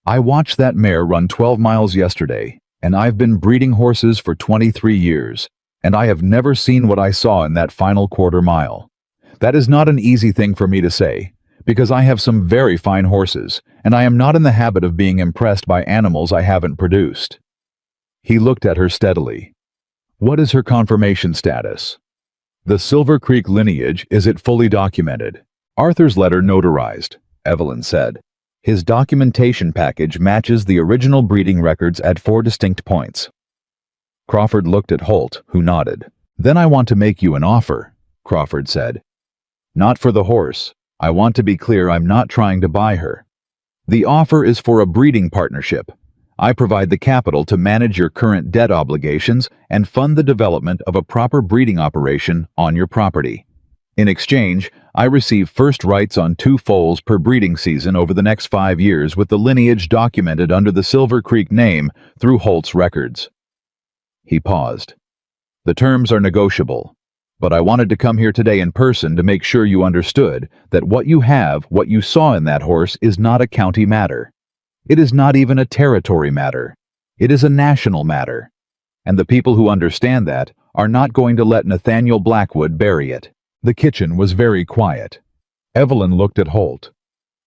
"I watched that mare run 12 miles yesterday, and I've been breeding horses for 23 years, and I have never seen what I saw in that final quarter mile. That is not an easy thing for me to say, because I have some very fine horses, and I am not in the habit of being impressed by animals I haven't produced." He looked at her steadily. "What is her confirmation status?" "The Silver Creek lineage, is it fully documented?" "Arthur's letter notarized," Evelyn said. "His documentation package matches the original breeding records at 4 distinct points." Crawford looked at Holt, who nodded. "Then I want to make you an offer," Crawford said. "Not for the horse. I want to be clear, I'm not trying to buy her. The offer is for a breeding partnership. I provide the capital to manage your current debt obligations and fund the development of a proper breeding operation on your property. In exchange, I receive first rights on 2 foals per breeding season over the next 5 years with the lineage documented under the Silver Creek name through Holt's records." He paused. "The terms are negotiable." But I wanted to come here today in person to make sure you understood that what you saw in that horse is not a county matter. It is not even a territory matter. It is a national matter. And the people who understand that are not going to let Nathaniel Blackwood bury it." The kitchen was very quiet. Evelyn looked at Holt.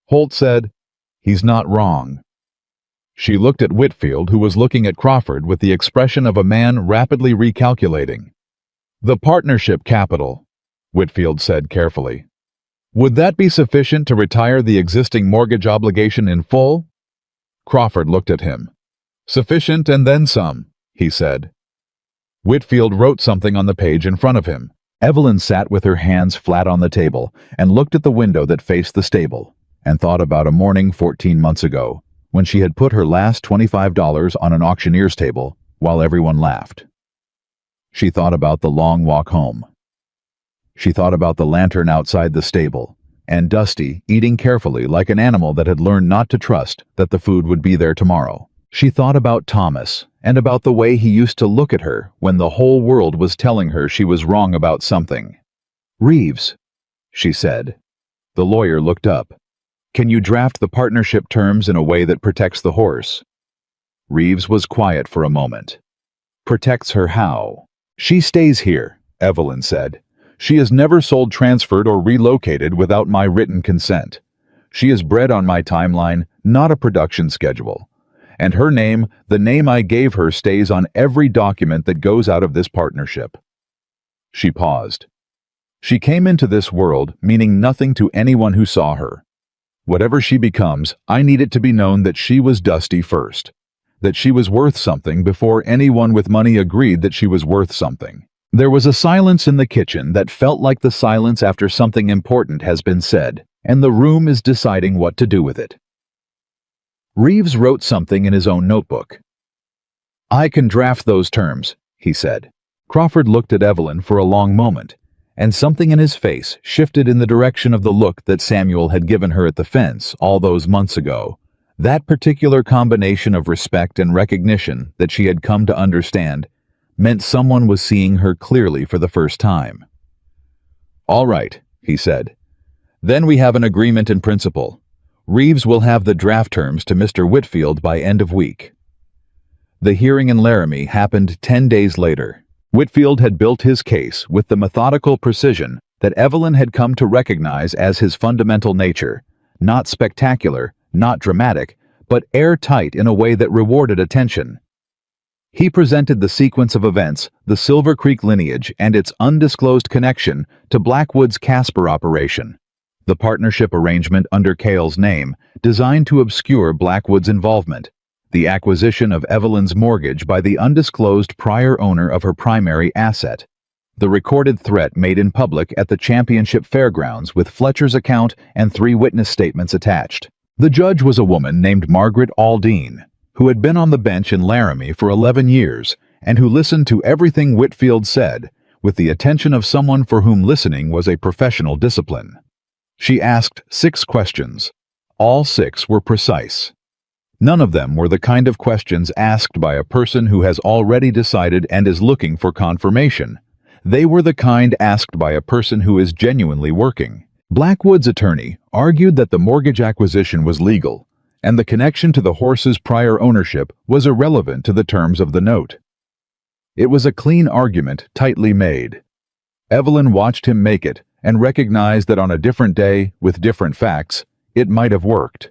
Holt said, "He's not wrong." She looked at Whitfield, who was looking at Crawford with the expression of a man rapidly recalculating. "The partnership capital," Whitfield said carefully. "Would that be sufficient to retire the existing mortgage obligation in full?" Crawford looked at him. "Sufficient and then some," he said. Whitfield wrote something on the page in front of him. Evelyn sat with her hands flat on the table and looked at the window that faced the stable, and thought about a morning 14 months ago, when she had put her last $25 on an auctioneer's table while everyone laughed. She thought about the long walk home. She thought about the lantern outside the stable, and Dusty eating carefully like an animal that had learned not to trust that the food would be there tomorrow. She thought about Thomas, and about the way he used to look at her when the whole world was telling her she was wrong about something. "Reeves," she said. The lawyer looked up. "Can you draft the partnership terms in a way that protects the horse?" Reeves was quiet for a moment. "Protects her how?" "She stays here," Evelyn said. "She is never sold, transferred, or relocated without my written consent. She is bred on my timeline, not a production schedule. And her name, the name I gave her, stays on every document that goes out of this partnership." She paused. She came into this world meaning nothing to anyone who saw her. Whatever she becomes, I need it to be known that she was Dusty first. That she was worth something before anyone with money agreed that she was worth something. There was a silence in the kitchen that felt like the silence after something important has been said, and the room is deciding what to do with it. Reeves wrote something in his own notebook. "I can draft those terms," he said. Crawford looked at Evelyn for a long moment, and something in his face shifted in the direction of the look that Samuel had given her at the fence all those months ago. That particular combination of respect and recognition that she had come to understand meant someone was seeing her clearly for the first time. "All right," he said. "Then we have an agreement in principle. Reeves will have the draft terms to Mr. Whitfield by end of week." The hearing in Laramie happened 10 days later. Whitfield had built his case with the methodical precision that Evelyn had come to recognize as his fundamental nature, not spectacular, not dramatic, but airtight in a way that rewarded attention. He presented the sequence of events, the Silver Creek lineage and its undisclosed connection to Blackwood's Casper operation, the partnership arrangement under Cale's name, designed to obscure Blackwood's involvement, the acquisition of Evelyn's mortgage by the undisclosed prior owner of her primary asset, the recorded threat made in public at the championship fairgrounds with Fletcher's account and 3 witness statements attached. The judge was a woman named Margaret Aldine, who had been on the bench in Laramie for 11 years and who listened to everything Whitfield said with the attention of someone for whom listening was a professional discipline. She asked 6 questions. All 6 were precise. None of them were the kind of questions asked by a person who has already decided and is looking for confirmation. They were the kind asked by a person who is genuinely working. Blackwood's attorney argued that the mortgage acquisition was legal, and the connection to the horse's prior ownership was irrelevant to the terms of the note. It was a clean argument, tightly made. Evelyn watched him make it and recognized that on a different day, with different facts, it might have worked.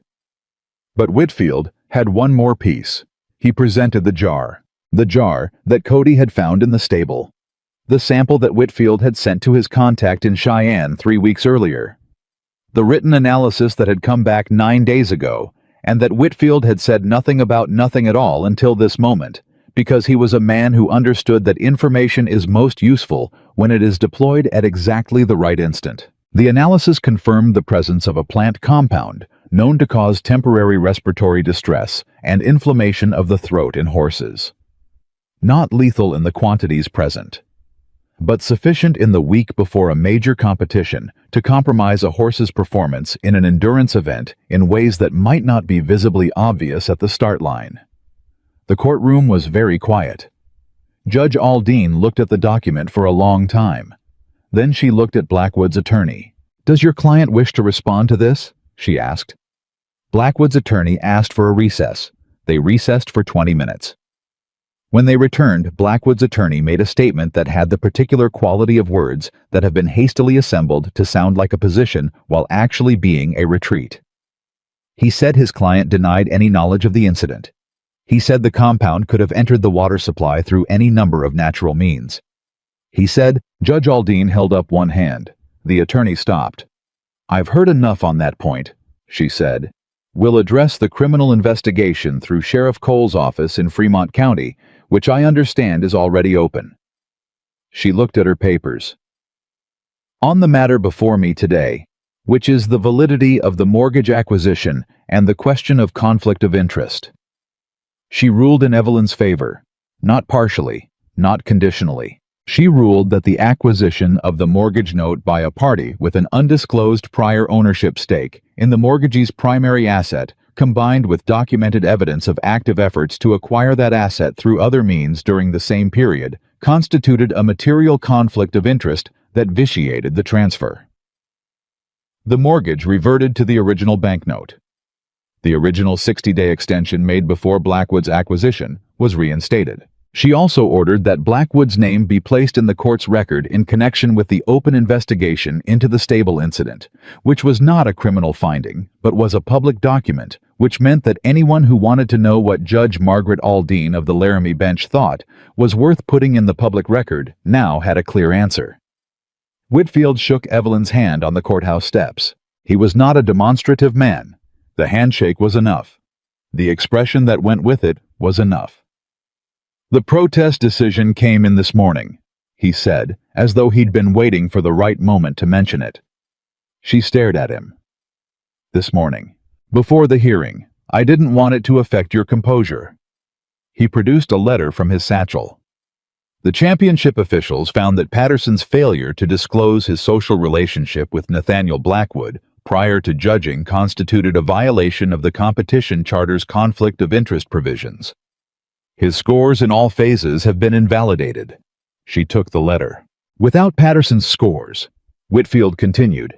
But Whitfield had one more piece. He presented the jar that Cody had found in the stable, the sample that Whitfield had sent to his contact in Cheyenne 3 weeks earlier, the written analysis that had come back 9 days ago, and that Whitfield had said nothing about nothing at all until this moment, because he was a man who understood that information is most useful when it is deployed at exactly the right instant. The analysis confirmed the presence of a plant compound known to cause temporary respiratory distress and inflammation of the throat in horses. Not lethal in the quantities present, but sufficient in the week before a major competition to compromise a horse's performance in an endurance event in ways that might not be visibly obvious at the start line. The courtroom was very quiet. Judge Aldine looked at the document for a long time. Then she looked at Blackwood's attorney. "Does your client wish to respond to this?" she asked. Blackwood's attorney asked for a recess. They recessed for 20 minutes. When they returned, Blackwood's attorney made a statement that had the particular quality of words that have been hastily assembled to sound like a position while actually being a retreat. He said his client denied any knowledge of the incident. He said the compound could have entered the water supply through any number of natural means. He said, Judge Aldean held up one hand. The attorney stopped. "I've heard enough on that point," she said. "We'll address the criminal investigation through Sheriff Cole's office in Fremont County, which I understand is already open." She looked at her papers. "On the matter before me today, which is the validity of the mortgage acquisition and the question of conflict of interest." She ruled in Evelyn's favor, not partially, not conditionally. She ruled that the acquisition of the mortgage note by a party with an undisclosed prior ownership stake in the mortgagee's primary asset, combined with documented evidence of active efforts to acquire that asset through other means during the same period, constituted a material conflict of interest that vitiated the transfer. The mortgage reverted to the original banknote. The original 60-day extension made before Blackwood's acquisition was reinstated. She also ordered that Blackwood's name be placed in the court's record in connection with the open investigation into the stable incident, which was not a criminal finding, but was a public document, which meant that anyone who wanted to know what Judge Margaret Aldean of the Laramie bench thought was worth putting in the public record now had a clear answer. Whitfield shook Evelyn's hand on the courthouse steps. He was not a demonstrative man. The handshake was enough. The expression that went with it was enough. "The protest decision came in this morning," he said, as though he'd been waiting for the right moment to mention it. She stared at him. "This morning. Before the hearing. I didn't want it to affect your composure." He produced a letter from his satchel. The championship officials found that Patterson's failure to disclose his social relationship with Nathaniel Blackwood prior to judging constituted a violation of the competition charter's conflict of interest provisions. His scores in all phases have been invalidated. She took the letter. "Without Patterson's scores," Whitfield continued,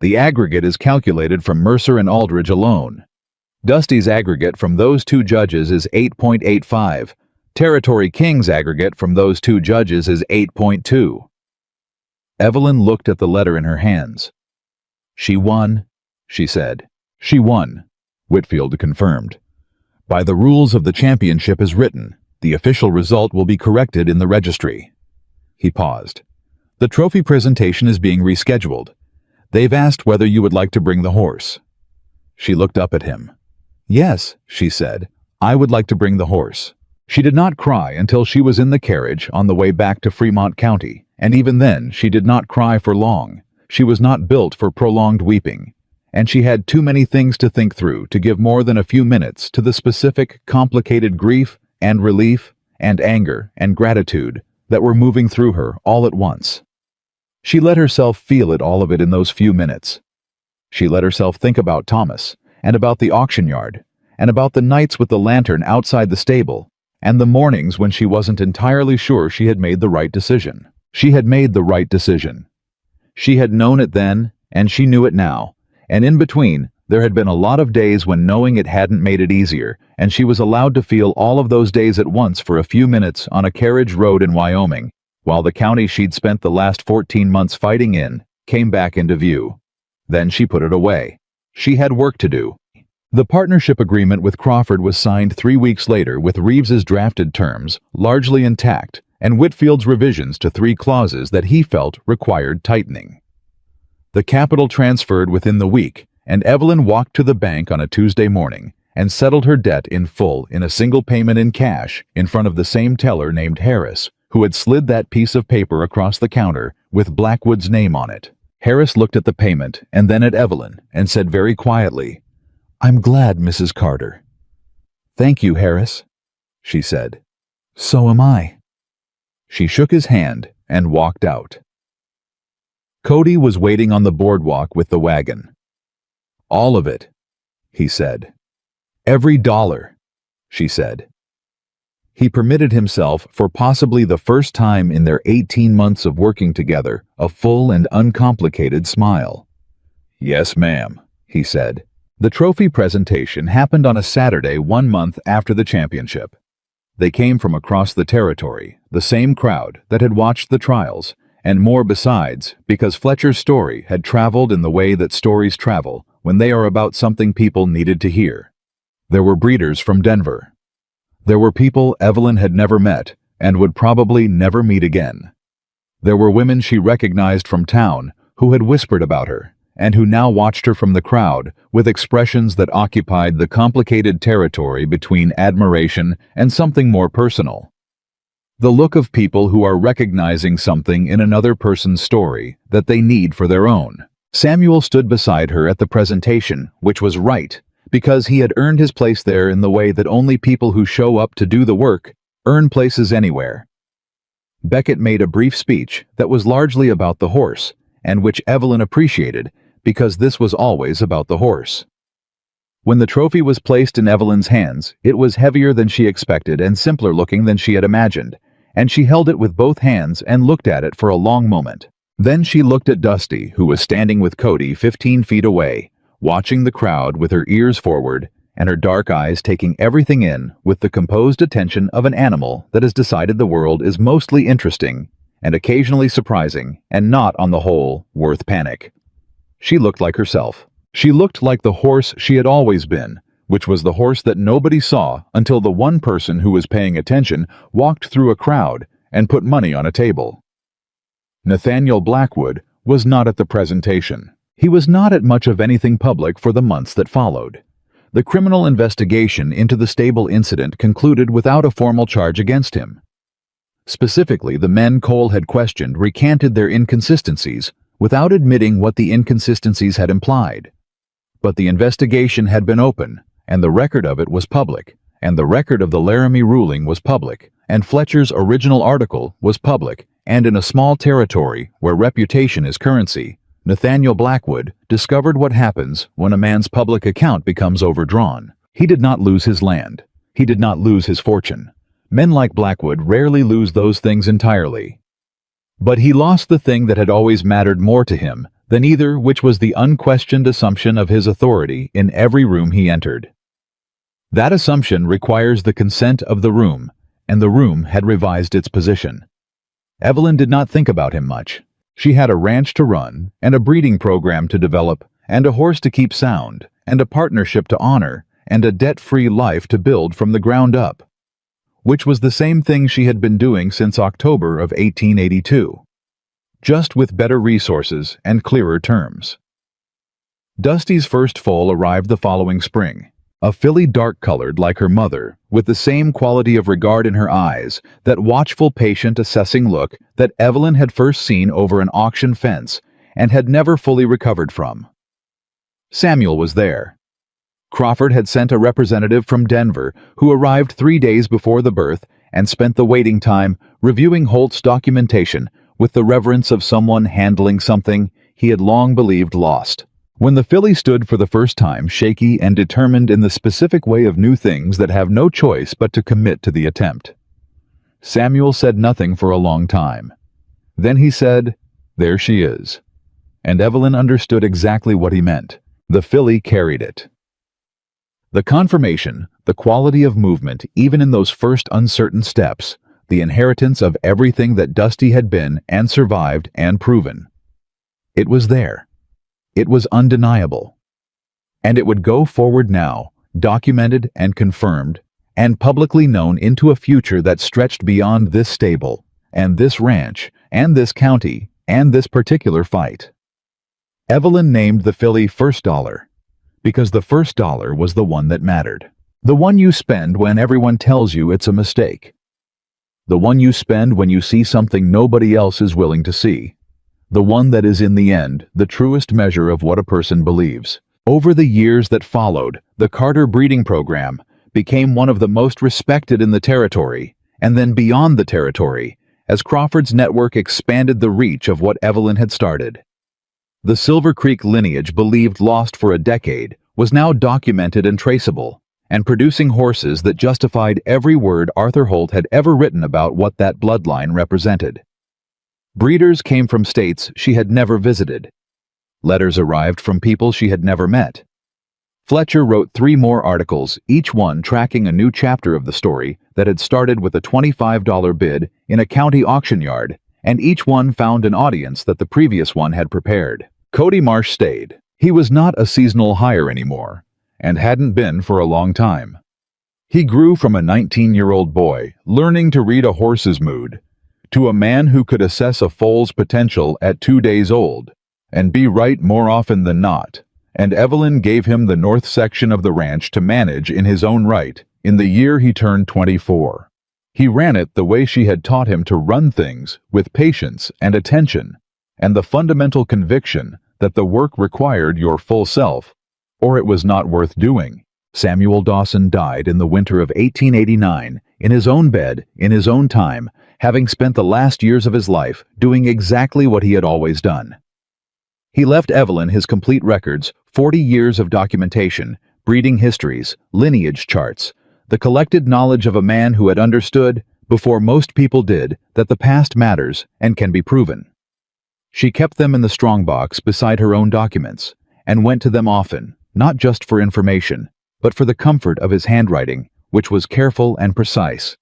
"the aggregate is calculated from Mercer and Aldridge alone. Dusty's aggregate from those two judges is 8.85. Territory King's aggregate from those two judges is 8.2. Evelyn looked at the letter in her hands. "She won," she said. "She won," Whitfield confirmed. "By the rules of the championship as written, the official result will be corrected in the registry." He paused. "The trophy presentation is being rescheduled. They've asked whether you would like to bring the horse." She looked up at him. "Yes," she said, "I would like to bring the horse." She did not cry until she was in the carriage on the way back to Fremont County, and even then she did not cry for long. She was not built for prolonged weeping, and she had too many things to think through to give more than a few minutes to the specific, complicated grief and relief and anger and gratitude that were moving through her all at once. She let herself feel it, all of it, in those few minutes. She let herself think about Thomas, and about the auction yard, and about the nights with the lantern outside the stable, and the mornings when she wasn't entirely sure she had made the right decision. She had made the right decision. She had known it then, and she knew it now, and in between, there had been a lot of days when knowing it hadn't made it easier, and she was allowed to feel all of those days at once for a few minutes on a carriage road in Wyoming, while the county she'd spent the last 14 months fighting in came back into view. Then she put it away. She had work to do. The partnership agreement with Crawford was signed 3 weeks later with Reeves's drafted terms largely intact and Whitfield's revisions to 3 clauses that he felt required tightening. The capital transferred within the week, and Evelyn walked to the bank on a Tuesday morning and settled her debt in full in a single payment in cash in front of the same teller named Harris, who had slid that piece of paper across the counter with Blackwood's name on it. Harris looked at the payment and then at Evelyn and said very quietly, "I'm glad, Mrs. Carter." "Thank you, Harris," she said. "So am I." She shook his hand and walked out. Cody was waiting on the boardwalk with the wagon. "All of it," he said. "Every dollar," she said. He permitted himself, for possibly the first time in their 18 months of working together, a full and uncomplicated smile. "Yes, ma'am," he said. The trophy presentation happened on a Saturday 1 month after the championship. They came from across the territory, the same crowd that had watched the trials, and more besides, because Fletcher's story had traveled in the way that stories travel when they are about something people needed to hear. There were breeders from Denver. There were people Evelyn had never met and would probably never meet again. There were women she recognized from town who had whispered about her and who now watched her from the crowd with expressions that occupied the complicated territory between admiration and something more personal. The look of people who are recognizing something in another person's story that they need for their own. Samuel stood beside her at the presentation, which was right, because he had earned his place there in the way that only people who show up to do the work earn places anywhere. Beckett made a brief speech that was largely about the horse, and which Evelyn appreciated, because this was always about the horse. When the trophy was placed in Evelyn's hands, it was heavier than she expected and simpler looking than she had imagined, and she held it with both hands and looked at it for a long moment. Then she looked at Dusty, who was standing with Cody 15 feet away, watching the crowd with her ears forward and her dark eyes taking everything in with the composed attention of an animal that has decided the world is mostly interesting and occasionally surprising and not, on the whole, worth panic. She looked like herself. She looked like the horse she had always been, which was the horse that nobody saw until the one person who was paying attention walked through a crowd and put money on a table. Nathaniel Blackwood was not at the presentation. He was not at much of anything public for the months that followed. The criminal investigation into the stable incident concluded without a formal charge against him. Specifically, the men Cole had questioned recanted their inconsistencies without admitting what the inconsistencies had implied. But the investigation had been open, and the record of it was public, and the record of the Laramie ruling was public, and Fletcher's original article was public, and in a small territory where reputation is currency, Nathaniel Blackwood discovered what happens when a man's public account becomes overdrawn. He did not lose his land. He did not lose his fortune. Men like Blackwood rarely lose those things entirely. But he lost the thing that had always mattered more to him than either, which was the unquestioned assumption of his authority in every room he entered. That assumption requires the consent of the room, and the room had revised its position. Evelyn did not think about him much. She had a ranch to run, and a breeding program to develop, and a horse to keep sound, and a partnership to honor, and a debt-free life to build from the ground up, which was the same thing she had been doing since October of 1882, just with better resources and clearer terms. Dusty's first foal arrived the following spring, a filly dark-colored like her mother, with the same quality of regard in her eyes, that watchful, patient, assessing look that Evelyn had first seen over an auction fence and had never fully recovered from. Samuel was there. Crawford had sent a representative from Denver who arrived 3 days before the birth and spent the waiting time reviewing Holt's documentation with the reverence of someone handling something he had long believed lost. When the filly stood for the first time, shaky and determined in the specific way of new things that have no choice but to commit to the attempt, Samuel said nothing for a long time. Then he said, "There she is." And Evelyn understood exactly what he meant. The filly carried it. The confirmation, the quality of movement, even in those first uncertain steps, the inheritance of everything that Dusty had been and survived and proven. It was there. It was undeniable. And it would go forward now, documented and confirmed, and publicly known into a future that stretched beyond this stable, and this ranch, and this county, and this particular fight. Evelyn named the filly First Dollar, because the first dollar was the one that mattered. The one you spend when everyone tells you it's a mistake. The one you spend when you see something nobody else is willing to see. The one that is in the end the truest measure of what a person believes. Over the years that followed, the Carter breeding program became one of the most respected in the territory, and then beyond the territory, as Crawford's network expanded the reach of what Evelyn had started. The Silver Creek lineage, believed lost for a decade, was now documented and traceable, and producing horses that justified every word Arthur Holt had ever written about what that bloodline represented. Breeders came from states she had never visited. Letters arrived from people she had never met. Fletcher wrote 3 more articles, each one tracking a new chapter of the story that had started with a $25 bid in a county auction yard, and each one found an audience that the previous one had prepared. Cody Marsh stayed. He was not a seasonal hire anymore, and hadn't been for a long time. He grew from a 19-year-old boy, learning to read a horse's mood, to a man who could assess a foal's potential at 2 days old, and be right more often than not. And Evelyn gave him the north section of the ranch to manage in his own right, in the year he turned 24. He ran it the way she had taught him to run things, with patience and attention, and the fundamental conviction that the work required your full self, or it was not worth doing. Samuel Dawson died in the winter of 1889, in his own bed, in his own time, having spent the last years of his life doing exactly what he had always done. He left Evelyn his complete records, 40 years of documentation, breeding histories, lineage charts, the collected knowledge of a man who had understood, before most people did, that the past matters and can be proven. She kept them in the strongbox beside her own documents, and went to them often, not just for information, but for the comfort of his handwriting, which was careful and precise,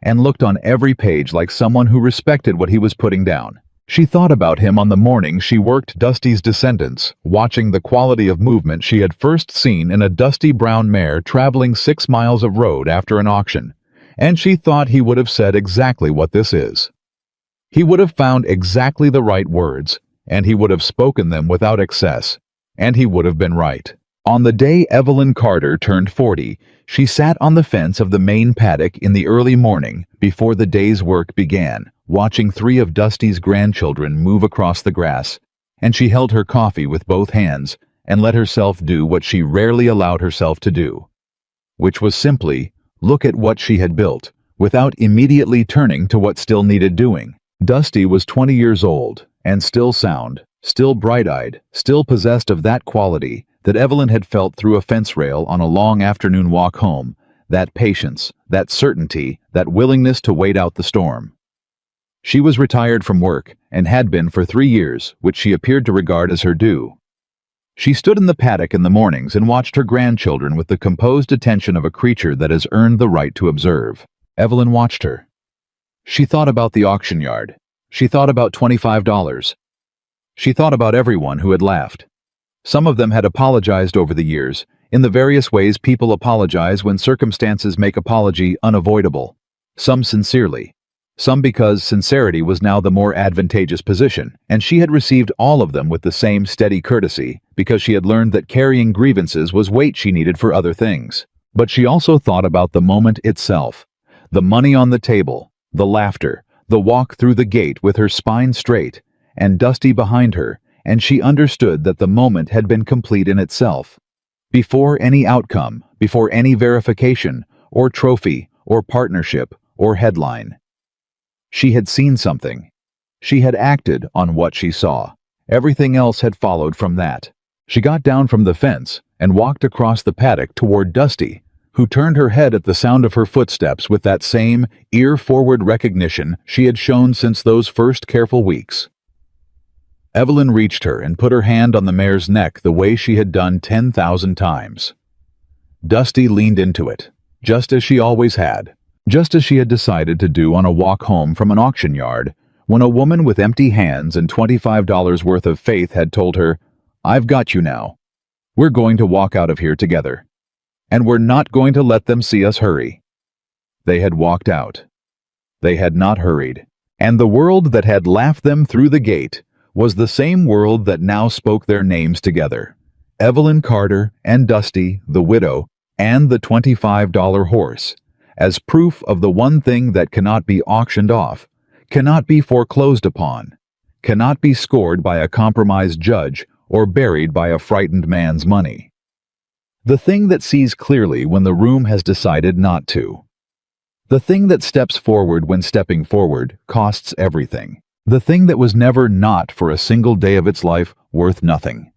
and looked on every page like someone who respected what he was putting down. She thought about him on the morning she worked Dusty's descendants, watching the quality of movement she had first seen in a dusty brown mare traveling 6 miles of road after an auction, and she thought he would have said exactly what this is. He would have found exactly the right words, and he would have spoken them without excess, and he would have been right. On the day Evelyn Carter turned 40, she sat on the fence of the main paddock in the early morning before the day's work began, watching 3 of Dusty's grandchildren move across the grass, and she held her coffee with both hands and let herself do what she rarely allowed herself to do, which was simply look at what she had built, without immediately turning to what still needed doing. Dusty was 20 years old, and still sound, still bright-eyed, still possessed of that quality that Evelyn had felt through a fence rail on a long afternoon walk home, that patience, that certainty, that willingness to wait out the storm. She was retired from work, and had been for 3 years, which she appeared to regard as her due. She stood in the paddock in the mornings and watched her grandchildren with the composed attention of a creature that has earned the right to observe. Evelyn watched her. She thought about the auction yard. She thought about $25. She thought about everyone who had laughed. Some of them had apologized over the years, in the various ways people apologize when circumstances make apology unavoidable. Some sincerely. Some because sincerity was now the more advantageous position, and she had received all of them with the same steady courtesy, because she had learned that carrying grievances was weight she needed for other things. But she also thought about the moment itself, the money on the table, the laughter, the walk through the gate with her spine straight, and Dusty behind her, and she understood that the moment had been complete in itself. Before any outcome, before any verification, or trophy, or partnership, or headline. She had seen something. She had acted on what she saw. Everything else had followed from that. She got down from the fence and walked across the paddock toward Dusty, who turned her head at the sound of her footsteps with that same ear-forward recognition she had shown since those first careful weeks. Evelyn reached her and put her hand on the mare's neck the way she had done 10,000 times. Dusty leaned into it, just as she always had, just as she had decided to do on a walk home from an auction yard, when a woman with empty hands and $25 worth of faith had told her, "I've got you now. We're going to walk out of here together. And we're not going to let them see us hurry." They had walked out. They had not hurried. And the world that had laughed them through the gate was the same world that now spoke their names together. Evelyn Carter and Dusty, the widow, and the $25 horse, as proof of the one thing that cannot be auctioned off, cannot be foreclosed upon, cannot be scored by a compromised judge or buried by a frightened man's money. The thing that sees clearly when the room has decided not to. The thing that steps forward when stepping forward costs everything. The thing that was never not for a single day of its life worth nothing.